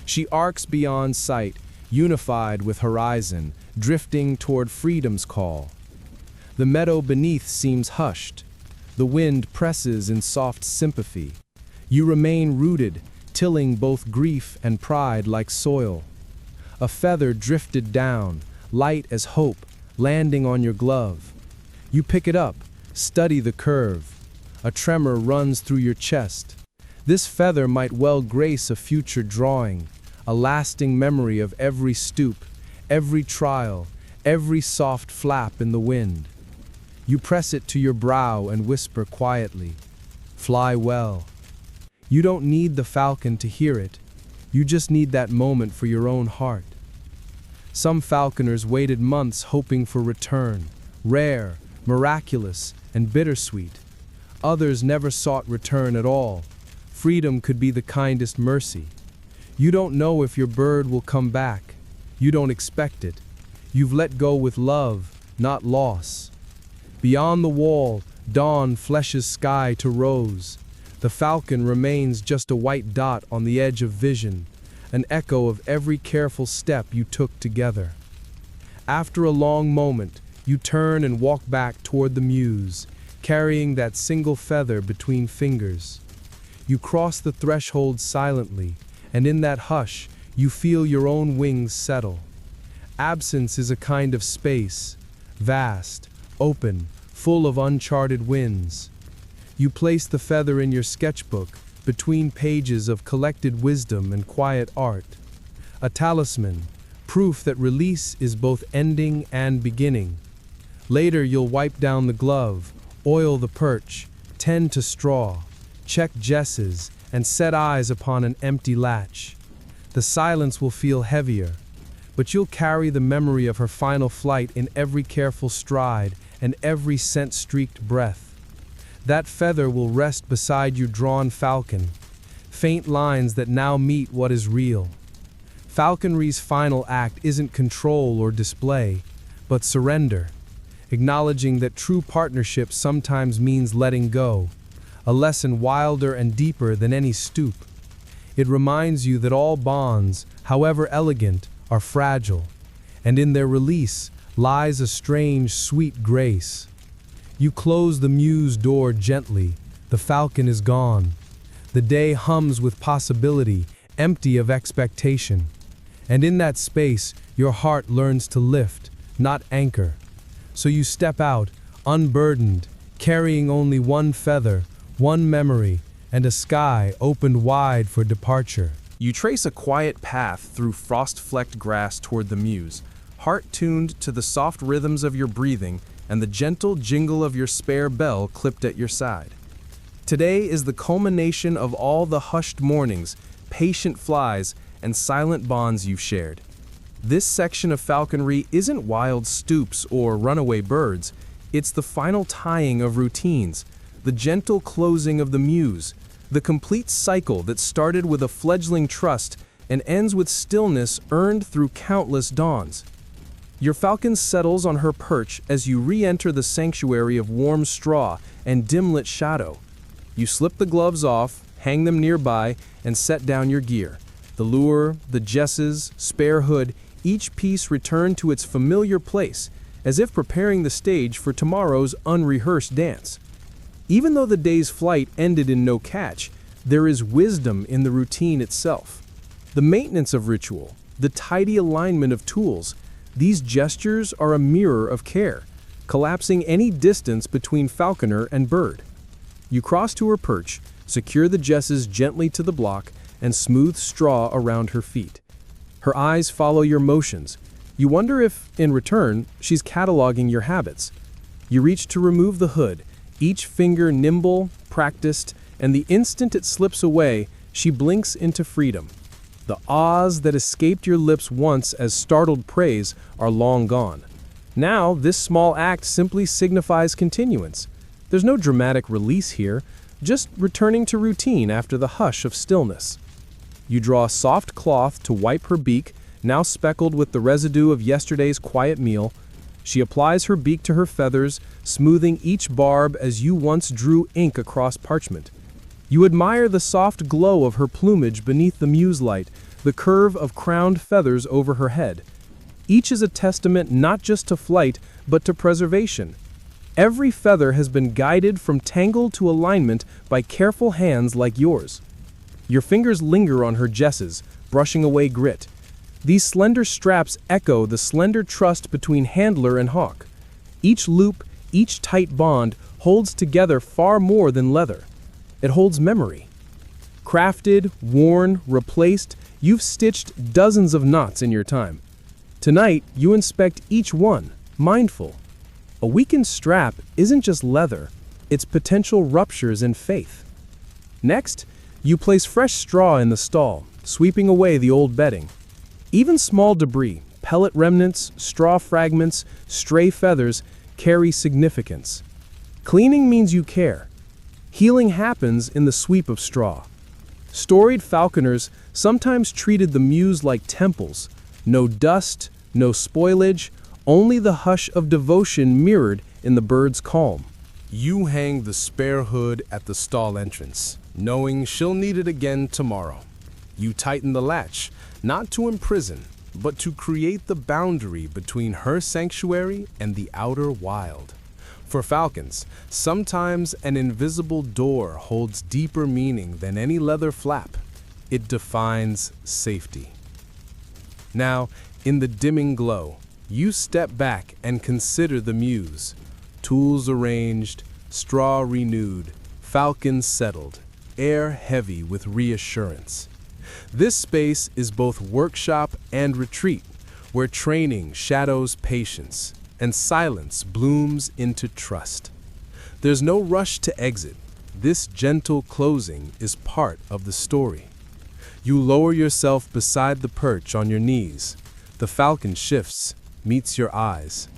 She arcs beyond sight, unified with horizon, drifting toward freedom's call. The meadow beneath seems hushed. The wind presses in soft sympathy. You remain rooted, tilling both grief and pride like soil. A feather drifted down, light as hope, landing on your glove. You pick it up, study the curve. A tremor runs through your chest. This feather might well grace a future drawing, a lasting memory of every stoop, every trial, every soft flap in the wind. You press it to your brow and whisper quietly, "Fly well." You don't need the falcon to hear it. You just need that moment for your own heart. Some falconers waited months hoping for return, rare, miraculous, and bittersweet. Others never sought return at all. Freedom could be the kindest mercy. You don't know if your bird will come back. You don't expect it. You've let go with love, not loss. Beyond the wall, dawn fleshes sky to rose. The falcon remains just a white dot on the edge of vision, an echo of every careful step you took together. After a long moment, you turn and walk back toward the muse, carrying that single feather between fingers. You cross the threshold silently, and in that hush, you feel your own wings settle. Absence is a kind of space, vast, open, full of uncharted winds. You place the feather in your sketchbook, between pages of collected wisdom and quiet art. A talisman, proof that release is both ending and beginning. Later you'll wipe down the glove, oil the perch, tend to straw, check jesses, and set eyes upon an empty latch. The silence will feel heavier, but you'll carry the memory of her final flight in every careful stride and every scent-streaked breath. That feather will rest beside your drawn falcon, faint lines that now meet what is real. Falconry's final act isn't control or display, but surrender, acknowledging that true partnership sometimes means letting go, a lesson wilder and deeper than any stoop. It reminds you that all bonds, however elegant, are fragile, and in their release lies a strange, sweet grace. You close the muse door gently, the falcon is gone. The day hums with possibility, empty of expectation. And in that space, your heart learns to lift, not anchor. So you step out, unburdened, carrying only one feather, one memory, and a sky opened wide for departure. You trace a quiet path through frost-flecked grass toward the muse, heart tuned to the soft rhythms of your breathing and the gentle jingle of your spare bell clipped at your side. Today is the culmination of all the hushed mornings, patient flies, and silent bonds you've shared. This section of falconry isn't wild stoops or runaway birds, it's the final tying of routines, the gentle closing of the muse, the complete cycle that started with a fledgling trust and ends with stillness earned through countless dawns. Your falcon settles on her perch as you re-enter the sanctuary of warm straw and dim-lit shadow. You slip the gloves off, hang them nearby, and set down your gear. The lure, the jesses, spare hood, each piece returned to its familiar place, as if preparing the stage for tomorrow's unrehearsed dance. Even though the day's flight ended in no catch, there is wisdom in the routine itself. The maintenance of ritual, the tidy alignment of tools, these gestures are a mirror of care, collapsing any distance between falconer and bird. You cross to her perch, secure the jesses gently to the block, and smooth straw around her feet. Her eyes follow your motions. You wonder if, in return, she's cataloging your habits. You reach to remove the hood, each finger nimble, practiced, and the instant it slips away, she blinks into freedom. The ahs that escaped your lips once as startled praise are long gone. Now, this small act simply signifies continuance. There's no dramatic release here, just returning to routine after the hush of stillness. You draw a soft cloth to wipe her beak, now speckled with the residue of yesterday's quiet meal. She applies her beak to her feathers, smoothing each barb as you once drew ink across parchment. You admire the soft glow of her plumage beneath the muse light, the curve of crowned feathers over her head. Each is a testament not just to flight, but to preservation. Every feather has been guided from tangle to alignment by careful hands like yours. Your fingers linger on her jesses, brushing away grit. These slender straps echo the slender trust between handler and hawk. Each loop, each tight bond, holds together far more than leather. It holds memory. Crafted, worn, replaced, you've stitched dozens of knots in your time. Tonight, you inspect each one, mindful. A weakened strap isn't just leather, it's potential ruptures in faith. Next, you place fresh straw in the stall, sweeping away the old bedding. Even small debris, pellet remnants, straw fragments, stray feathers, carry significance. Cleaning means you care. Healing happens in the sweep of straw. Storied falconers sometimes treated the muse like temples. No dust, no spoilage, only the hush of devotion mirrored in the bird's calm. You hang the spare hood at the stall entrance, knowing she'll need it again tomorrow. You tighten the latch, not to imprison, but to create the boundary between her sanctuary and the outer wild. For falcons, sometimes an invisible door holds deeper meaning than any leather flap. It defines safety. Now, in the dimming glow, you step back and consider the muse. Tools arranged, straw renewed, falcon settled. air heavy with reassurance. This space is both workshop and retreat, where training shadows patience and silence blooms into trust. There's no rush to exit. This gentle closing is part of the story. You lower yourself beside the perch on your knees. The falcon shifts, meets your eyes.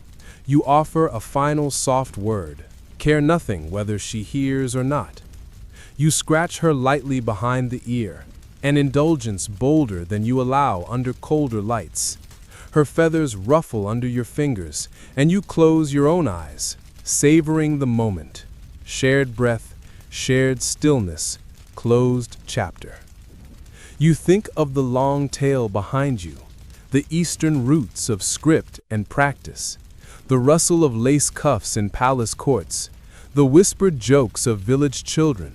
You offer a final soft word, care nothing whether she hears or not. You scratch her lightly behind the ear, an indulgence bolder than you allow under colder lights. Her feathers ruffle under your fingers, and you close your own eyes, savoring the moment. Shared breath, shared stillness, closed chapter. You think of the long tail behind you, the eastern roots of script and practice, the rustle of lace cuffs in palace courts, the whispered jokes of village children,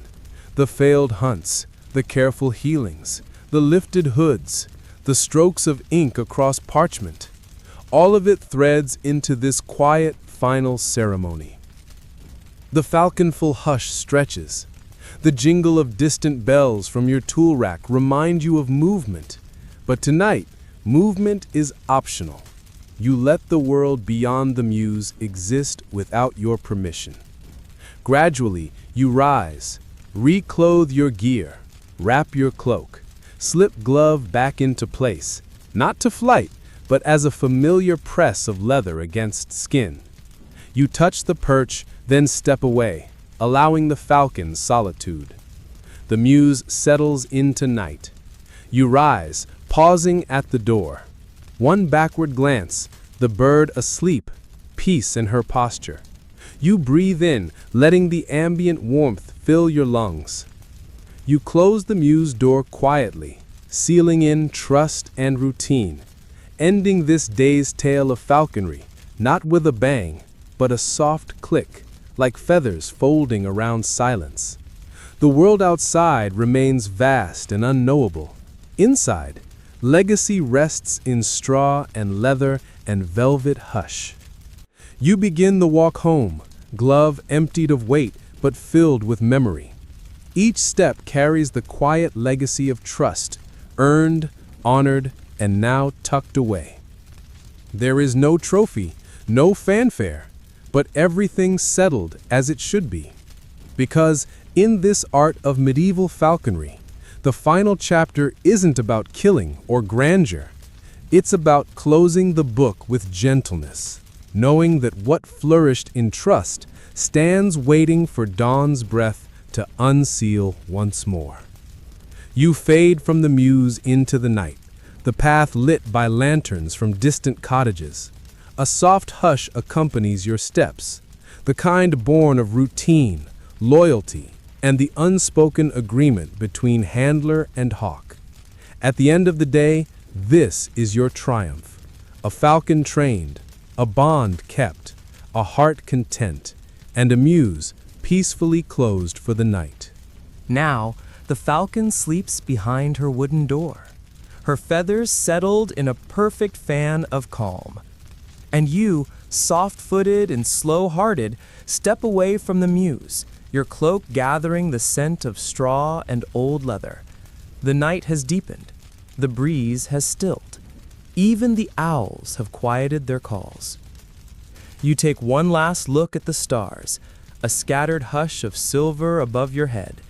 the failed hunts, the careful healings, the lifted hoods, the strokes of ink across parchment. All of it threads into this quiet final ceremony. The falconful hush stretches. The jingle of distant bells from your tool rack remind you of movement. But tonight, movement is optional. You let the world beyond the muse exist without your permission. Gradually, you rise, reclothe your gear, wrap your cloak, slip glove back into place, not to flight, but as a familiar press of leather against skin. You touch the perch, then step away, allowing the falcon's solitude. The muse settles into night. You rise, pausing at the door. One backward glance, the bird asleep, peace in her posture. You breathe in, letting the ambient warmth fill your lungs. You close the muse door quietly, sealing in trust and routine, ending this day's tale of falconry, not with a bang, but a soft click, like feathers folding around silence. The world outside remains vast and unknowable. Inside, legacy rests in straw and leather and velvet hush. You begin the walk home, glove emptied of weight but filled with memory. Each step carries the quiet legacy of trust, earned, honored, and now tucked away. There is no trophy, no fanfare, but everything settled as it should be. Because in this art of medieval falconry, the final chapter isn't about killing or grandeur. It's about closing the book with gentleness, knowing that what flourished in trust stands waiting for dawn's breath to unseal once more. You fade from the muse into the night, the path lit by lanterns from distant cottages. A soft hush accompanies your steps, the kind born of routine, loyalty, and the unspoken agreement between handler and hawk. At the end of the day, this is your triumph. A falcon trained, a bond kept, a heart content, and a muse peacefully closed for the night. Now, the falcon sleeps behind her wooden door, her feathers settled in a perfect fan of calm. And you, soft-footed and slow-hearted, step away from the muse, your cloak gathering the scent of straw and old leather. The night has deepened. The breeze has stilled. Even the owls have quieted their calls. You take one last look at the stars, a scattered hush of silver above your head,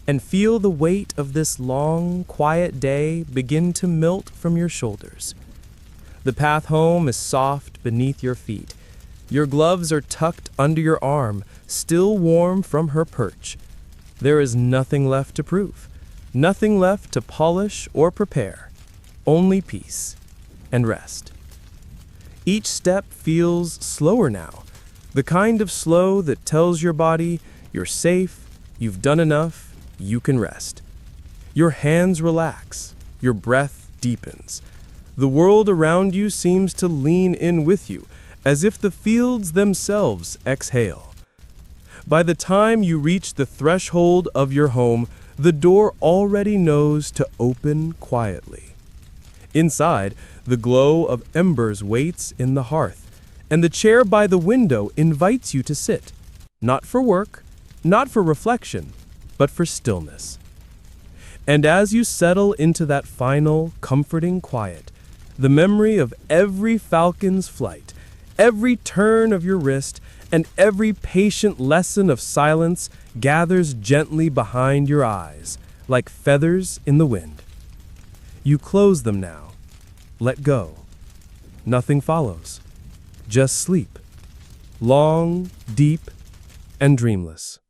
and feel the weight of this long, quiet day begin to melt from your shoulders. The path home is soft beneath your feet. Your gloves are tucked under your arm, still warm from her perch. There is nothing left to prove, nothing left to polish or prepare, only peace and rest. Each step feels slower now, the kind of slow that tells your body you're safe, you've done enough, you can rest. Your hands relax, your breath deepens. The world around you seems to lean in with you, as if the fields themselves exhale. By the time you reach the threshold of your home, the door already knows to open quietly. Inside, the glow of embers waits in the hearth, and the chair by the window invites you to sit, not for work, not for reflection, but for stillness. And as you settle into that final, comforting quiet, the memory of every falcon's flight, every turn of your wrist, and every patient lesson of silence gathers gently behind your eyes, like feathers in the wind. You close them now. Let go. Nothing follows. Just sleep. Long, deep, and dreamless.